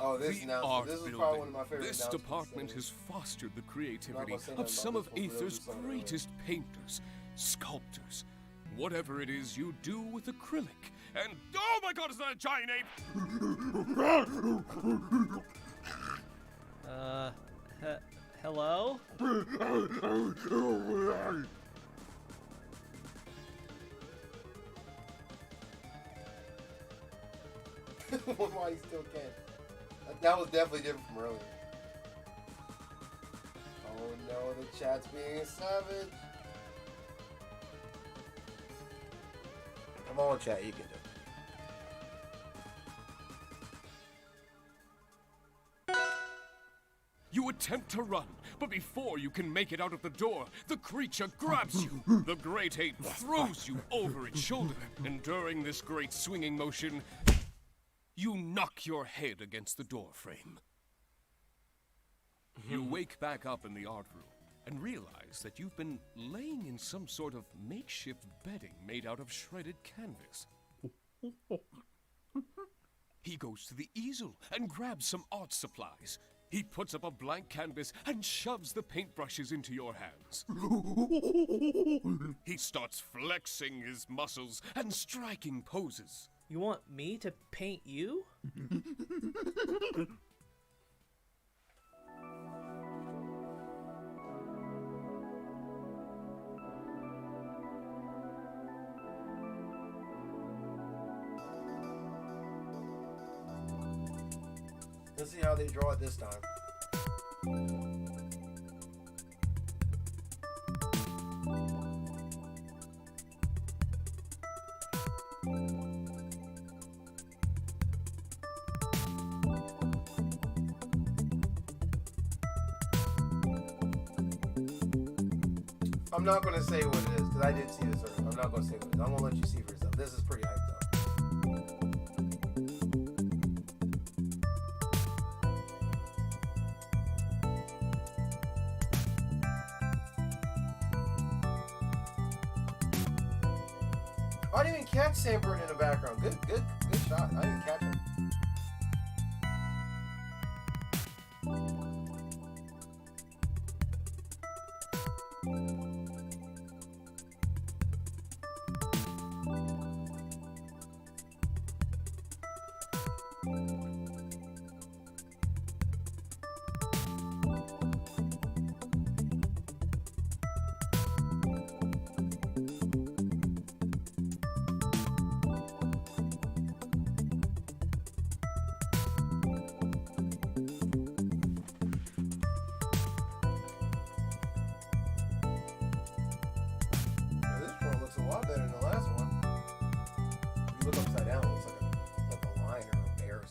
Oh, this the announcement. art This is building. probably one of my favorite This announcements department ever. has fostered the creativity saying of that some about of this one, but Aether's those are greatest painters, sculptors. Whatever it is you do with acrylic. And oh my god, is that a giant ape? Hello? Why you still can't? That was definitely different from earlier. Oh no, the chat's being savage. Come on, chat, you can do it. You attempt to run, but before you can make it out of the door, the creature grabs you. The great ape throws you over its shoulder, and during this great swinging motion, you knock your head against the door frame. You wake back up in the art room and realize that you've been laying in some sort of makeshift bedding made out of shredded canvas. He goes to the easel and grabs some art supplies. He puts up a blank canvas and shoves the paintbrushes into your hands. He starts flexing his muscles and striking poses. You want me to paint you? Let's see how they draw it this time. I'm not going to say what it is, because I did see this earlier. I'm not going to say what it is. I'm going to let you see for yourself. This is pretty hyped up. I didn't even catch Sandbird in the background. Good shot. I didn't catch him. Looks a lot better than the last one. If you look upside down, it looks like a lion or a bear or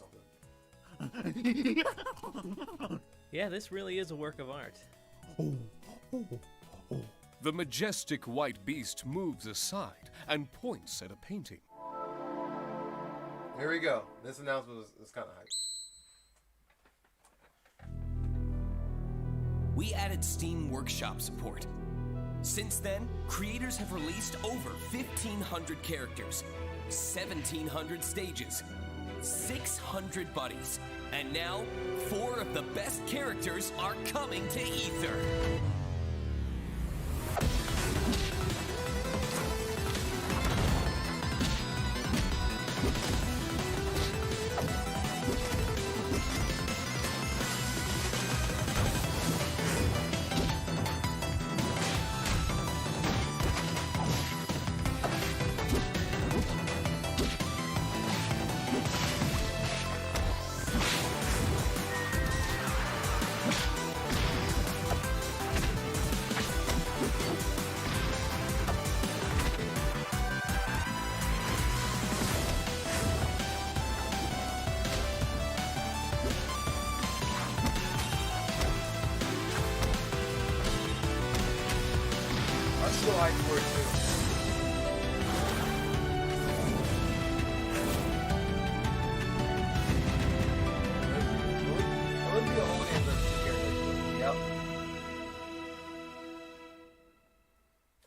something. Yeah, this really is a work of art. The majestic white beast moves aside and points at a painting. Here we go. This announcement was kind of hype. We added Steam Workshop support. Since then, creators have released over 1,500 characters, 1,700 stages, 600 buddies, and now 4 of the best characters are coming to Aether.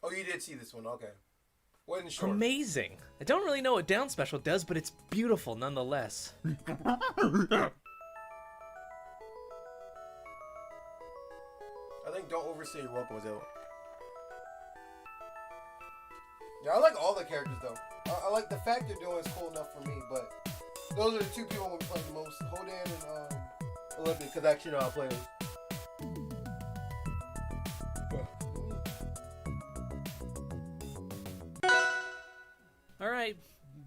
Oh, you did see this one, okay. Wasn't sure. Amazing. I don't really know what Down Special does, but it's beautiful nonetheless. I think Don't Overstay Your Welcome was ill. Yeah, I like all the characters though. I like the fact they're doing is cool enough for me, but those are the 2 people I'm gonna be playing the most. Hodan and Olympic, because I actually know how to play those. Alright,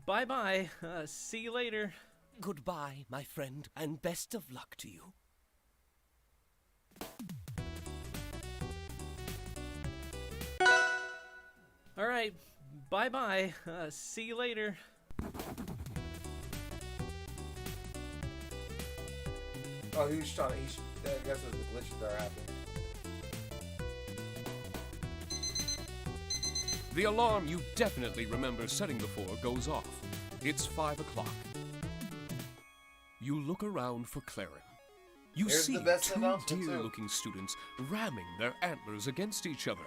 bye-bye. See you later. Goodbye, my friend, and best of luck to you. Alright, bye-bye. See you later. Oh, he was trying to. I guess it was a glitch that happened. The alarm you definitely remember setting before goes off. It's 5 o'clock. You look around for Clarin. You Here's see the best 2 announcement, too. deer-looking students ramming their antlers against each other.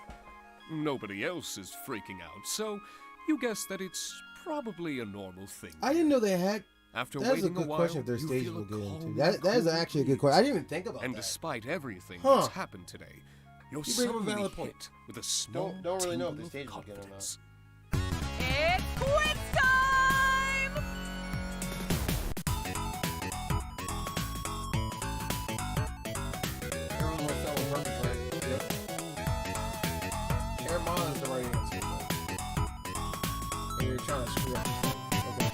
Nobody else is freaking out, so you guess that it's probably a normal thing. I didn't know they had. After That's a waiting good while, question if their you stages feel will a get into. cold, That is cool actually a good breeze. question. I didn't even think about And that. despite everything Huh. that's happened today, you're You bring up a suddenly valid point. hit with a small Don't really know if tingle the of stages will get or not. confidence. It's quiz time! Everyone wants that one perfect, right? Yep. Airmon is the right answer. And you're trying to screw up. Okay.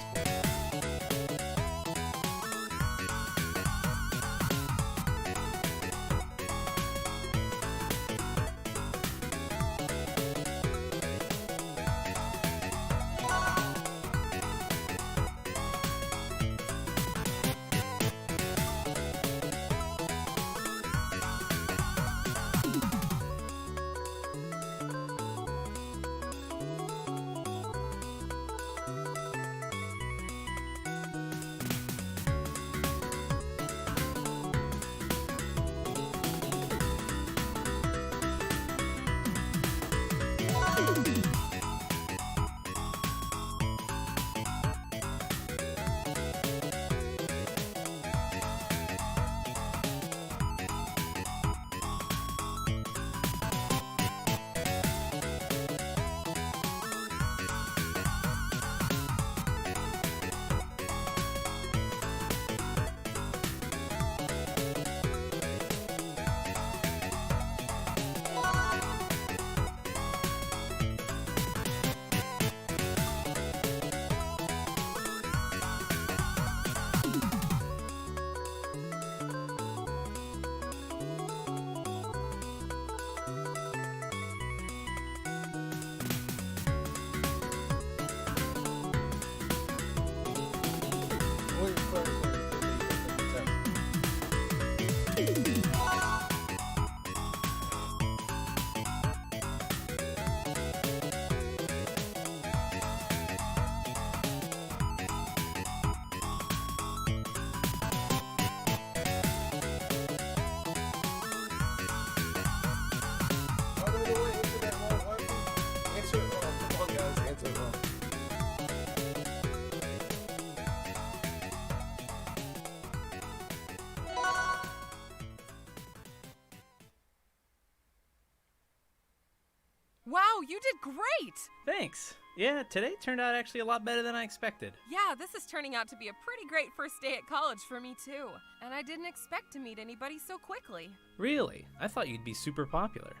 Wow, you did great! Thanks. Yeah, today turned out actually a lot better than I expected. Yeah, this is turning out to be a pretty great first day at college for me too. And I didn't expect to meet anybody so quickly. Really? I thought you'd be super popular.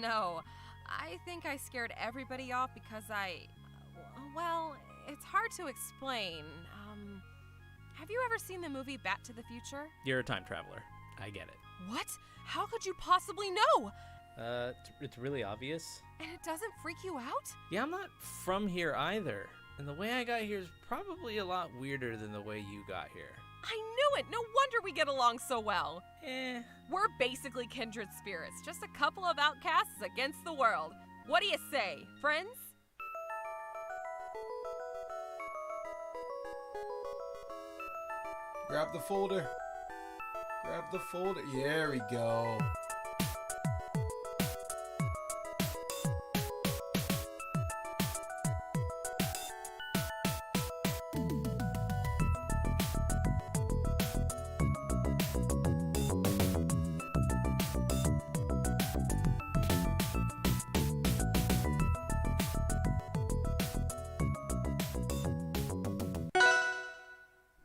No, I think I scared everybody off because well, it's hard to explain. Have you ever seen the movie Back to the Future? You're a time traveler. I get it. What? How could you possibly know? It's really obvious. And it doesn't freak you out? Yeah, I'm not from here either. And the way I got here is probably a lot weirder than the way you got here. I knew it! No wonder we get along so well. We're basically kindred spirits, just a couple of outcasts against the world. What do you say, friends? Grab the folder. Grab the folder. There we go.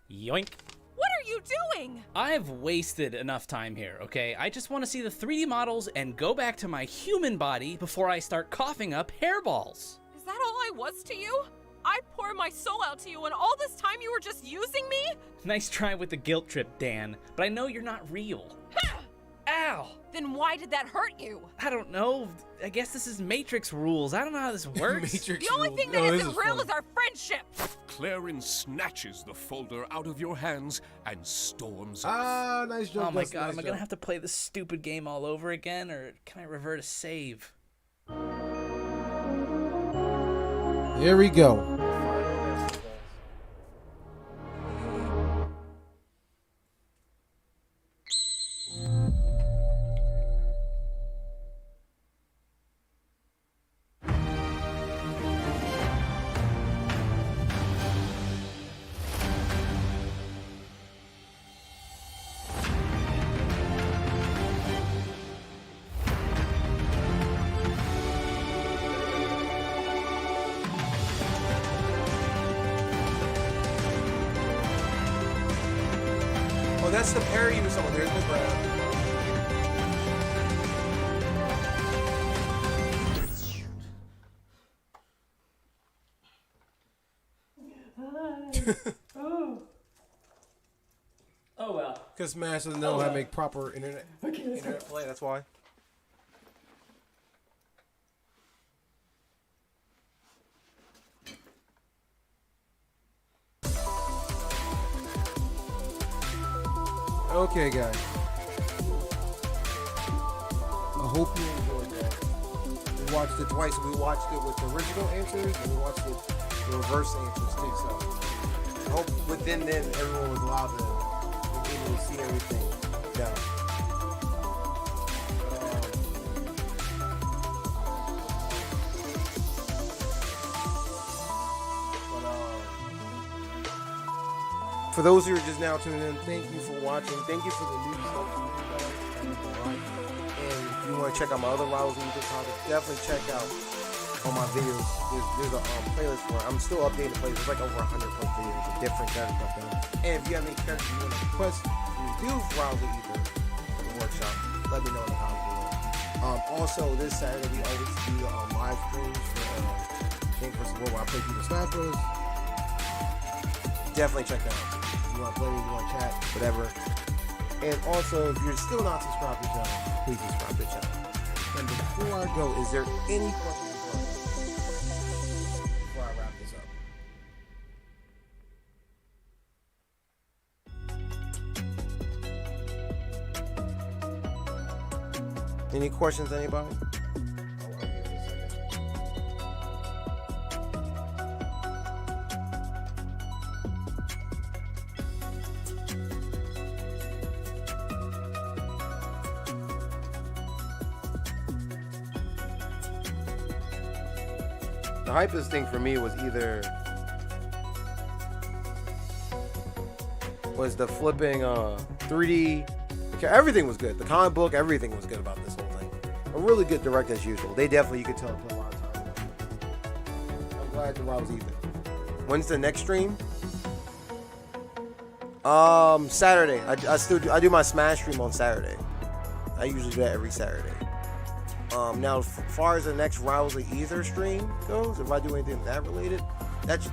Yoink. What are you doing? I've wasted enough time here, okay? I just want to see the 3D models and go back to my human body before I start coughing up hairballs. Is that all I was to you? I poured my soul out to you and all this time you were just using me? Nice try with the guilt trip, Dan, but I know you're not real. Ow! Then why did that hurt you? I don't know. I guess this is Matrix rules. I don't know how this works. The only thing that isn't real is our friendship. Clarin snatches the folder out of your hands and storms off. Nice joke. Oh my god, am I gonna have to play this stupid game all over again, or can I revert a save? Here we go. Oh, that's the parry you saw. There's the grab. Oh well. Because Smash doesn't know how to make proper internet play. That's why. Okay, guys. I hope you enjoyed that. We watched it twice. We watched it with the original answers, and we watched it the reverse answers too. So I hope within then everyone was allowed to be able to see everything done. For those who are just now tuning in, thank you for watching. Thank you for the new subs. And if you want to check out my other Rivals of Ether content, definitely check out all my videos. There's a playlist for it. I'm still updating the playlist. There's like over 100 plus videos of different characters I've done. And if you have any characters you want to request me to do for Rivals of Ether for the workshop, let me know in the comments below. Also, this Saturday we always do live streams for Jank vs. World where I play Super Smash Bros. Definitely check that out. You want to play, you want to chat, whatever. And also, if you're still not subscribed to the channel, please subscribe to the channel. And before I go, is there any questions before I wrap this up? Any questions, anybody? The hypest thing for me was the flipping 3D. Okay, everything was good. The comic book, everything was good about this whole thing. A really good direct as usual. They definitely, you could tell, put a lot of time glad to Rivals Ether. When's the next stream? Saturday. I do my Smash stream on Saturday. I usually do that every Saturday. Now, as far as the next Rivals of Ether stream goes, if I do anything that related,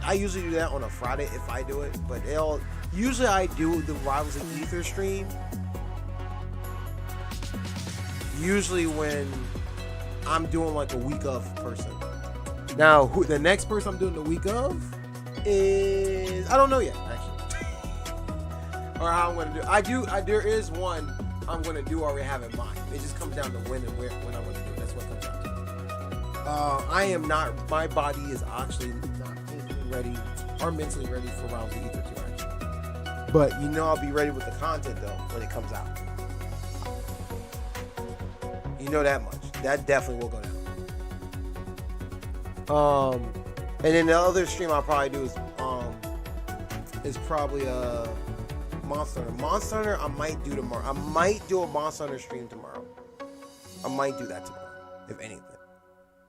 I usually do that on a Friday if I do it. But usually I do the Rivals of Ether stream usually when I'm doing like a week of person. Now, the next person I'm doing the week of is, I don't know yet, actually. Or how I'm gonna do. There is one I'm gonna do already have in mind. It just comes down to when and when I'm gonna do it. That's what it comes down to. I am not. My body is actually not physically ready or mentally ready for Rounds of Ether 2, actually. But I'll be ready with the content though when it comes out. You know that much. That definitely will go down. And then the other stream I'll probably do is probably Monster Hunter. Monster Hunter I might do tomorrow. I might do a Monster Hunter stream tomorrow. I might do that tomorrow, if anything.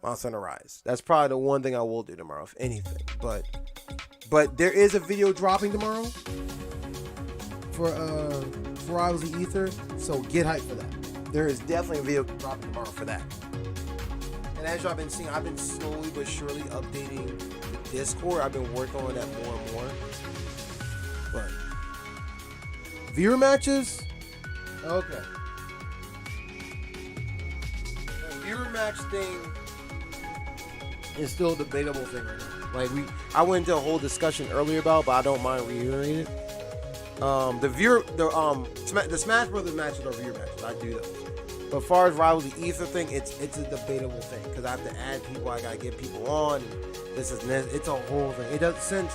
Monster Hunter Rise. That's probably the one thing I will do tomorrow, if anything. But there is a video dropping tomorrow for Rivals of Ether, so get hyped for that. There is definitely a video dropping tomorrow for that. And as y'all been seeing, I've been slowly but surely updating the Discord. I've been working on that more and more. But viewer matches? Okay. The viewer match thing is still a debatable thing right now. Like I went into a whole discussion earlier about, but I don't mind reiterating it. The Smash Brothers matches are viewer matches. I do those. But as far as Rivals of Ether thing, it's a debatable thing because I have to add people. I gotta get people on. It's a whole thing. It does, since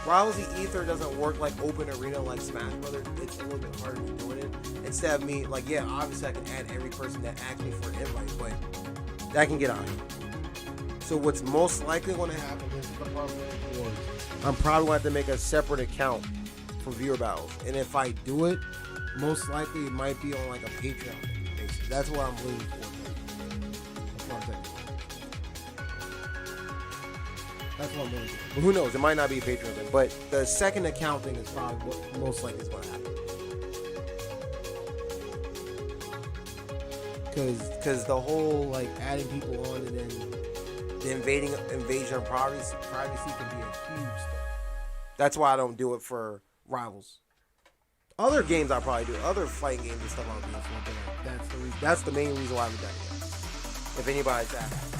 Rivals of Ether doesn't work like open arena like Smash Brothers. It's a little bit harder to doing it. Instead of me, obviously I can add every person that asks me for an invite, but that can get out of here. So what's most likely going to happen is I'm probably going to have to make a separate account for viewer battles, and if I do it, most likely it might be on like a Patreon basis. That's what I'm leaning for. That's what I'm leaning for. But who knows? It might not be a Patreon thing. But the second account thing is probably what most likely is going to happen. Because the whole adding people on and then the invasion of privacy can be a huge thing. That's why I don't do it for Rivals. Other games I probably do. Other fighting games and stuff I'll do. That's the reason. That's the main reason why I haven't done it yet. If anybody's asking.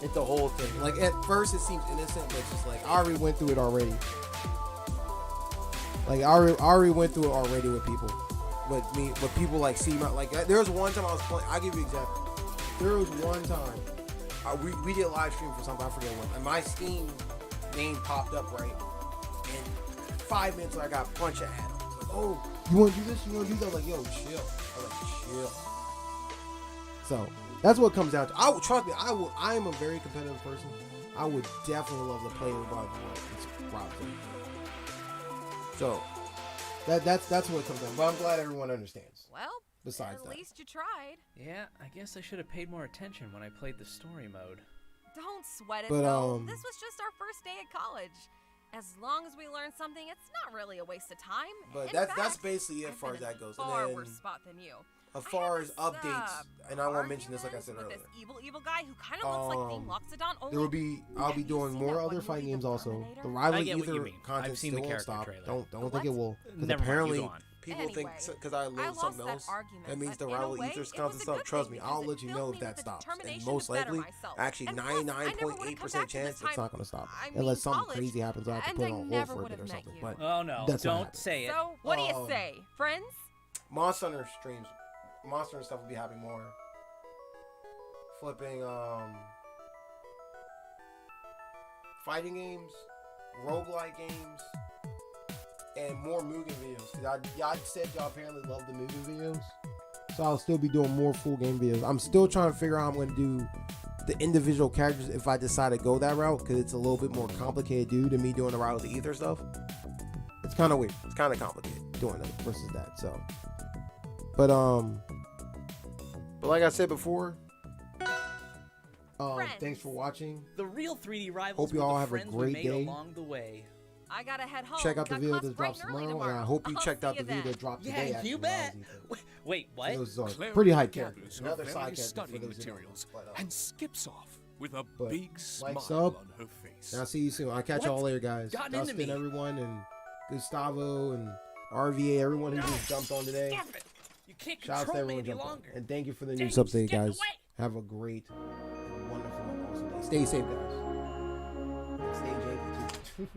It's the whole thing. At first it seems innocent, but it's just I already went through it already. I already went through it already with people. But people see my there was one time I was playing. I'll give you an example. There was one time we did a live stream for something, I forget what, and my Steam name popped up, right? And 5 minutes later I got a bunch of ads. Oh, you want to do this? You want to do that? I'm like, yo, chill. I'm like, chill. So that's what it comes down to. Trust me, I am a very competitive person. I would definitely love to play with Rob. So that's what it comes down to. But I'm glad everyone understands. Well, besides at that. least you tried. Yeah, I guess I should have paid more attention when I played the story mode. Don't sweat it, But, though. This was just our first day at college. As long as we learn something, it's not really a waste of time. But In that's fact, basically it as I've far been as in that goes. a far And worse then spot than you. as far as updates, and I won't mention this like I said With earlier. this evil guy who kind of looks like King Loxodon. There will be. I'll be doing more other fighting games also. The Rival I get what you Ether mean. content I've seen still the won't character stop. trailer. Don't think it will. Because Never mind, you apparently go on. people think because I load lost something that else, argument, that means but the in a Rival way, Ether's it content was a stops. good Trust thing me, I'll because let it you filled know me if that with the stops. And determination most to better likely, myself. actually And plus, I never would've come back 99.8% to this chance it's time- not going to stop. I mean, Unless something college, crazy happens, I have to and put I it on never hold for a bit would've or met something. you. But Oh no, that's not don't say it. So, what do you say, friends? Monster Hunter streams, Monster Hunter stuff will be happening more. Flipping fighting games, roguelike games, and more Mugen videos. Cause y'all said y'all apparently love the Mugen videos, so I'll still be doing more full game videos. I'm still trying to figure out how I'm going to do the individual characters if I decide to go that route, because it's a little bit more complicated than me doing the Rivals of Ether stuff. It's kind of weird. It's kind of complicated doing it versus that. So, but like I said before, Thanks for watching. The real 3D rivals Hope you were all the have a friends we great made day. along the way. I gotta head home. Check out the Got video class that bright drops and early tomorrow, and I hope you I'll checked out see the you video then. that dropped Yeah, today. you actually, when I bet. was Ethan. Wait, what? It was Claire pretty high character. gathers her Another various side character for study those who don't know. materials and skips off with a But big smile like, sub, on her face. and I'll see you soon. I'll catch y'all later, guys. Gotten into Dustin, me. everyone, and Gustavo, and RVA, everyone who just jumped on today. Stop it! You can't Shout out to control me everyone who any jumped on. longer. And thank you for the new Dang, sub today, get guys. away. Have a great, wonderful, and awesome day. Stay safe, guys. Stay janky, too.